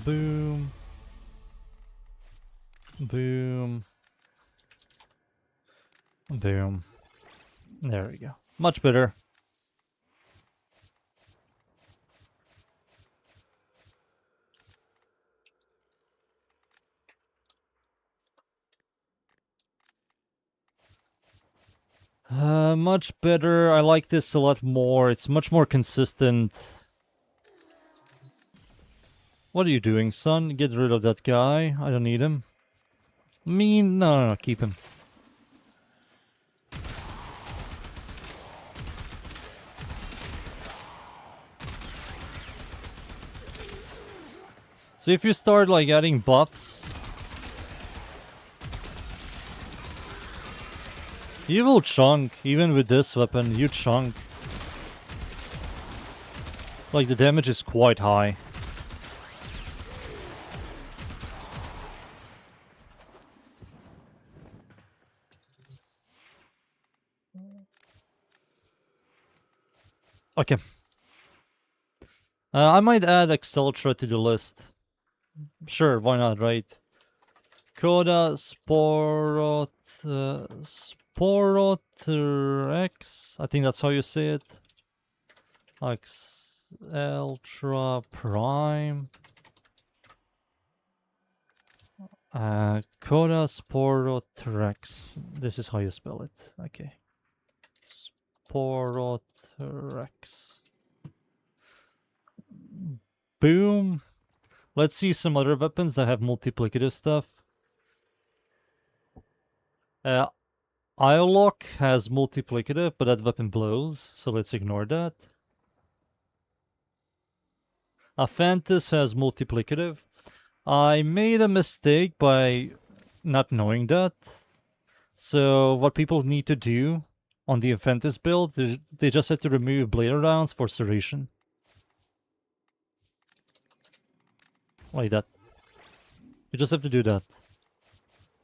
Boom. Boom. Boom. There we go. Much better. Much better. I like this a lot more. It's much more consistent. What are you doing, son? Get rid of that guy. I don't need him. No, keep him. So if you start like adding buffs, you will chunk. Even with this weapon, you chunk. Like the damage is quite high. Okay. I might add Exceltra to the list. Sure, why not, right? Coda Sporotrex. I think that's how you say it. Exceltra Prime. Coda Sporotrex. This is how you spell it. Okay. Sporotrex. Boom. Let's see some other weapons that have multiplicative stuff. Iolock has multiplicative, but that weapon blows, so let's ignore that. Aphantis has multiplicative. I made a mistake by not knowing that. So what people need to do on the Aphantis build, they just have to remove blade rounds for Serration. Like that. You just have to do that.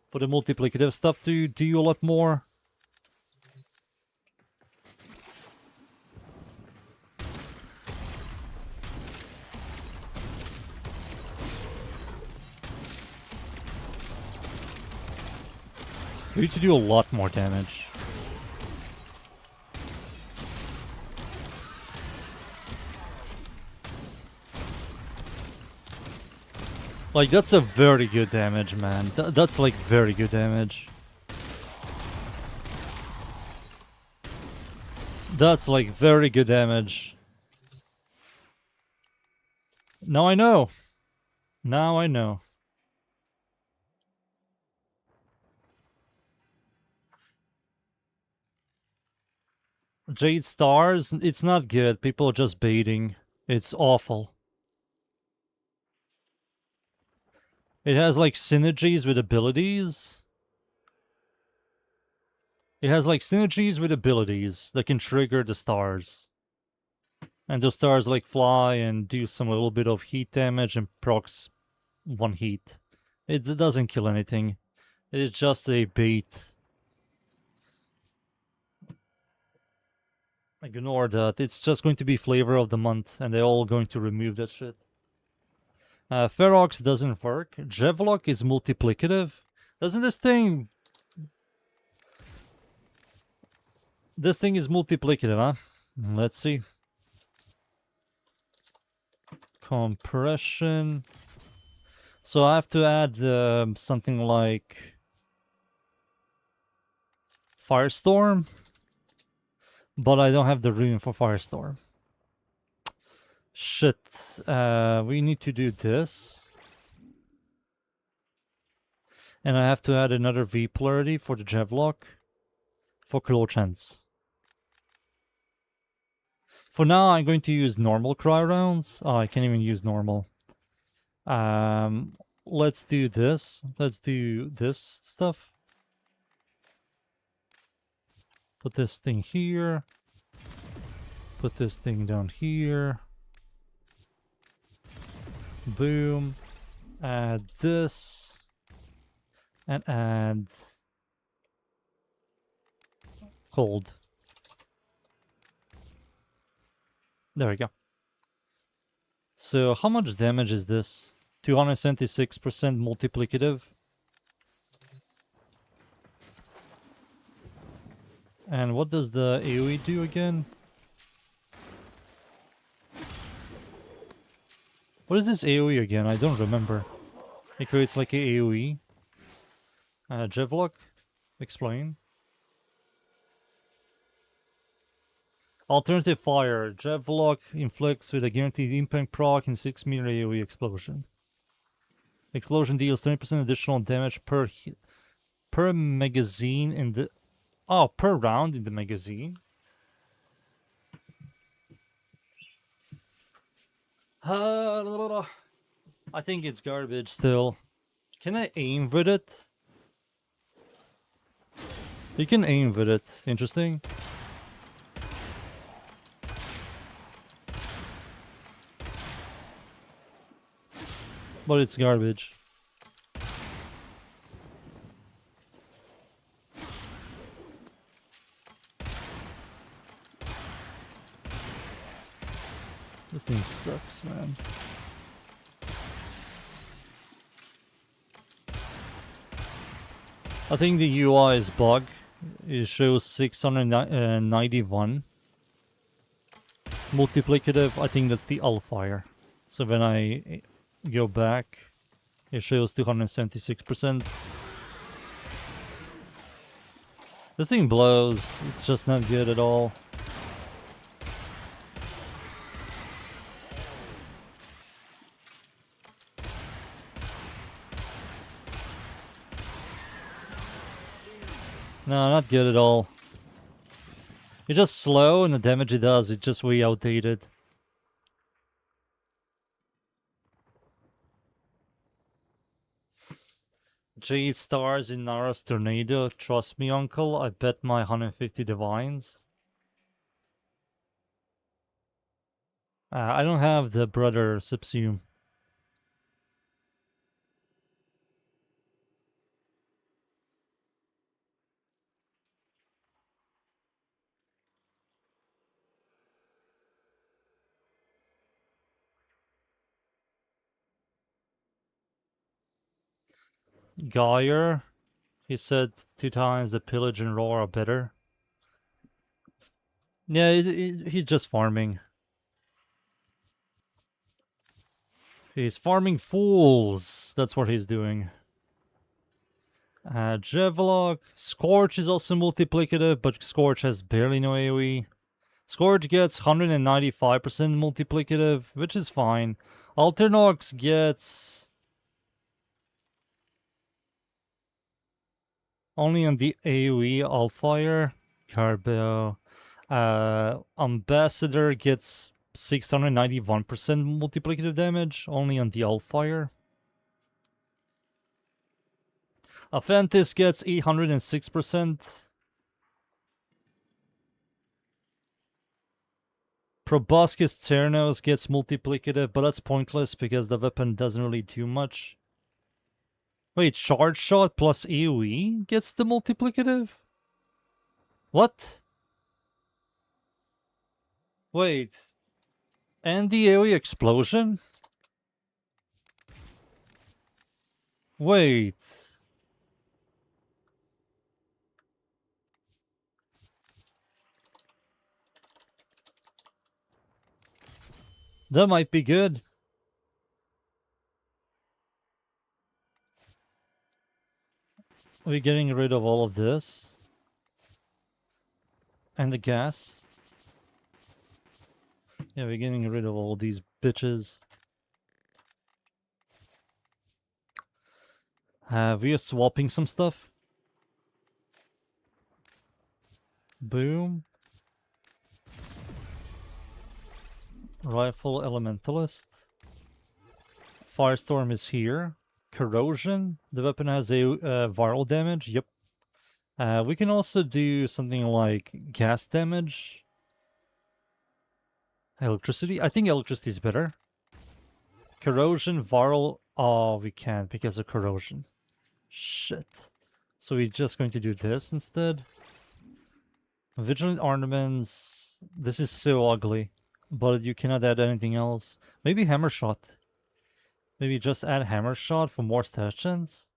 For the multiplicative stuff to do a lot more. You need to do a lot more damage. Like, that's a very good damage, man. That's like very good damage. That's like very good damage. Now I know. Now I know. Jade stars, it's not good. People are just baiting. It's awful. It has like synergies with abilities. It has like synergies with abilities that can trigger the stars. And those stars like fly and do some little bit of heat damage and procs one heat. It doesn't kill anything. It is just a bait. Ignore that. It's just going to be flavor of the month, and they're all going to remove that shit. Ferox doesn't work. Jevlok is multiplicative. Doesn't this thing... This thing is multiplicative, huh? Let's see. Compression. So I have to add something like... Firestorm. But I don't have the rune for Firestorm. Shit. We need to do this. And I have to add another V polarity for the Jevlok. For claw chance. For now, I'm going to use normal cry rounds. Oh, I can't even use normal. Let's do this. Let's do this stuff. Put this thing here. Put this thing down here. Boom. Add this. And add... cold. There we go. So how much damage is this? 276% multiplicative. And what does the AoE do again? What is this AoE again? I don't remember. It creates like a AoE. Jevlok? Explain. Alternative fire. Jevlok inflicts with a guaranteed impact proc in 6 meter AoE explosion. Explosion deals 20% additional damage per magazine in the... Oh, per round in the magazine. I think it's garbage still. Can I aim with it? You can aim with it. Interesting. But it's garbage. This thing sucks, man. I think the UI is bug. It shows 691. Multiplicative, I think that's the Alfire. So when I go back, it shows 276%. This thing blows. It's just not good at all. No, not good at all. It's just slow, and the damage it does, it's just way outdated. Jade stars in Nara's tornado. Trust me, uncle. I bet my 150 divines. I don't have the brother subsume. Geyer, he said 2 times the pillage and roar are better. Yeah, he's just farming. He's farming fools. That's what he's doing. Jevlok. Scorch is also multiplicative, but Scorch has barely no AoE. Scorch gets 195% multiplicative, which is fine. Alternox gets only on the AoE Allfire. Carbo. Ambassador gets 691% multiplicative damage, only on the Allfire. Aphantis gets 806%. Proboscis Ternos gets multiplicative, but that's pointless because the weapon doesn't really do much. Wait, Charge Shot plus AoE gets the multiplicative? What? Wait. And the AoE Explosion? Wait. That might be good. We're getting rid of all of this. And the gas. Yeah, we're getting rid of all these bitches. We are swapping some stuff. Boom. Rifle Elementalist. Firestorm is here. Corrosion. The weapon has a viral damage. Yep. We can also do something like gas damage. Electricity. I think electricity is better. Corrosion, viral. Oh, we can't because of corrosion. Shit. So we're just going to do this instead. Vigilant ornaments. This is so ugly. But you cannot add anything else. Maybe hammer shot. Maybe just add hammer shot for more stations.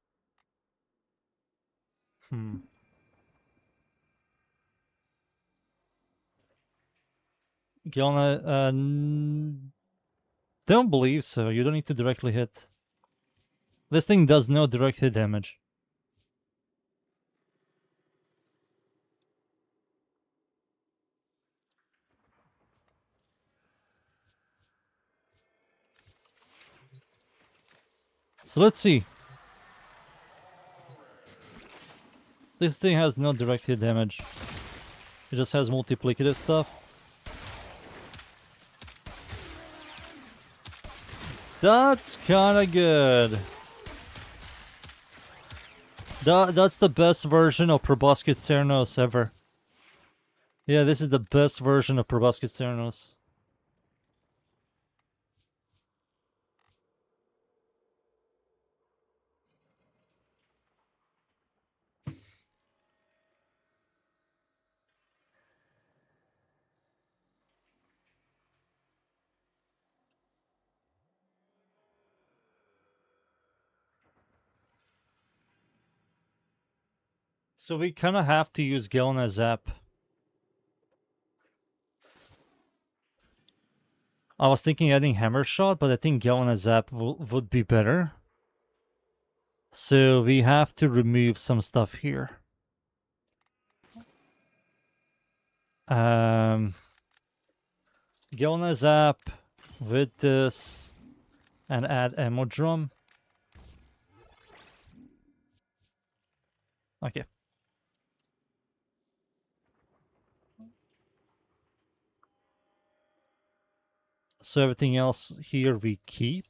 Gilna, don't believe so. You don't need to directly hit. This thing does no direct hit damage. So let's see. This thing has no direct hit damage. It just has multiplicative stuff. That's kinda good. That's the best version of Proboscis Cernos ever. Yeah, this is the best version of Proboscis Cernos. So we kind of have to use Gelna Zap. I was thinking adding Hammer Shot, but I think Gelna Zap would be better. So we have to remove some stuff here. Gelna Zap with this and add Ammo Drum. Okay. So everything else here we keep.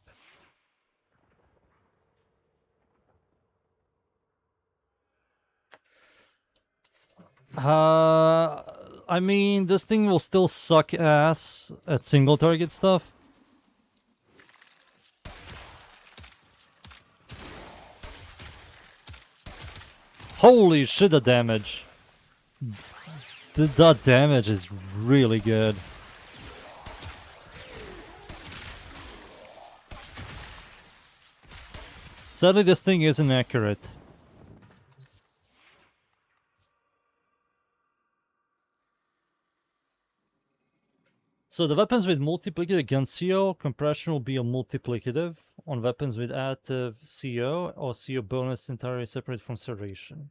I mean, this thing will still suck ass at single target stuff. Holy shit, the damage. That damage is really good. Sadly, this thing isn't accurate. So the weapons with multiplicative against CO, compression will be a multiplicative on weapons with additive CO or CO bonus entirely separate from serration.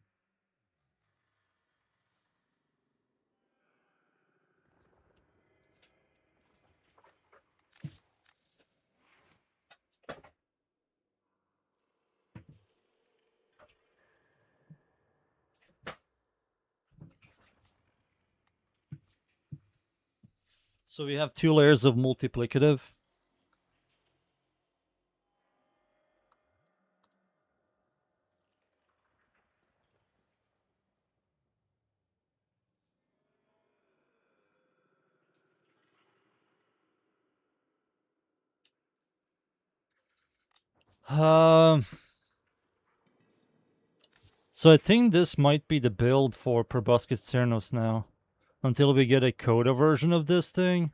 So we have 2 layers of multiplicative. So I think this might be the build for Proboscis Cernos now. Until we get a Coda version of this thing.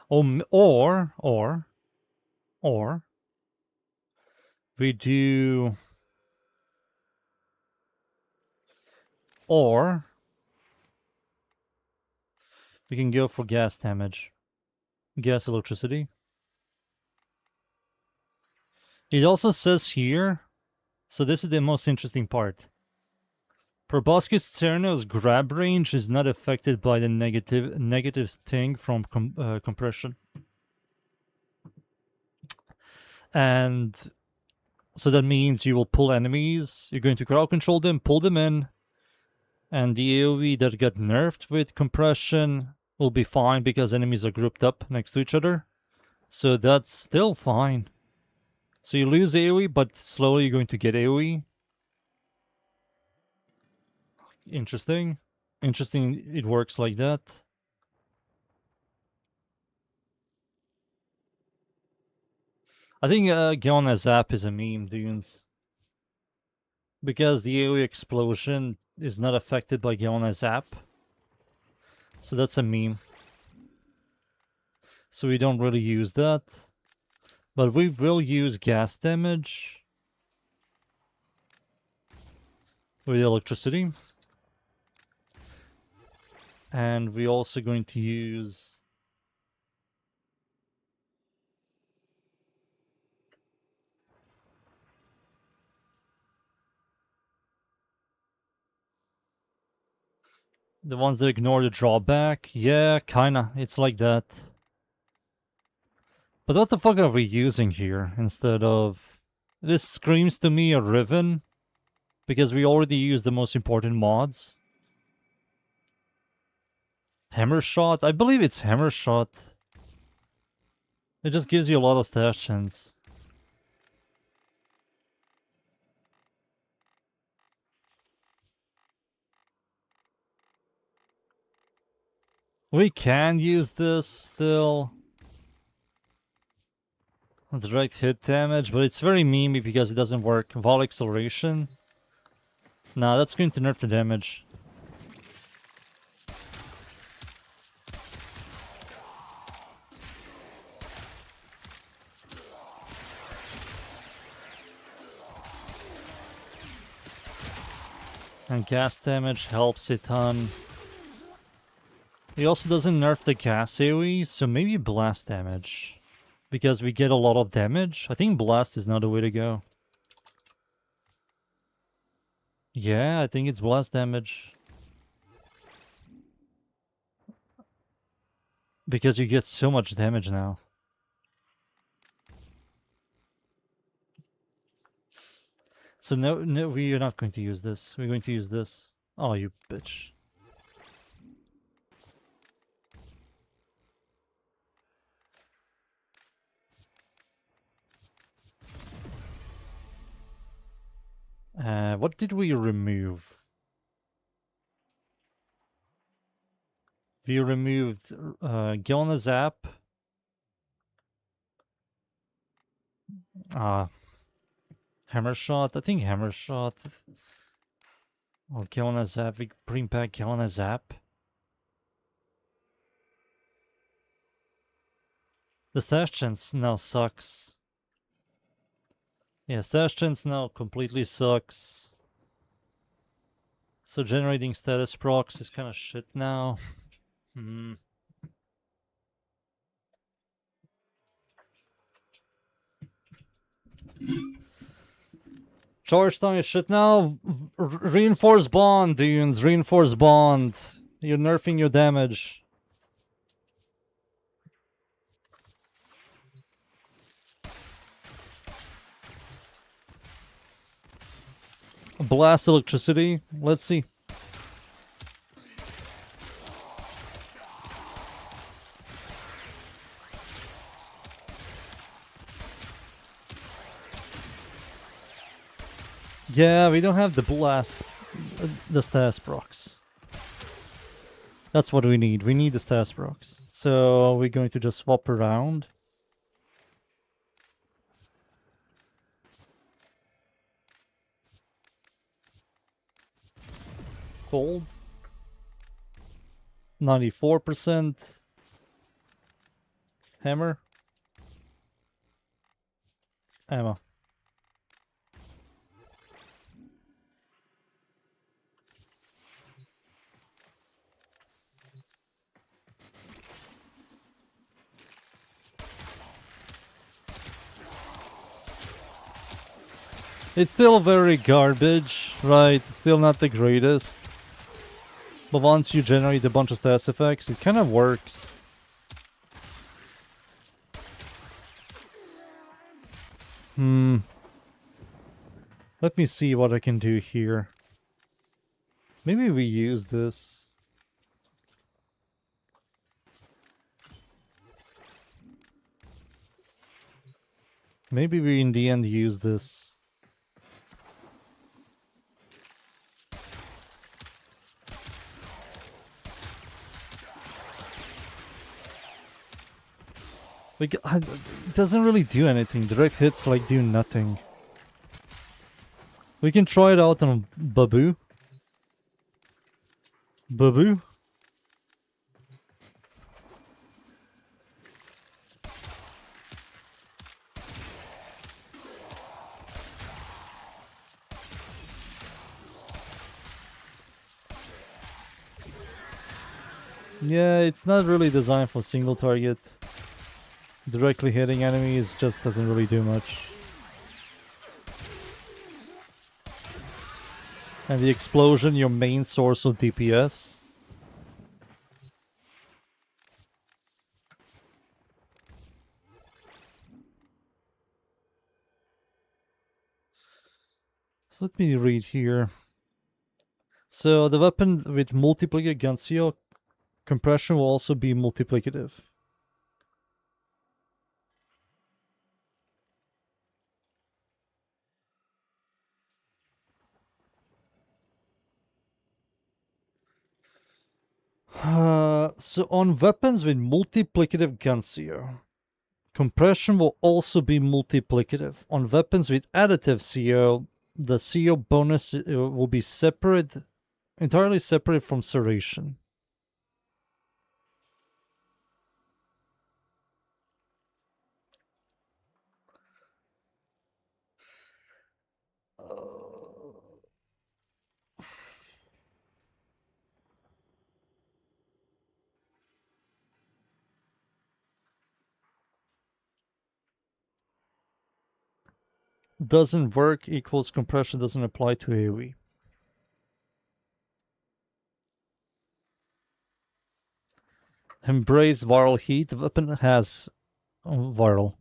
Or we do, or we can go for gas damage, gas electricity. It also says here, so this is the most interesting part. Proboscis Cerno's grab range is not affected by the negative sting from compression. And so that means you will pull enemies, you're going to crowd control them, pull them in, and the AoE that got nerfed with compression will be fine because enemies are grouped up next to each other. So that's still fine. So you lose AoE, but slowly you're going to get AoE. Interesting. Interesting it works like that. I think Gona Zap is a meme, dudes. Because the AoE explosion is not affected by Gona Zap. So that's a meme. So we don't really use that. But we will use gas damage with electricity. And we're also going to use the ones that ignore the drawback. Yeah, kinda. It's like that. But what the fuck are we using here instead of... This screams to me a Riven. Because we already used the most important mods. Hammer Shot? I believe it's Hammer Shot. It just gives you a lot of stash chance. We can use this still. Direct hit damage, but it's very memey because it doesn't work. Vol acceleration. Nah, that's going to nerf the damage. And gas damage helps a ton. He also doesn't nerf the gas AoE, so maybe blast damage. Because we get a lot of damage. I think blast is not the way to go. Yeah, I think it's blast damage. Because you get so much damage now. So no, we are not going to use this. We're going to use this. Oh, you bitch. What did we remove? We removed Gilna Zap. Hammer Shot. I think Hammer Shot. Or Gilna Zap. We bring back Gilna Zap. The stash chance now sucks. Yeah, stash chance now completely sucks. So generating status procs is kind of shit now. Hmm. Chargetown is shit now. Reinforce bond, dunes. Reinforce bond. You're nerfing your damage. Blast electricity. Let's see. Yeah, we don't have the blast, the status procs. That's what we need. We need the status procs. So we're going to just swap around. Cold. 94%. Hammer. Ammo. It's still very garbage, right? It's still not the greatest. But once you generate a bunch of status effects, it kind of works. Let me see what I can do here. Maybe we use this. Maybe we in the end use this. Like, it doesn't really do anything. Direct hits like do nothing. We can try it out on Babu. Babu? Yeah, it's not really designed for single target. Directly hitting enemies just doesn't really do much. And the explosion, your main source of DPS. So let me read here. So the weapon with multiplicative gun compression will also be multiplicative. So on weapons with multiplicative gun compression will also be multiplicative. On weapons with additive CO, the CO bonus will be separate, entirely separate from serration. Doesn't work equals compression doesn't apply to AoE. Embrace viral heat. The weapon has viral.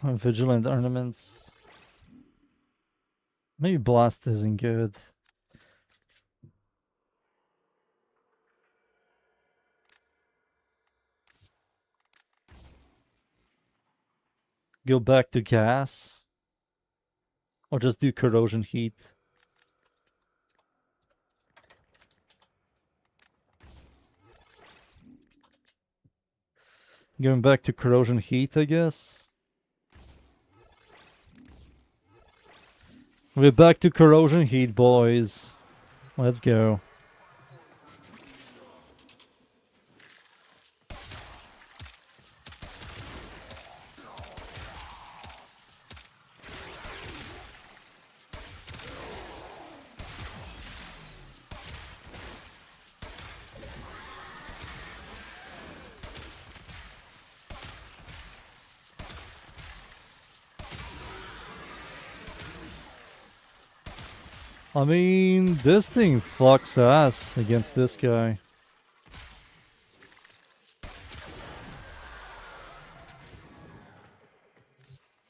Vigilant ornaments. Maybe blast isn't good. Go back to gas. Or just do corrosion heat. Going back to corrosion heat, I guess. We're back to corrosion heat, boys. Let's go. I mean, this thing fucks ass against this guy.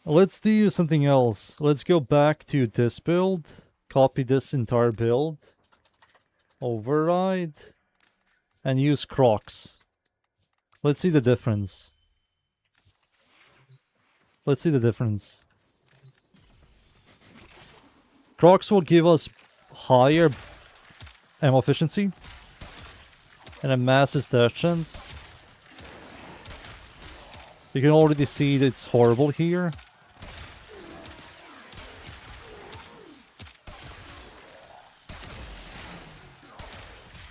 Let's do something else. Let's go back to this build. Copy this entire build. Override. And use Crocs. Let's see the difference. Let's see the difference. Crocs will give us higher ammo efficiency and a massive stash chance. You can already see that it's horrible here.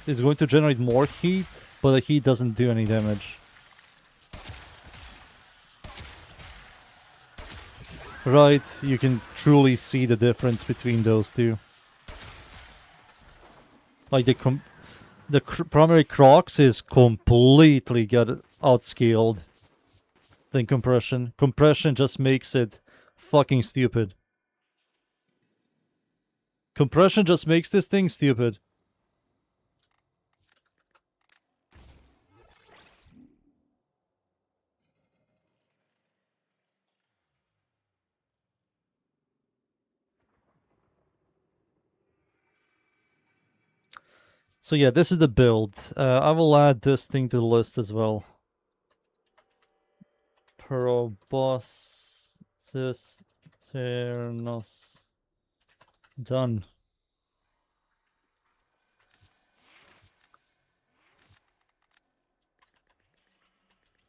It's going to generate more heat, but the heat doesn't do any damage. Right, you can truly see the difference between those two. Like the primary Crocs is completely got outscaled than compression. Compression just makes it fucking stupid. Compression just makes this thing stupid. So yeah, this is the build. I will add this thing to the list as well. Proboscis Ternos. Done.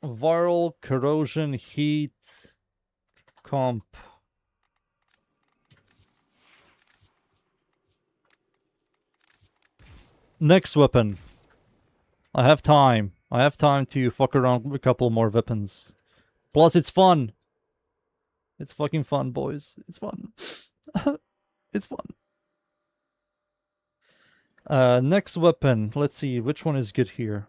Viral corrosion heat comp. Next weapon. I have time. I have time to fuck around with a couple more weapons. Plus, it's fun. It's fucking fun, boys. It's fun. It's fun. Next weapon. Let's see. Which one is good here?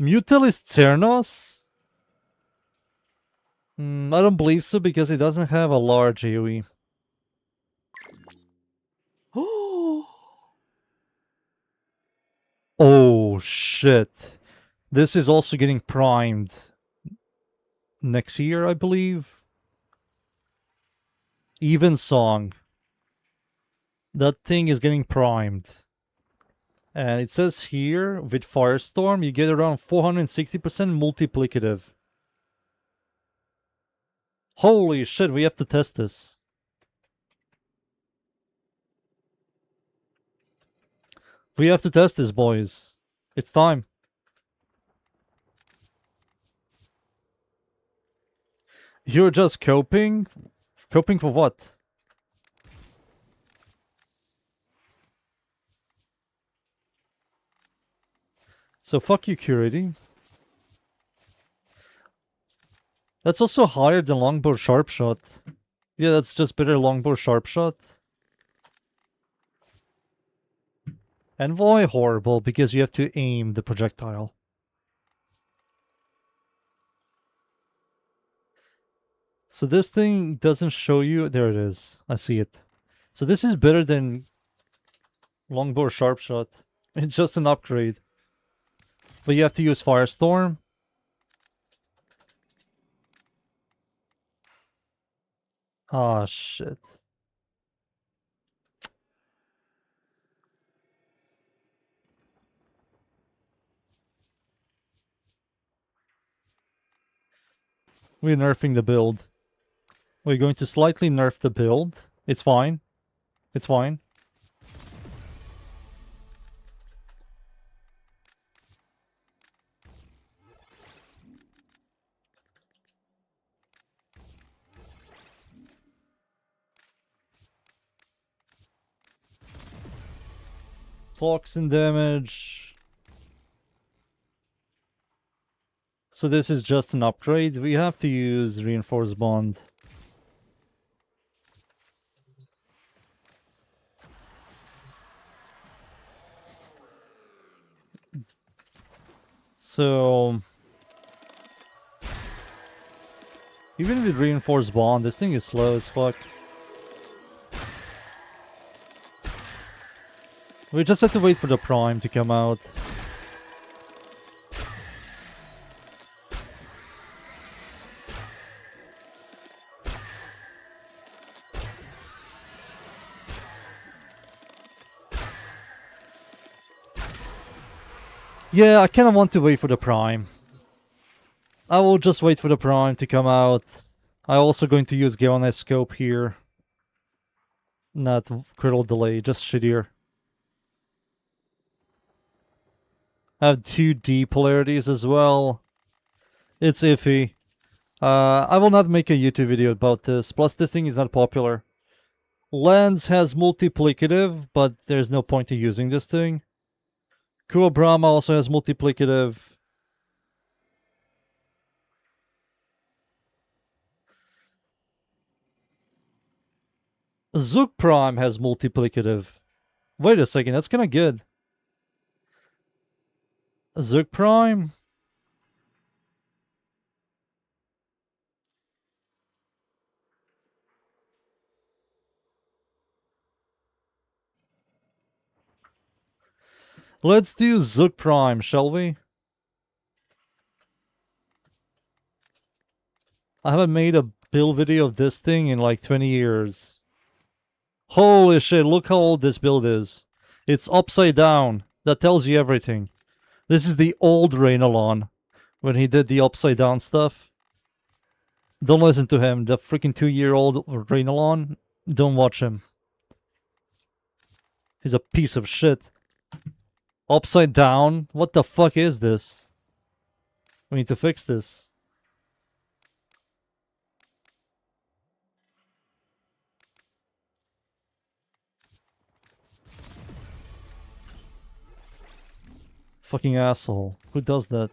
Mutalis Cernos? I don't believe so because it doesn't have a large AoE. Oh shit. This is also getting primed next year, I believe. Even Song. That thing is getting primed. And it says here, with Firestorm, you get around 460% multiplicative. Holy shit, we have to test this. We have to test this, boys. It's time. You're just coping? Coping for what? So fuck you, Curity. That's also higher than Longbow Sharpshot. Yeah, that's just better Longbow Sharpshot. And why horrible? Because you have to aim the projectile. So this thing doesn't show you... There it is. I see it. So this is better than Longbow Sharpshot. It's just an upgrade. But you have to use Firestorm. Ah, shit. We're nerfing the build. We're going to slightly nerf the build. It's fine. It's fine. Toxin damage. So this is just an upgrade. We have to use Reinforced Bond. So even with Reinforced Bond, this thing is slow as fuck. We just have to wait for the Prime to come out. Yeah, I kind of want to wait for the Prime. I will just wait for the Prime to come out. I'm also going to use Galvanized Scope here. Not critical delay, just shittier. I have 2D polarities as well. It's iffy. I will not make a YouTube video about this. Plus, this thing is not popular. Lens has multiplicative, but there's no point to using this thing. Kurobrama also has multiplicative. Zook Prime has multiplicative. Wait a second, that's kind of good. Zook Prime? Let's do Zook Prime, shall we? I haven't made a build video of this thing in like 20 years. Holy shit, look how old this build is. It's upside down. That tells you everything. This is the old Rainalon, when he did the upside down stuff. Don't listen to him, the freaking 2-year-old Rainalon. Don't watch him. He's a piece of shit. Upside down? What the fuck is this? We need to fix this. Fucking asshole. Who does that?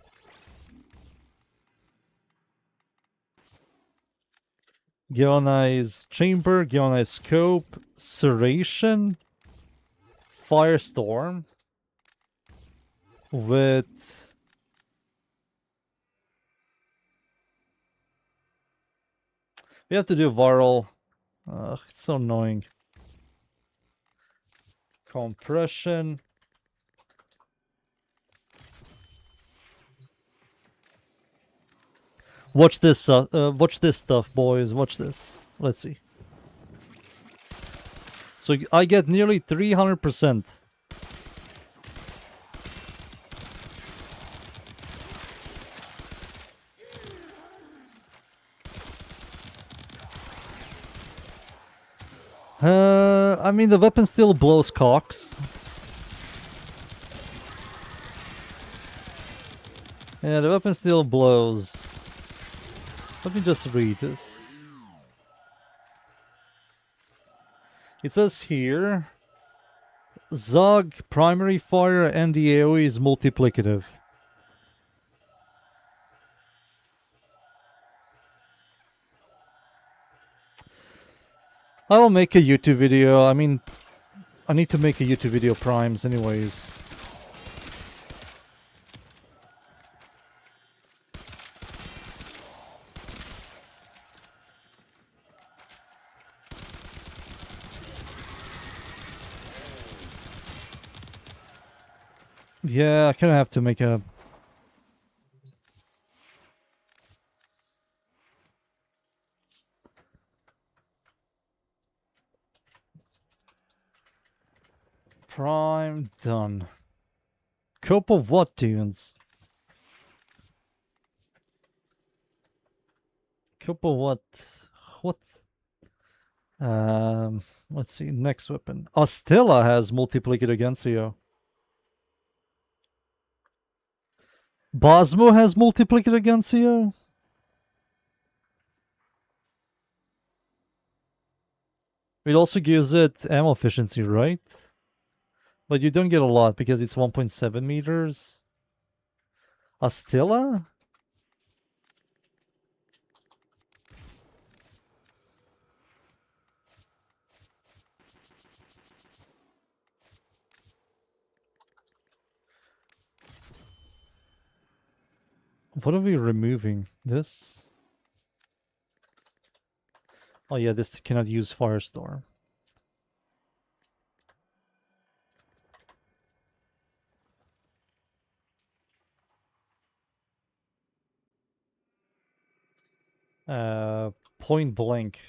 Galvanized Chamber, Galvanized Scope, Serration, Firestorm with we have to do viral. It's so annoying. Compression. Watch this stuff, boys. Watch this. Let's see. So I get nearly 300%. I mean, the weapon still blows cocks. Yeah, the weapon still blows. Let me just read this. It says here, Zog primary fire and the AoE is multiplicative. I will make a YouTube video. I mean, I need to make a YouTube video primes anyways. Yeah, I kind of have to make a... Prime done. Cope of what tunes? Cope of what? What? Let's see. Next weapon. Ostilla has multiplicative against you. Bosmo has multiplicative against you. It also gives it ammo efficiency, right? But you don't get a lot because it's 1.7 meters. Astilla? What are we removing? This? Oh yeah, this cannot use Firestorm. Point blank.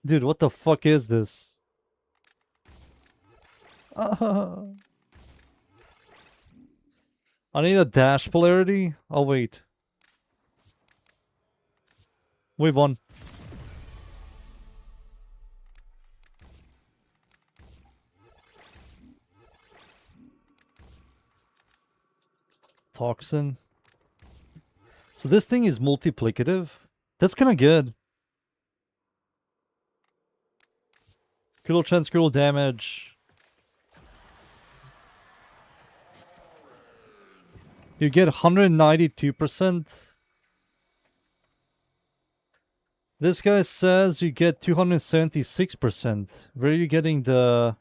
Dude, what the fuck is this? I need a dash polarity. Oh wait. Wave one. Toxin. So this thing is multiplicative. That's kind of good. Critical chance, critical damage. You get 192%. This guy says you get 276%. Where are you getting the...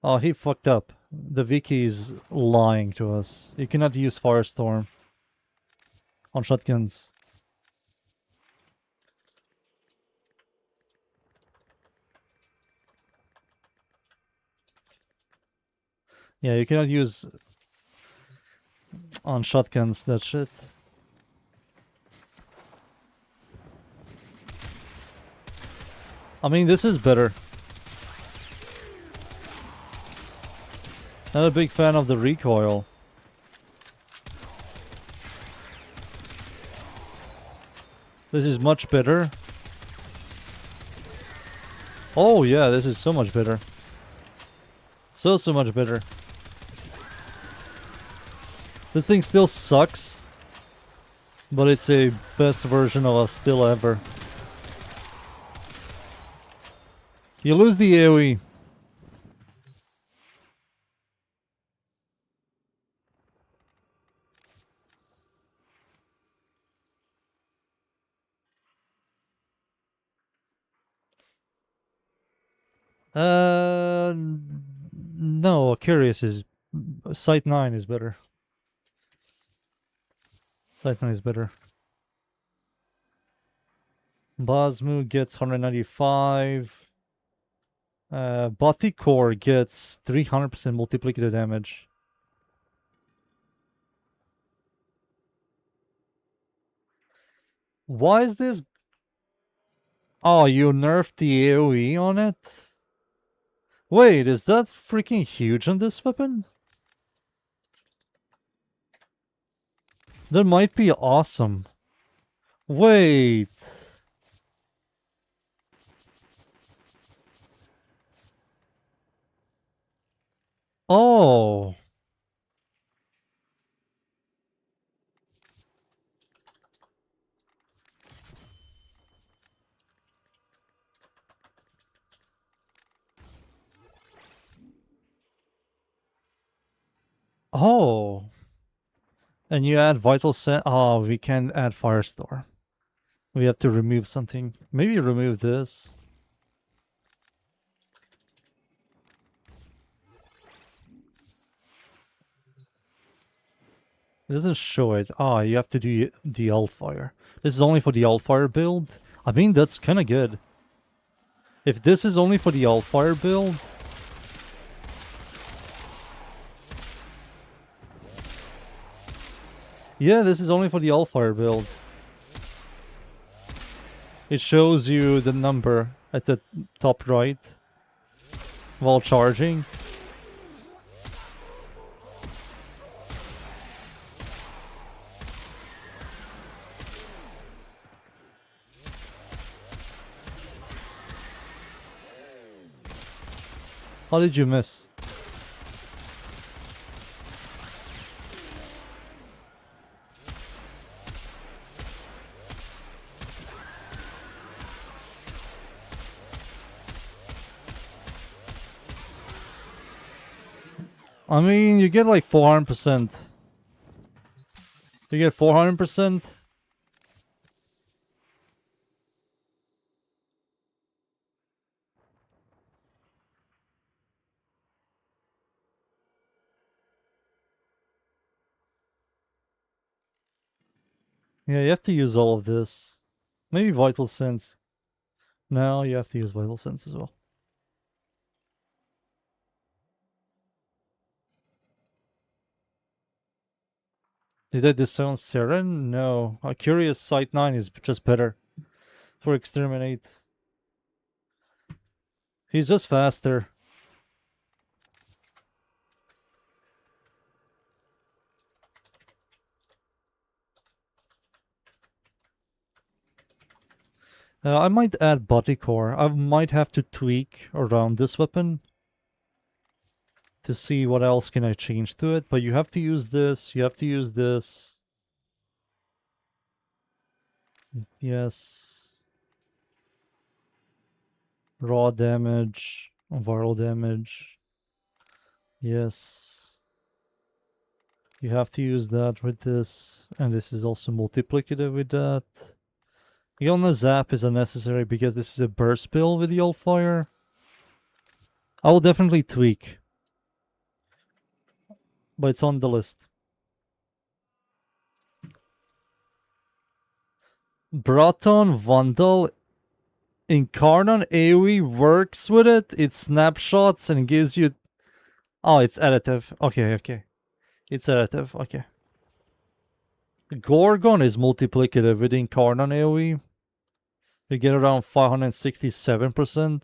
Oh, he fucked up. The wiki is lying to us. You cannot use Firestorm on shotguns. Yeah, you cannot use on shotguns that shit. I mean, this is better. Not a big fan of the recoil. This is much better. Oh yeah, this is so much better. So much better. This thing still sucks, but it's a best version of a still ever. You lose the AoE. No, Curious is... Sight 9 is better. Sight 9 is better. Basmu gets 195. Batik Core gets 300% multiplicative damage. Why is this... Oh, you nerfed the AoE on it? Wait, is that freaking huge on this weapon? That might be awesome. Wait. Oh. Oh. And you add Vital Scent. Oh, we can't add Firestorm. We have to remove something. Maybe remove this. It doesn't show it. Ah, you have to do the Altfire. This is only for the Altfire build. I mean, that's kind of good. If this is only for the Altfire build... Yeah, this is only for the Altfire build. It shows you the number at the top right while charging. How did you miss? I mean, you get like 400%. You get 400%. Yeah, you have to use all of this. Maybe Vital Sense. No, you have to use Vital Sense as well. Did I disown Seren? No. Curious Sight 9 is just better for Exterminate. He's just faster. I might add Body Core. I might have to tweak around this weapon to see what else can I change to it. But you have to use this. You have to use this. Yes. Raw damage. Viral damage. Yes. You have to use that with this. And this is also multiplicative with that. Yona Zap is unnecessary because this is a burst build with the Allfire. I will definitely tweak. But it's on the list. Braton Vandal Incarnon AoE works with it. It snapshots and gives you... Oh, it's additive. Okay. It's additive. Okay. Gorgon is multiplicative with Incarnon AoE. You get around 567%.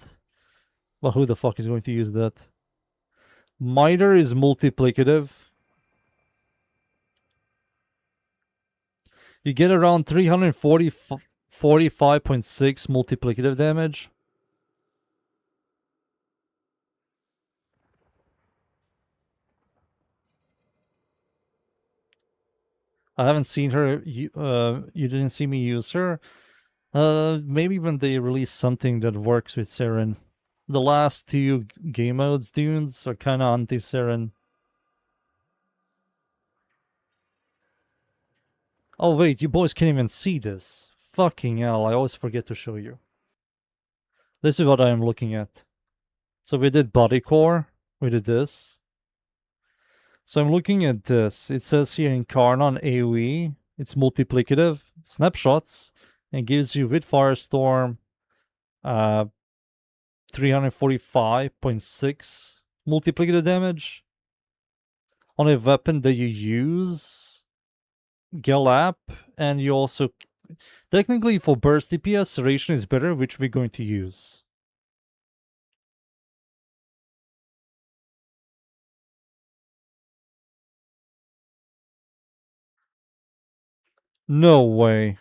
But who the fuck is going to use that? Miter is multiplicative. You get around 345.6 multiplicative damage. I haven't seen her. You didn't see me use her. Maybe when they release something that works with Seren. The last two game modes dunes are kind of anti-Seren. Oh wait, you boys can't even see this. Fucking hell, I always forget to show you. This is what I am looking at. So we did body core. We did this. So I'm looking at this. It says here Incarnon AoE. It's multiplicative. Snapshots. And gives you with Firestorm 345.6 multiplicative damage on a weapon that you use Galap, and you also technically for burst DPS Serration is better, which we're going to use. No way.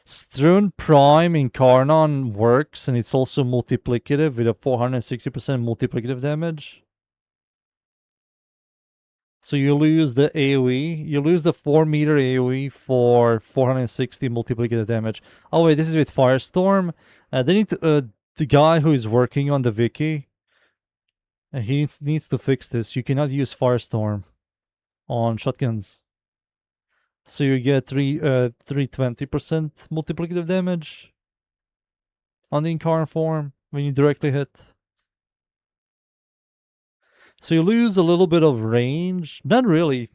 Strun Prime Incarnon works, and it's also multiplicative with a 460% multiplicative damage. So you lose the AoE. You lose the 4-meter AoE for 460 multiplicative damage. Oh wait, this is with Firestorm. They need to, the guy who is working on the wiki, he needs to fix this. You cannot use Firestorm on shotguns. So you get 320% multiplicative damage on the Incarn form when you directly hit. So you lose a little bit of range. Not really.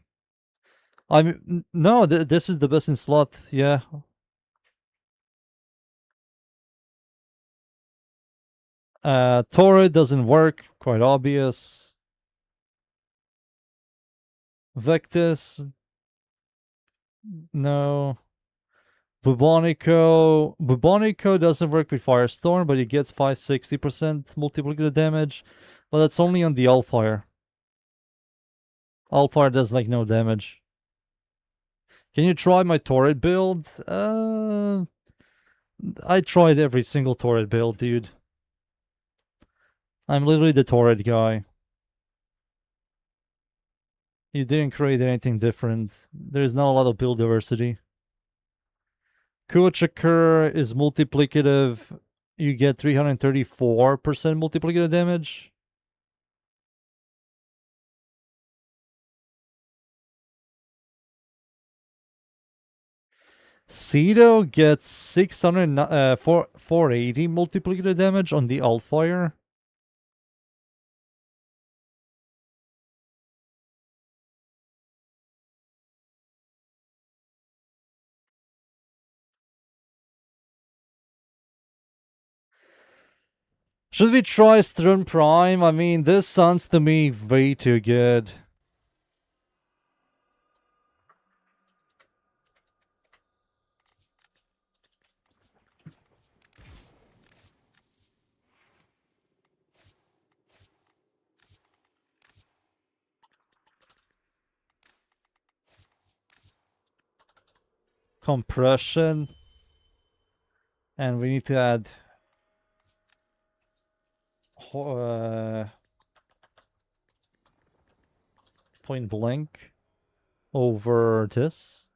I mean, no, this is the best in slot. Yeah. Torrid doesn't work. Quite obvious. Vectis. No. Bubonico. Bubonico doesn't work with Firestorm, but it gets 560% multiplicative damage. But that's only on the Allfire. Allfire does like no damage. Can you try my Torrid build? I tried every single Torrid build, dude. I'm literally the Torrid guy. You didn't create anything different. There's not a lot of build diversity. Kuachakur is multiplicative. You get 334% multiplicative damage. Cedo gets 480 multiplicator damage on the Altfire. Should we try Stern Prime? I mean, this sounds to me way too good. Compression. And we need to add point blank over this.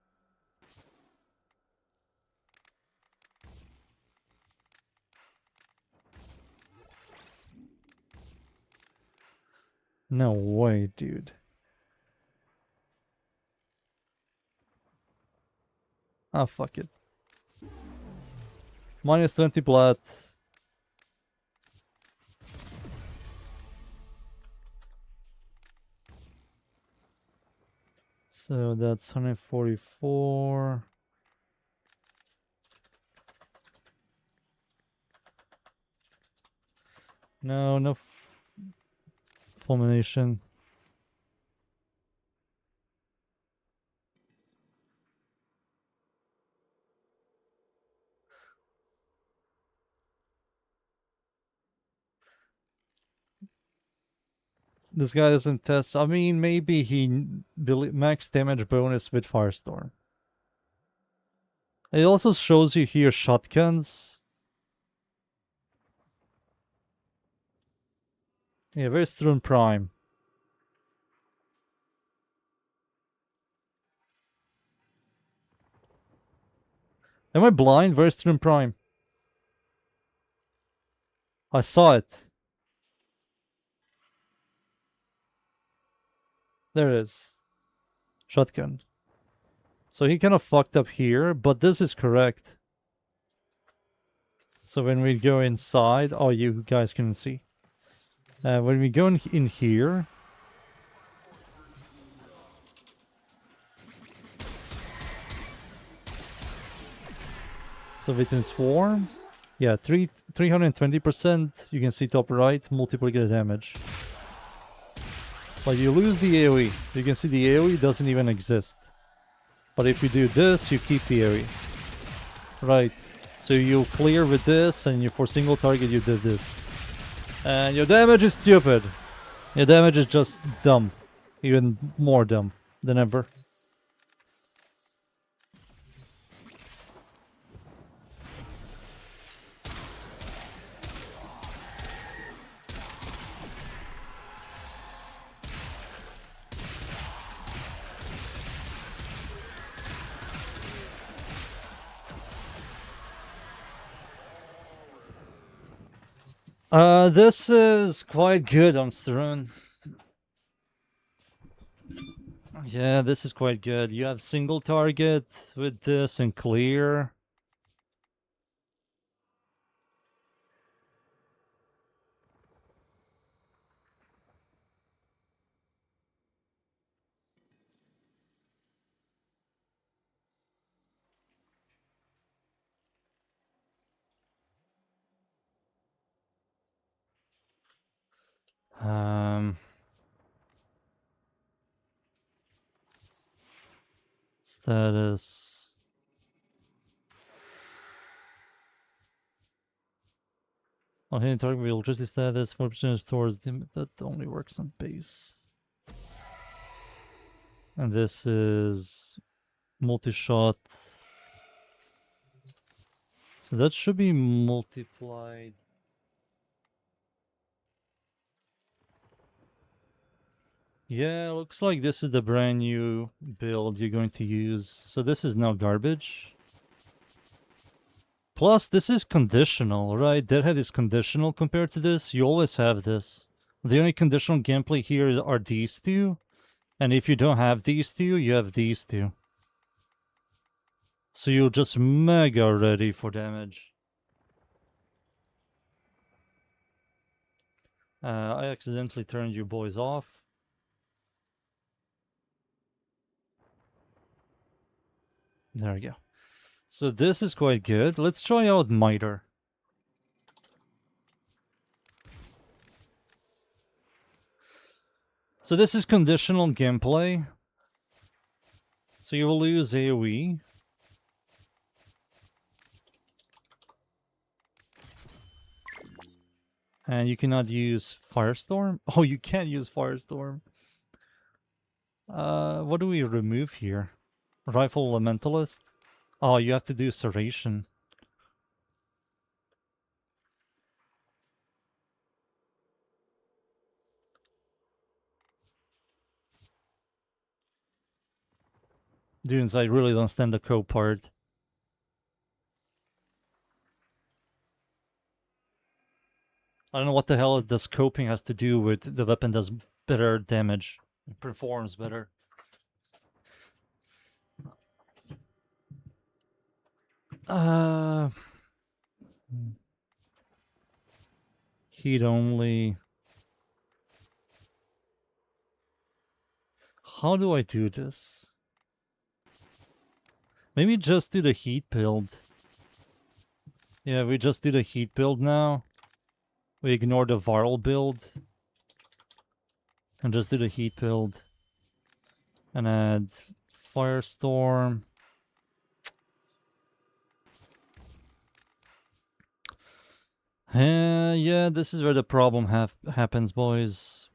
No way, dude. Ah, fuck it. Minus 20 plat. So that's 144. No fulmination. This guy doesn't test. I mean, maybe he max damage bonus with Firestorm. It also shows you here shotguns. Yeah, very strong prime. Am I blind? Very strong prime. I saw it. There it is. Shotgun. So he kind of fucked up here, but this is correct. So when we go inside, oh, you guys can see. When we go in here, so within swarm, yeah, 320%. You can see top right, multiplicator damage. But you lose the AoE. You can see the AoE doesn't even exist. But if you do this, you keep the AoE. Right. So you clear with this, and for single target you did this. And your damage is stupid. Your damage is just dumb. Even more dumb than ever. This is quite good on Throne. Yeah, this is quite good. You have single target with this and clear. Status. On hitting target with electricity status, 4% towards the that only works on base. And this is multi-shot. So that should be multiplied. Yeah, looks like this is the brand new build you're going to use. So this is now garbage. Plus, this is conditional, right? Deadhead is conditional compared to this. You always have this. The only conditional gameplay here are these two. And if you don't have these two, you have these two. So you're just mega ready for damage. I accidentally turned you boys off. There we go. So this is quite good. Let's try out Miter. So this is conditional gameplay. So you will lose AoE. And you cannot use Firestorm? Oh, you can't use Firestorm. What do we remove here? Rifle Elementalist? Oh, you have to do Serration. Dudes, I really don't stand the co part. I don't know what the hell the scoping has to do with the weapon does better damage. It performs better. Heat only. How do I do this? Maybe just do the heat build. Yeah, we just do the heat build now. We ignore the viral build. And just do the heat build. And add Firestorm. Yeah, this is where the problem happens, boys.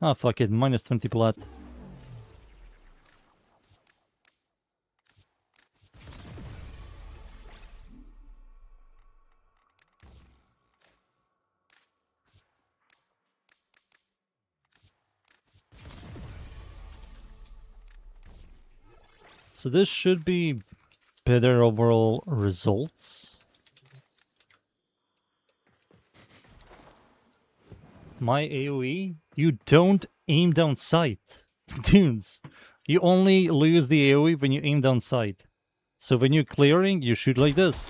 Ah, fuck it, minus 20 plat. So this should be better overall results. My AoE? You don't aim down sight. Dudes, you only lose the AoE when you aim down sight. So when you're clearing, you shoot like this.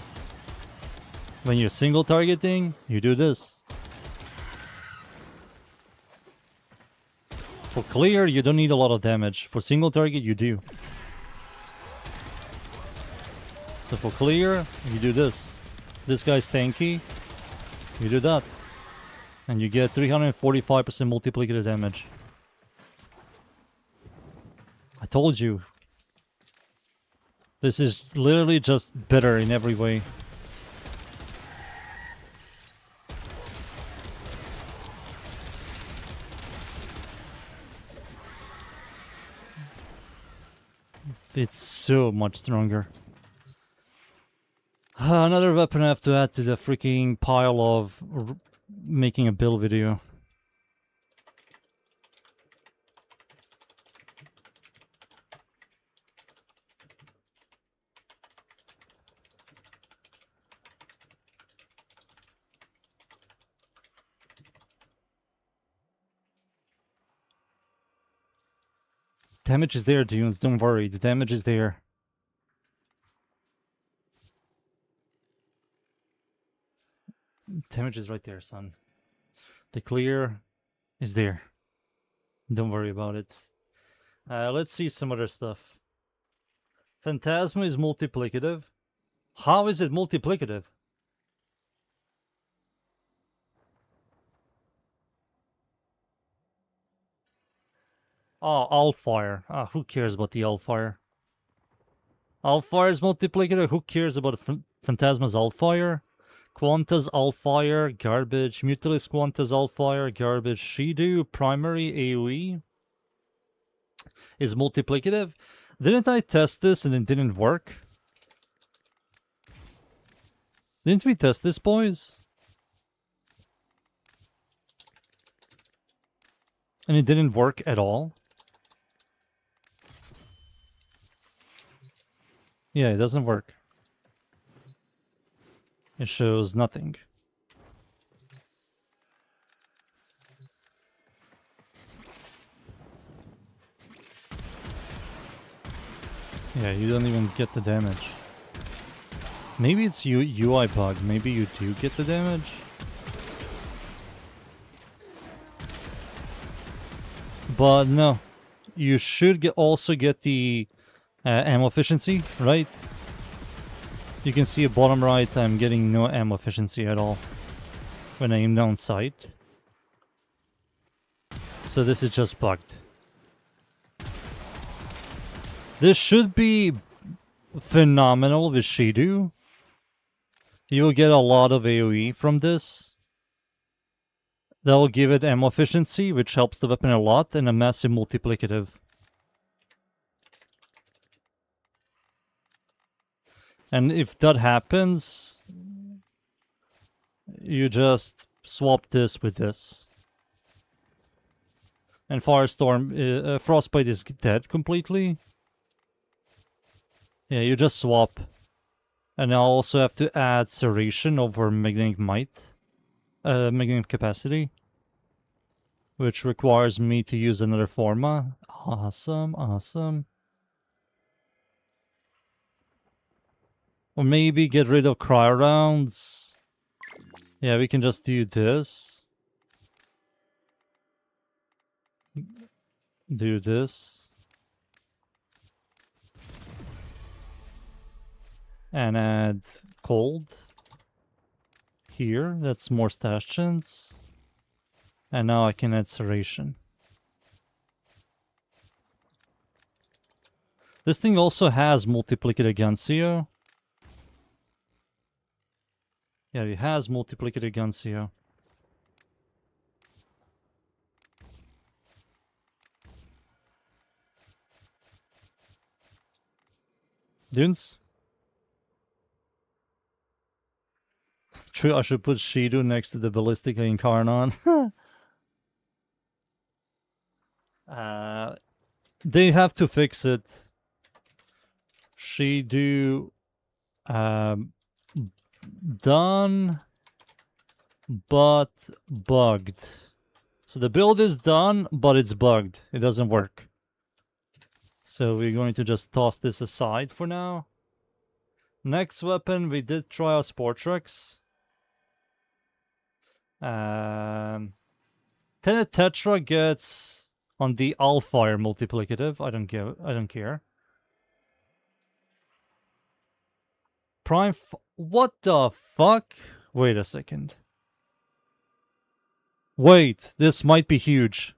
When you're single targeting, you do this. For clear, you don't need a lot of damage. For single target, you do. So for clear, you do this. This guy's tanky, you do that. And you get 345% multiplicative damage. I told you. This is literally just better in every way. It's so much stronger. Another weapon I have to add to the freaking pile of making a build video. Damage is there, dudes. Don't worry. The damage is there. Damage is right there, son. The clear is there. Don't worry about it. Let's see some other stuff. Phantasma is multiplicative. How is it multiplicative? Oh, Allfire. Ah, who cares about the Allfire? Allfire is multiplicative. Who cares about Phantasma's Allfire? Quanta's Allfire, garbage. Mutalis Quanta's Allfire, garbage. Shidu, primary AoE is multiplicative. Didn't I test this and it didn't work? Didn't we test this, boys? And it didn't work at all? Yeah, it doesn't work. It shows nothing. Yeah, you don't even get the damage. Maybe it's UI bug. Maybe you do get the damage. But no, you should also get the ammo efficiency, right? You can see at bottom right, I'm getting no ammo efficiency at all when I aim down sight. So this is just bugged. This should be phenomenal with Shidu. You'll get a lot of AoE from this. That'll give it ammo efficiency, which helps the weapon a lot, and a massive multiplicative. And if that happens, you just swap this with this. And Firestorm, Frostbite is dead completely. Yeah, you just swap. And I also have to add Serration over Magnetic Might. Magnetic Capacity. Which requires me to use another Forma. Awesome, awesome. Or maybe get rid of Cryo Rounds. Yeah, we can just do this. Do this. And add Cold. Here, that's more stash chance. And now I can add Serration. This thing also has Multiplicative Gunsio. Yeah, it has Multiplicative Gunsio. Dunes? True, I should put Shido next to the Ballistica Incarnon. They have to fix it. Shido done but bugged. So the build is done, but it's bugged. It doesn't work. So we're going to just toss this aside for now. Next weapon, we did try out Sportrex. Tenet Tetra gets on the Allfire multiplicative. I don't care. Prime. What the fuck? Wait a second. Wait, this might be huge.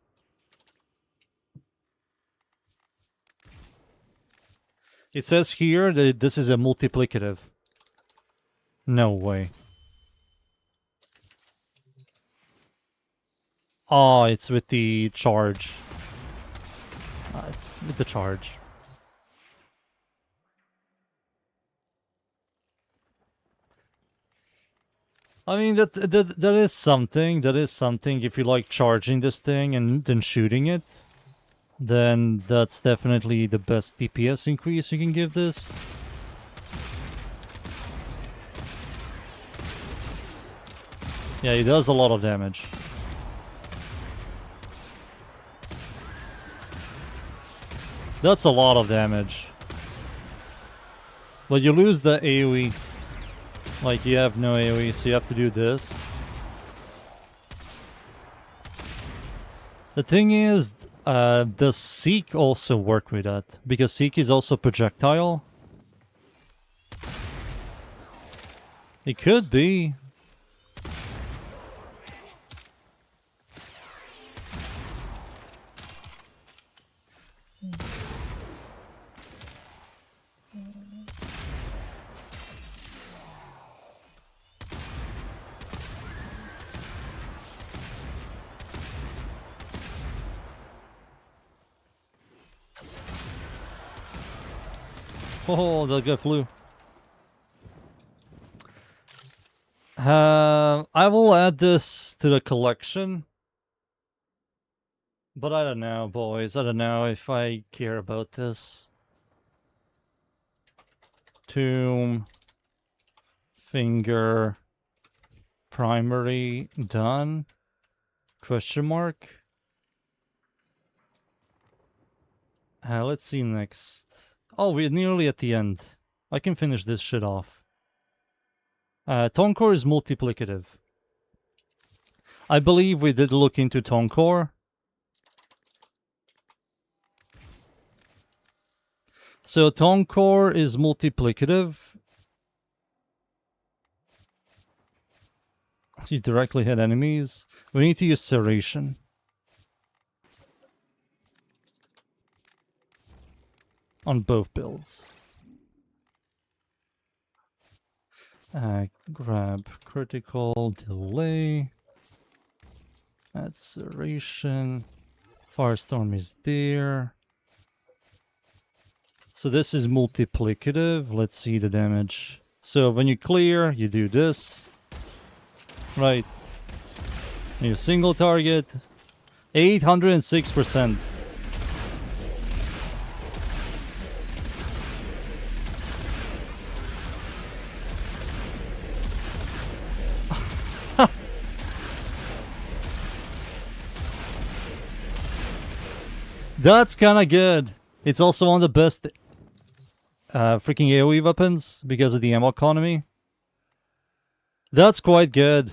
It says here that this is a multiplicative. No way. Oh, it's with the charge. It's with the charge. I mean, that is something. That is something. If you like charging this thing and then shooting it, then that's definitely the best DPS increase you can give this. Yeah, it does a lot of damage. That's a lot of damage. But you lose the AoE. Like, you have no AoE, so you have to do this. The thing is, does Seek also work with that? Because Seek is also projectile. It could be. Oh, that guy flew. I will add this to the collection. But I don't know, boys. I don't know if I care about this. Tomb. Finger. Primary. Done. Question mark. Let's see next. Oh, we're nearly at the end. I can finish this shit off. Tonkor is multiplicative. I believe we did look into Tonkor. So Tonkor is multiplicative. You directly hit enemies. We need to use Serration. On both builds. Grab critical delay. Add Serration. Firestorm is there. So this is multiplicative. Let's see the damage. So when you clear, you do this. Right. You single target. 806%. That's kind of good. It's also one of the best freaking AoE weapons because of the ammo economy. That's quite good.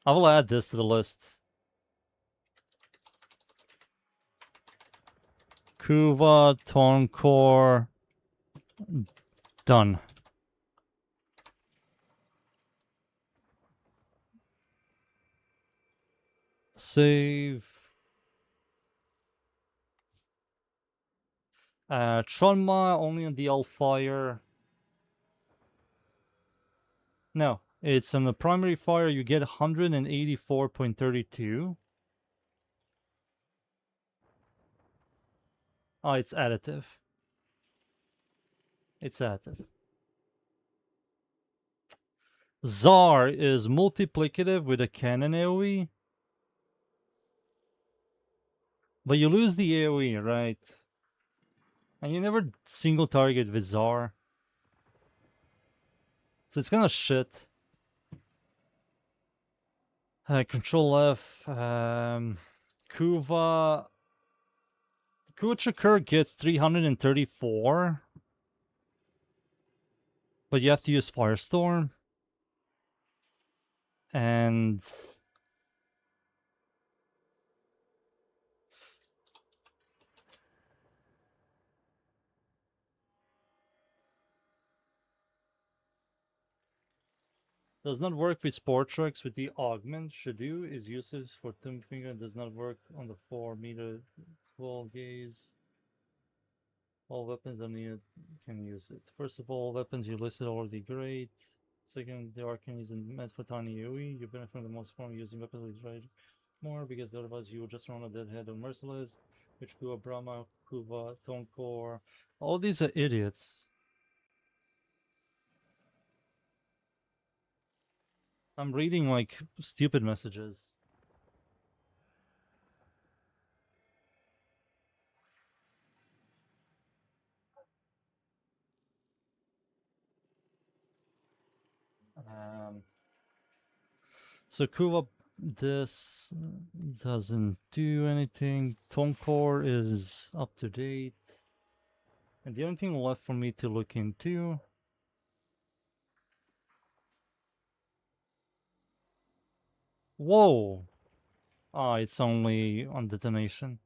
I will add this to the list. Kuva, Tonkor. Done. Save. Tronma only on the L-Fire. No, it's on the primary fire you get 184.32. Oh, it's additive. It's additive. Tsar is multiplicative with a cannon AoE. But you lose the AoE, right? And you never single target with Tsar. So it's kind of shit. Control F. Kuva. Kuchakur gets 334. But you have to use Firestorm. And does not work with Sport Trucks with the augment. Shadu is useless for Thumb Finger. Does not work on the 4-meter 12 gaze. All weapons I need can use it. First of all, weapons you listed already great. Second, the arcane isn't meant for tiny AoE. You benefit from the most from using weapons like Jade more because otherwise you will just run a deadhead or merciless. Which Kuva, Brahma, Kuva, Tonkor. All these are idiots. I'm reading like stupid messages. So Kuva, this doesn't do anything. Tonkor is up to date. And the only thing left for me to look into whoa! Ah, it's only on detonation.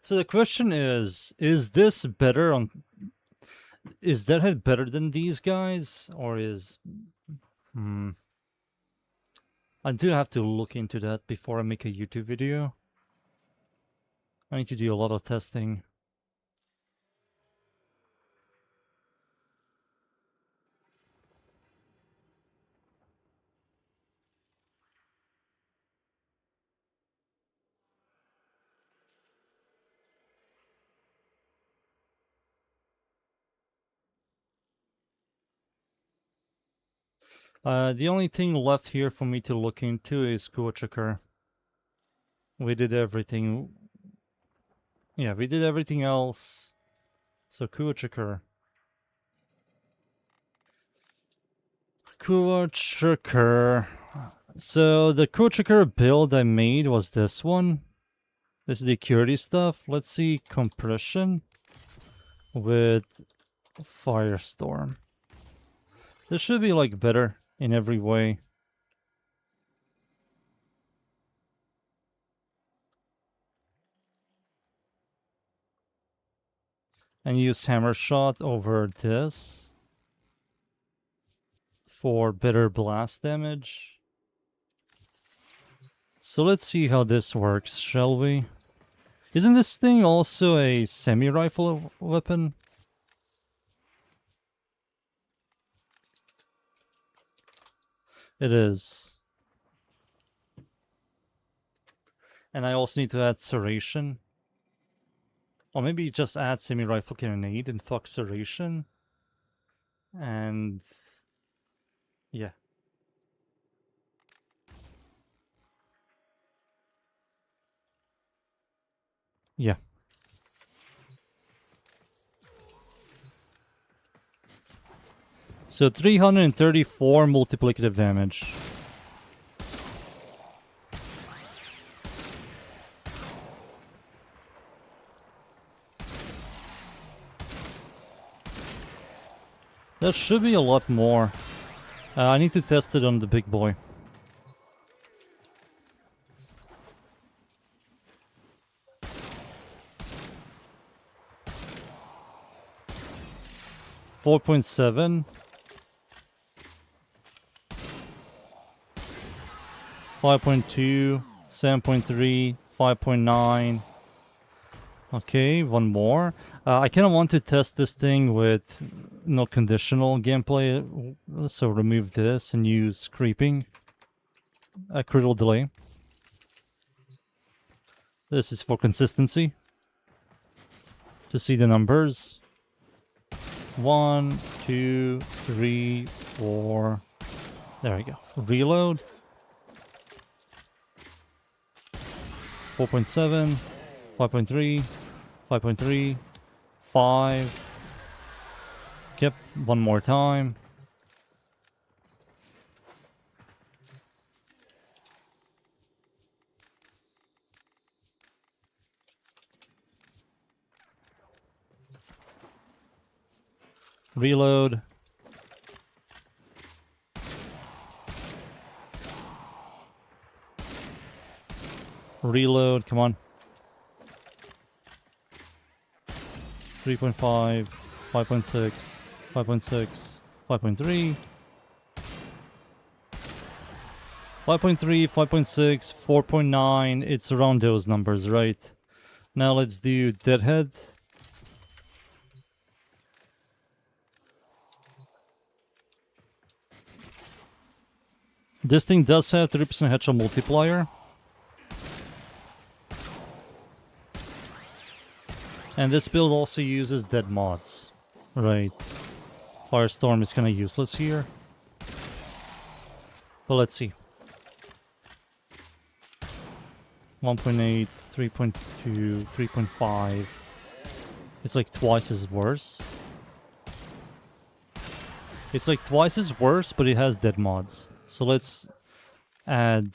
So the question is this better on... Is Deadhead better than these guys? Or is... I do have to look into that before I make a YouTube video. I need to do a lot of testing. The only thing left here for me to look into is Kuochakar. We did everything. Yeah, we did everything else. So Kuochukar. Kuochukar. So the Kuochukar build I made was this one. This is the acuity stuff. Let's see compression with Firestorm. This should be like better in every way. And use hammer shot over this for better blast damage. So let's see how this works, shall we? Isn't this thing also a semi-rifle weapon? It is. And I also need to add serration. Or maybe just add semi-rifle cannonade and fuck serration. And yeah. Yeah. So 334 multiplicative damage. That should be a lot more. I need to test it on the big boy. .7 5.2 7.3 5.9. Okay, one more. I kind of want to test this thing with no conditional gameplay, so remove this and use creeping. A critical delay. This is for consistency. To see the numbers. 1, 2, 3, 4. There we go. Reload. 4.7, 5.3, 5.3, 5. Yep, one more time. Reload. Reload, come on. 3.5, 5.6, 5.6, 5.3. 5.3, 5.6, 4.9. It's around those numbers, right? Now let's do Deadhead. This thing does have 3% headshot multiplier. And this build also uses dead mods. Right. Firestorm is kind of useless here. But let's see. 1.8, 3.2, 3.5. It's like twice as worse. It's like twice as worse, but it has dead mods. So let's add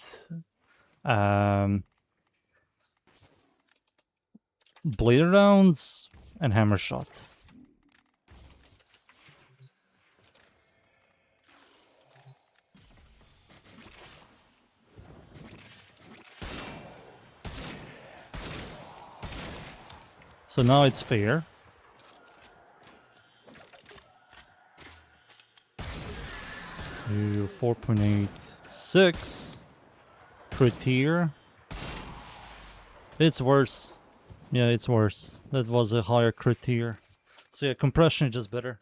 blade rounds and hammer shot. So now it's fair. To 4.86 crit tier. It's worse. Yeah, it's worse. That was a higher crit tier. So yeah, compression is just better.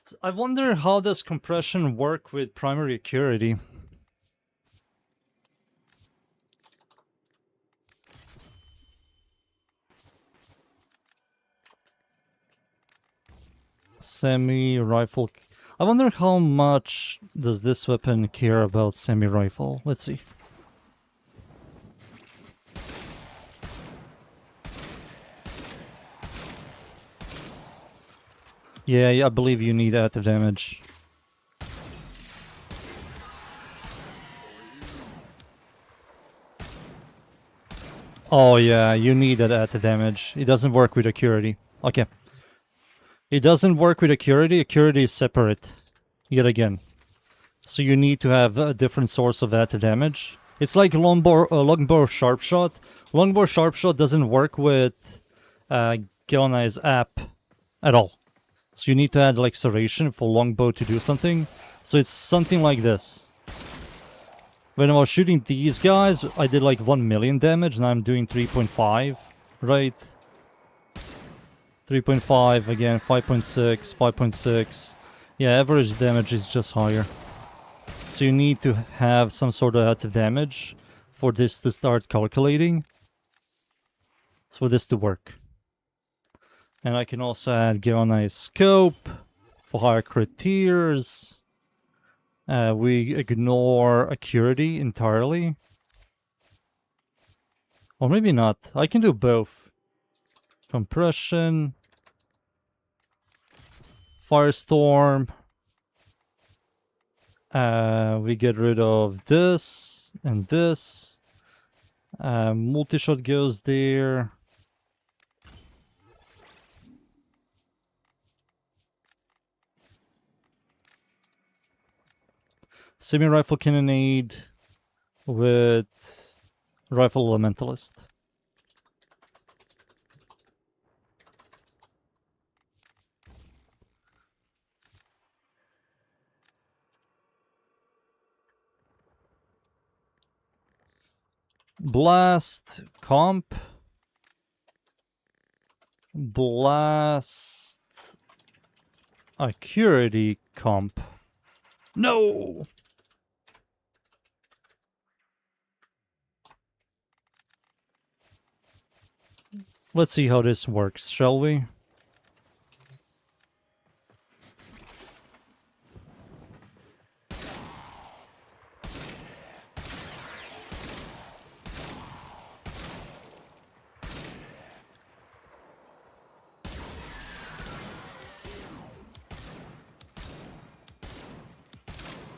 So I wonder how does compression work with primary acuity? Semi-rifle. I wonder how much does this weapon care about semi-rifle? Let's see. Yeah, I believe you need active damage. Oh yeah, you need that active damage. It doesn't work with Acuity. Okay. It doesn't work with Acuity. Acuity is separate. Yet again. So you need to have a different source of active damage. It's like longbow sharp shot. Longbow sharp shot doesn't work with Gelnai's app at all. So you need to add like serration for longbow to do something. So it's something like this. When I was shooting these guys, I did like 1 million damage. Now I'm doing 3.5, right? 3.5 again, 5.6, 5.6. Yeah, average damage is just higher. So you need to have some sort of active damage for this to start calculating. For this to work. And I can also add Geonai's scope for higher crit tiers. We ignore Acuity entirely. Or maybe not. I can do both. Compression. Firestorm. We get rid of this and this. Multi-shot goes there. Semi-rifle cannonade with rifle elementalist. Blast comp. Blast Acuity comp. No! Let's see how this works, shall we?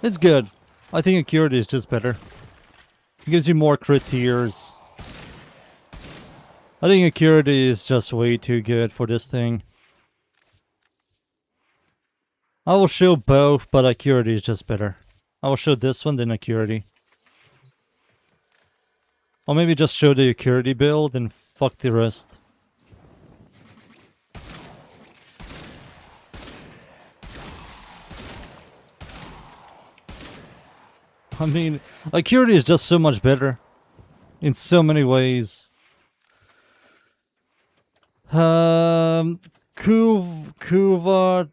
It's good. I think Acuity is just better. It gives you more crit tiers. I think Acuity is just way too good for this thing. I will show both, but Acuity is just better. I will show this one, then Acuity. Or maybe just show the Acuity build and fuck the rest. I mean, Acuity is just so much better. In so many ways. Kuva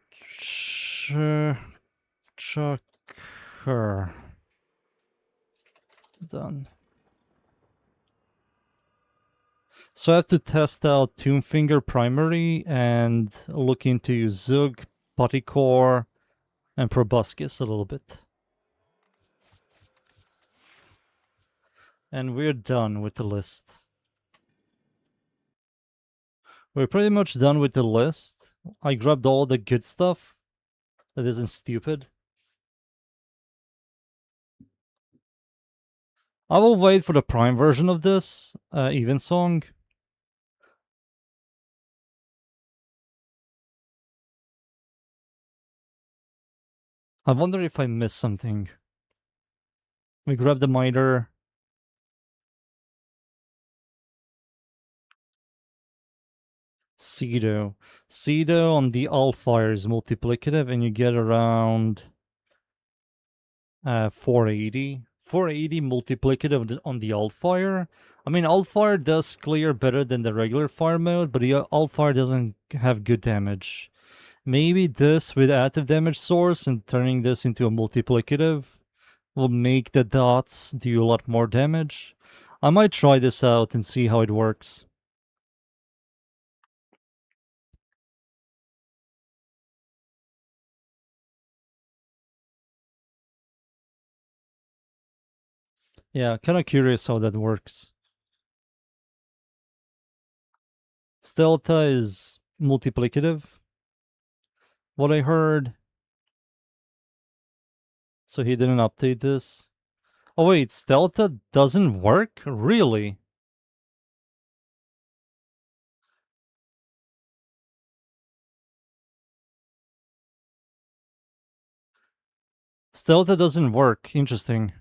Chucker. Done. So I have to test out Tombfinger Primary and look into Zug, Bodycore, and Proboscis a little bit. And we're done with the list. We're pretty much done with the list. I grabbed all the good stuff that isn't stupid. I will wait for the Prime version of this, Evensong. I wonder if I missed something. We grab the miter. Cedo. Cedo on the Allfire is multiplicative and you get around 480. 480 multiplicative on the Allfire. I mean, Allfire does clear better than the regular fire mode, but the Allfire doesn't have good damage. Maybe this with active damage source and turning this into a multiplicative will make the dots do a lot more damage. I might try this out and see how it works. Yeah, kind of curious how that works. Stealtha is multiplicative. what I heard. So he didn't update this. Oh wait, Stealtha doesn't work? Really? Stealtha doesn't work. Interesting.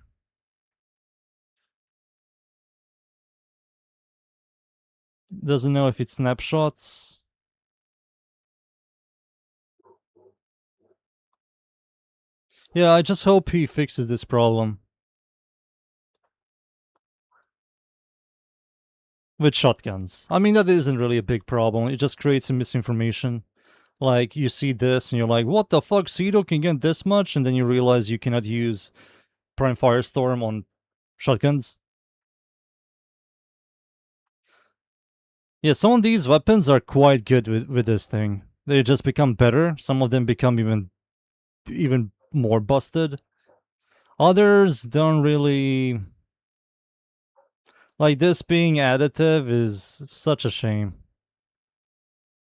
Doesn't know if it snapshots. Yeah, I just hope he fixes this problem. With shotguns. I mean, that isn't really a big problem. It just creates some misinformation. Like, you see this and you're like, what the fuck, Cedo can get this much? And then you realize you cannot use Prime Firestorm on shotguns. Yeah, some of these weapons are quite good with this thing. They just become better. Some of them become even more busted. Others don't really... Like, this being additive is such a shame.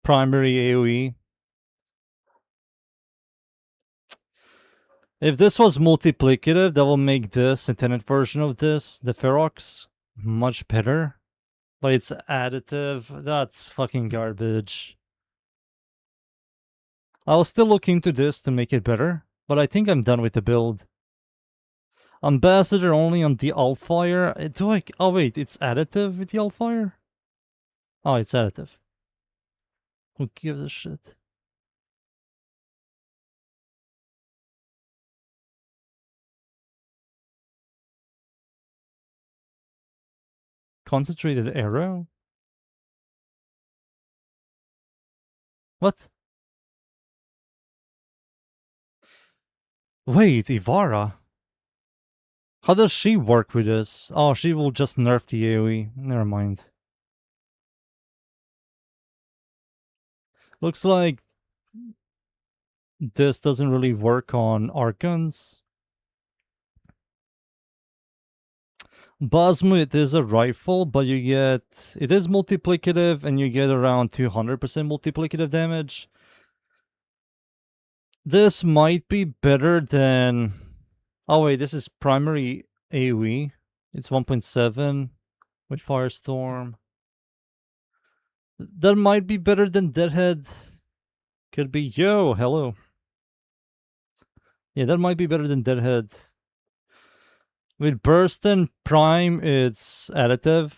Primary AoE. If this was multiplicative, that will make this intended version of this, the Ferox, much better. But it's additive. That's fucking garbage. I'll still look into this to make it better, but I think I'm done with the build. Ambassador only on the Allfire. Do I... Oh wait, it's additive with the Allfire? Oh, it's additive. Who gives a shit? Concentrated arrow? What? Wait, Ivara? How does she work with this? Oh, she will just nerf the AoE. Never mind. Looks like this doesn't really work on arc guns. Basmut is a rifle, but you get... It is multiplicative, and you get around 200% multiplicative damage. This might be better than... Oh wait, this is primary AoE. It's 1.7 with Firestorm. That might be better than Deadhead. Could be. Yo, hello. Yeah, that might be better than Deadhead. With Burst and Prime, it's additive.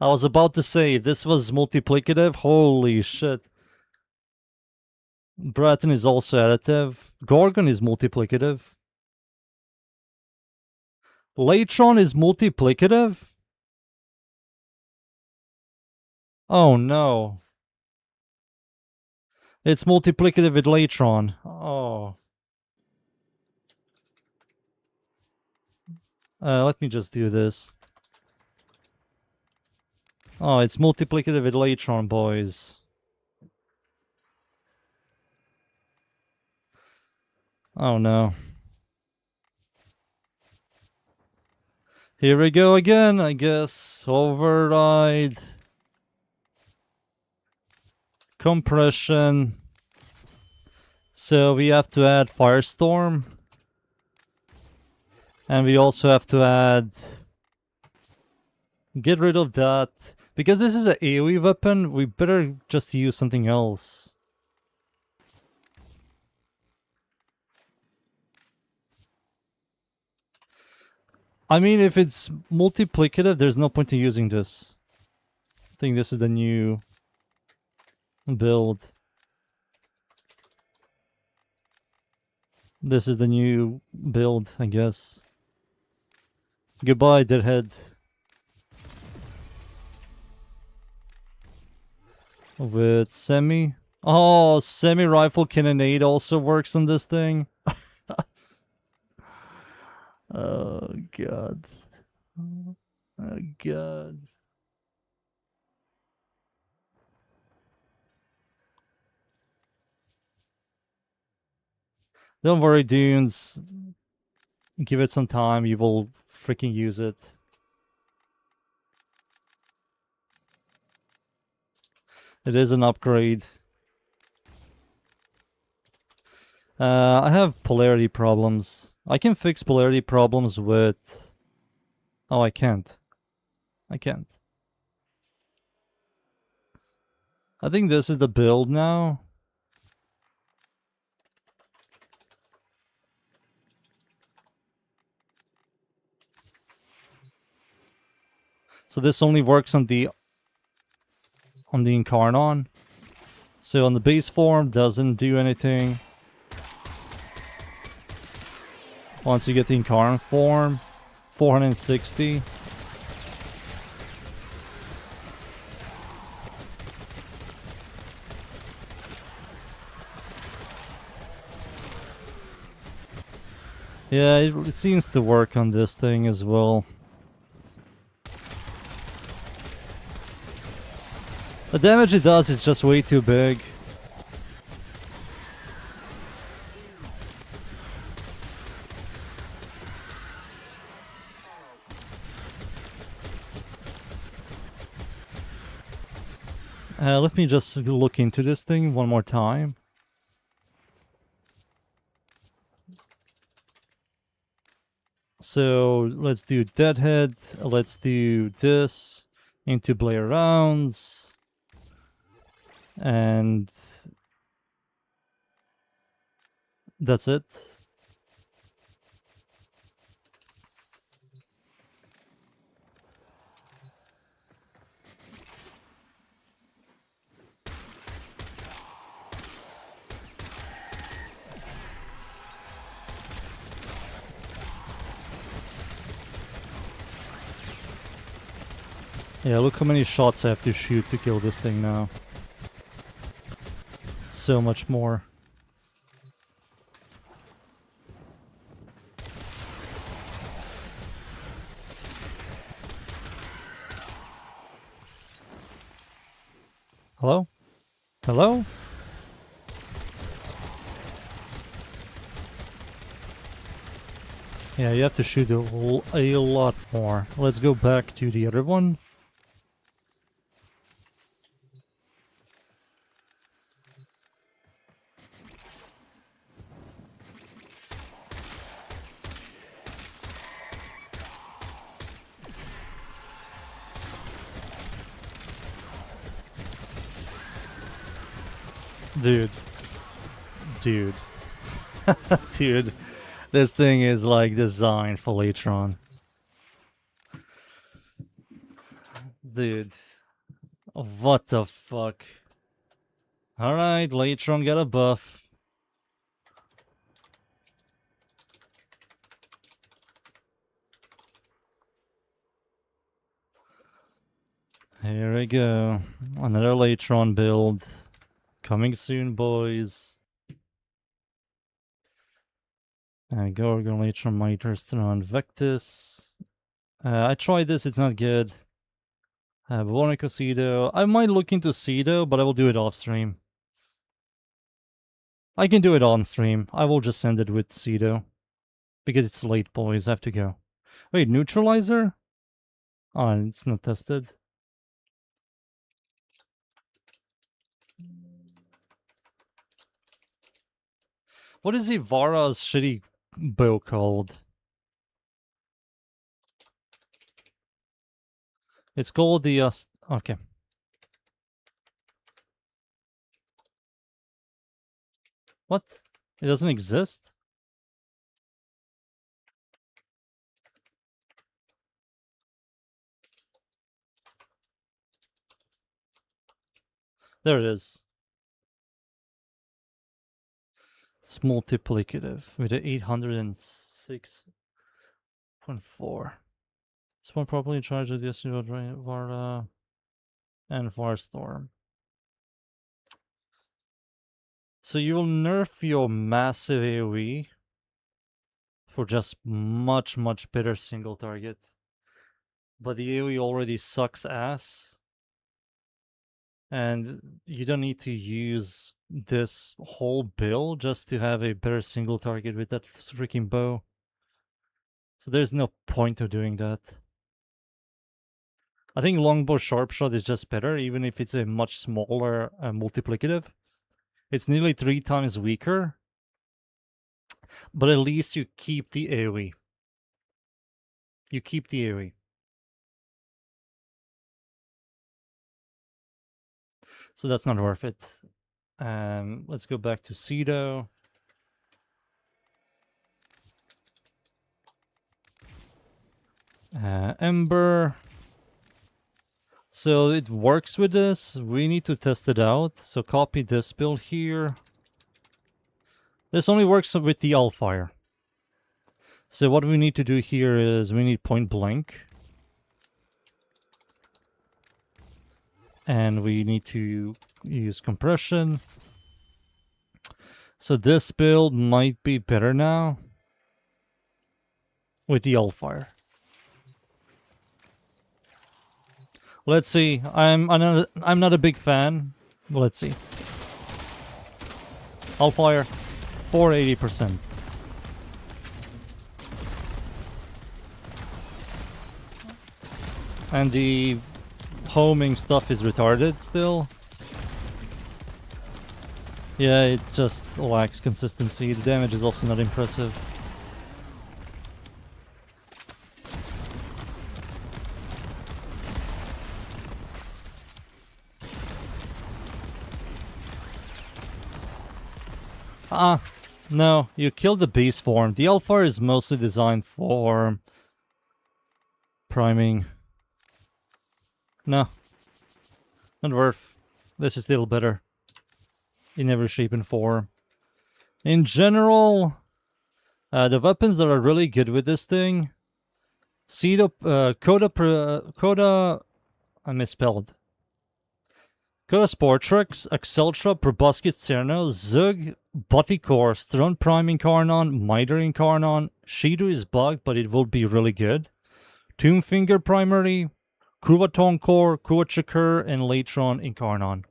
I was about to say, if this was multiplicative, holy shit. Breton is also additive. Gorgon is multiplicative. Latron is multiplicative? Oh no. It's multiplicative with Latron. Oh. Let me just do this. Oh, it's multiplicative with Latron, boys. Oh no. Here we go again, I guess. Override. Compression. So we have to add Firestorm. And we also have to add... Get rid of that. Because this is an AoE weapon, we better just use something else. I mean, if it's multiplicative, there's no point in using this. I think this is the new build. This is the new build, I guess. Goodbye, Deadhead. With semi. Oh, semi-rifle cannonade also works on this thing. Oh, God. Oh, God. Don't worry, dunes. Give it some time, you will freaking use it. It is an upgrade. I have polarity problems. I can fix polarity problems with... Oh, I can't. I can't. I think this is the build now. So this only works on the Incarnon. So on the base form, doesn't do anything. Once you get the Incarnon form, 460. Yeah, it seems to work on this thing as well. The damage it does is just way too big. Let me just look into this thing one more time. So let's do Deadhead. Let's do this into Blair rounds. And that's it. Yeah, look how many shots I have to shoot to kill this thing now. So much more. Hello? Hello? Yeah, you have to shoot a lot more. Let's go back to the other one. Dude. Dude. Dude. This thing is like designed for Latron. Dude. What the fuck? Alright, Latron got a buff. Here we go. Another Latron build. Coming soon, boys. Gorgon, Latron, Miters, on Vectus. I tried this, it's not good. Bonico Cedo. I might look into Cedo, but I will do it off stream. I can do it on stream. I will just send it with Cedo. Because it's late, boys. I have to go. Wait, Neutralizer? Oh, it's not tested. What is Ivara's shitty bow called? It's called the... okay. What? It doesn't exist? There it is. It's multiplicative with a 806.4. This one properly charged with the Varda and Varstorm. So you'll nerf your massive AoE for just much better single target. But the AoE already sucks ass. And you don't need to use this whole build just to have a better single target with that freaking bow. So there's no point of doing that. I think longbow sharpshot is just better, even if it's a much smaller multiplicative. It's nearly 3 times weaker, But at least you keep the AoE. You keep the AoE. So that's not worth it. Let's go back to Cedo. Ember. So it works with this. We need to test it out. So copy this build here. This only works with the Allfire. So what we need to do here is we need point blank. And we need to use compression. So this build might be better now with the Allfire. Let's see. I'm not a big fan. Let's see. Allfire, 480%. And the homing stuff is retarded still. Yeah, it just lacks consistency. The damage is also not impressive. No, you killed the base form. The Alpha is mostly designed for priming. No. Not worth. This is still better. In every shape and form. In general, the weapons that are really good with this thing. See the Coda I misspelled. Coda Sportrix, Exceltra, Proboscis Cerno, Zug, Boticor, Throne Prime Incarnon, Miter Incarnon. Shido is bugged, but it will be really good. Tombfinger Primary, Kuvaton Core, Kuvachakur, and Latron Incarnon.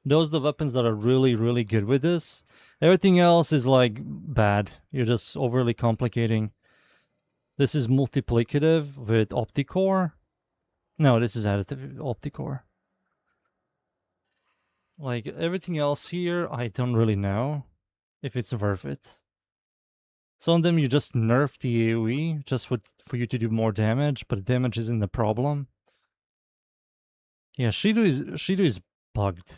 Those are the weapons that are really, really good with this. Everything else is like bad. You're just overly complicating. This is multiplicative with Opticore. No, this is additive Opticore. Like everything else here, I don't really know if it's worth it. Some of them you just nerf the AoE just for you to do more damage, but the damage isn't the problem. Yeah, Shido is bugged.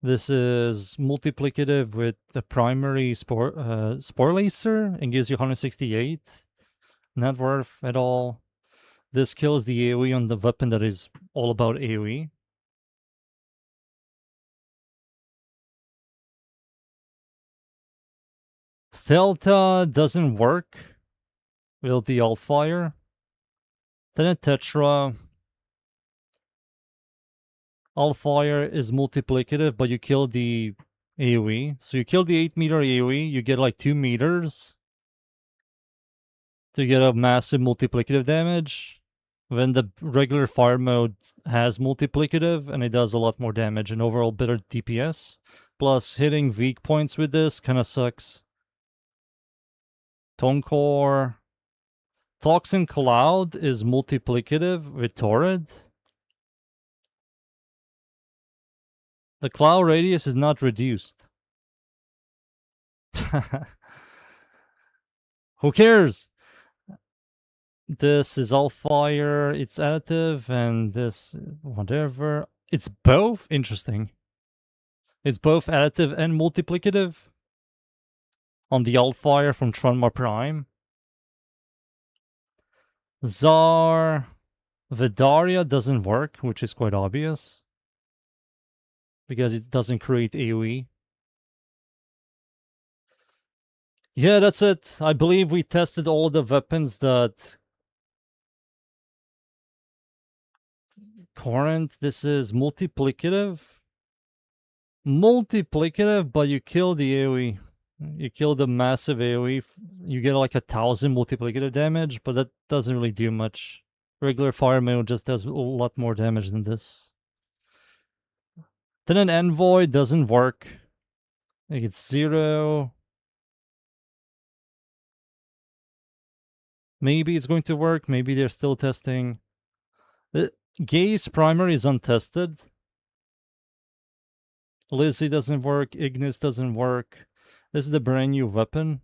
This is multiplicative with the primary Spore Lacer and gives you 168. Not worth at all. This kills the AoE on the weapon that is all about AoE. Stealtha doesn't work with the Allfire. Then Tetra. Allfire is multiplicative, but you kill the AoE. So you kill the 8 meter AoE, you get like 2 meters to get a massive multiplicative damage. When the regular fire mode has multiplicative, and it does a lot more damage and overall better DPS. Plus, hitting weak points with this kind of sucks. Toncore. Toxin Cloud is multiplicative with Torrid. The cloud radius is not reduced. Who cares? This is all fire, it's additive, and this, whatever. It's both interesting. It's both additive and multiplicative. On the Allfire from Tronmar Prime. Zar Vidaria doesn't work, which is quite obvious. Because it doesn't create AoE. Yeah, that's it. I believe we tested all the weapons that... Current, this is multiplicative. Multiplicative, but you kill the AoE. You kill the massive AoE. You get like 1,000 multiplicative damage, but that doesn't really do much. Regular fire mode just does a lot more damage than this. Then an Envoy doesn't work. Like it's 0. Maybe it's going to work. Maybe they're still testing. The Gaze primary is untested. Lizzie doesn't work. Ignis doesn't work. This is the brand new weapon.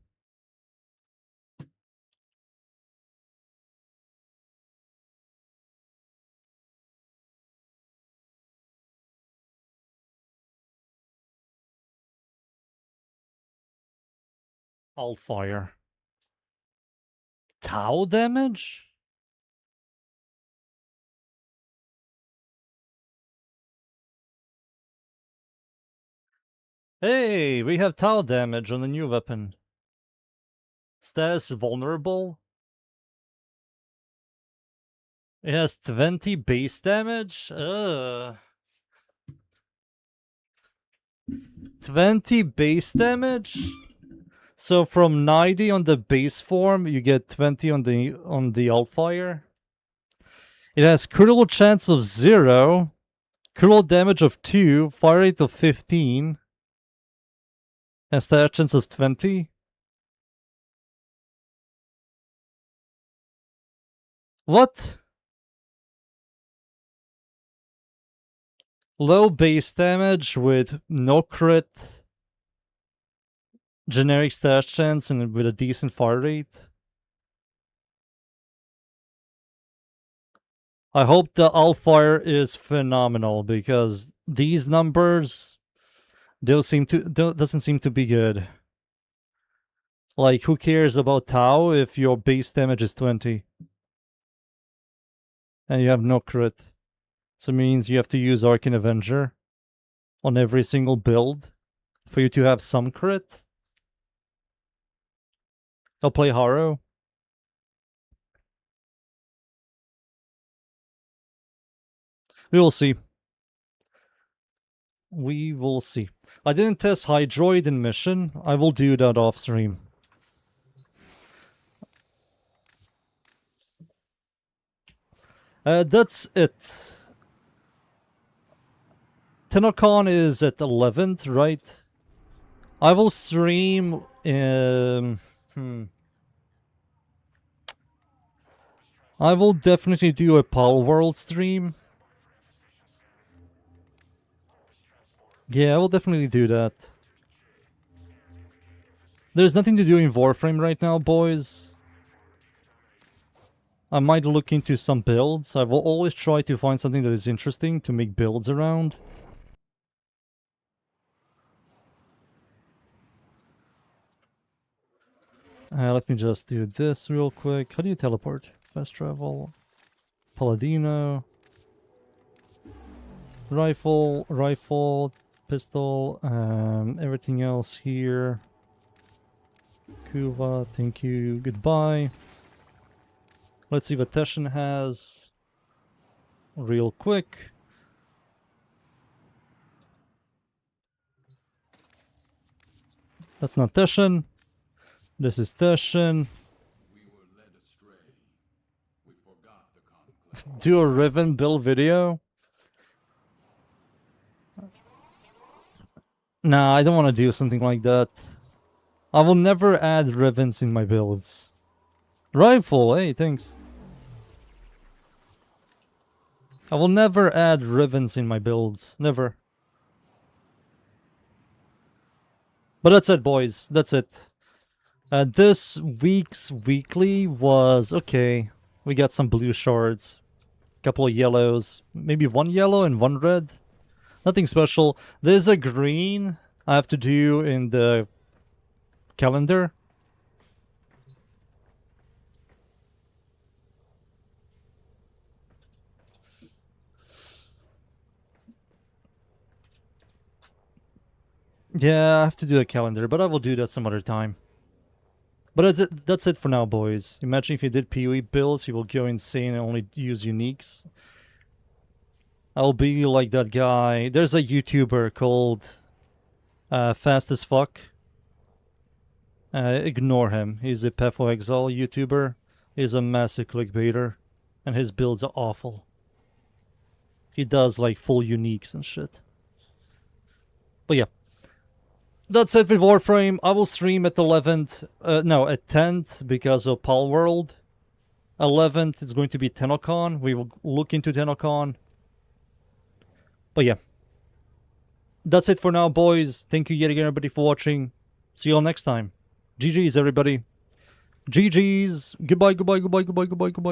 I'll fire. Tau damage? Hey, we have Tau damage on the new weapon. Status vulnerable. It has 20 base damage? 20 base damage? So from 90 on the base form, you get 20 on the Altfire. It has critical chance of 0, critical damage of 2, fire rate of 15, and stat chance of 20. What? Low base damage with no crit, generic stat chance, and with a decent fire rate. I hope the Altfire is phenomenal because these numbers doesn't seem to be good. Like, who cares about Tau if your base damage is 20 and you have no crit? So it means you have to use Arcane Avenger on every single build for you to have some crit. I'll play Haro. We will see. We will see. I didn't test Hydroid in mission. I will do that off stream. That's it. Tenocon is at 11th, right? I will stream. I will definitely do a Pal World stream. Yeah, I will definitely do that. There's nothing to do in Warframe right now, boys. I might look into some builds. I will always try to find something that is interesting to make builds around. Let me just do this real quick. How do you teleport? Fast travel. Paladino. Rifle, pistol, everything else here. Kuva, thank you, goodbye. Let's see what Teshin has. Real quick. That's not Teshin. This is Teshin. We were led astray. We forgot the conclave. Do a Riven build video. Nah, I don't want to do something like that. I will never add Rivens in my builds. Rifle, hey, thanks. I will never add Rivens in my builds. Never. But that's it, boys. That's it. This week's weekly was okay. We got some blue shards. Couple of yellows. Maybe one yellow and one red. Nothing special. There's a green I have to do in the calendar. Yeah, I have to do a calendar, but I will do that some other time. But that's it for now, boys. Imagine if you did PoE builds, you will go insane and only use uniques. I'll be like that guy. There's a YouTuber called Fast as Fuck. Ignore him. He's a Path of Exile YouTuber. He's a massive clickbaiter. And his builds are awful. He does like full uniques and shit. But yeah. That's it with Warframe. I will stream at 11th. No, at 10th because of Pal World. 11th is going to be Tenocon. We will look into Tenocon. But yeah. That's it for now, boys. Thank you yet again, everybody, for watching. See you all next time. GG's, everybody. GG's. Goodbye, goodbye, goodbye, goodbye, goodbye, goodbye.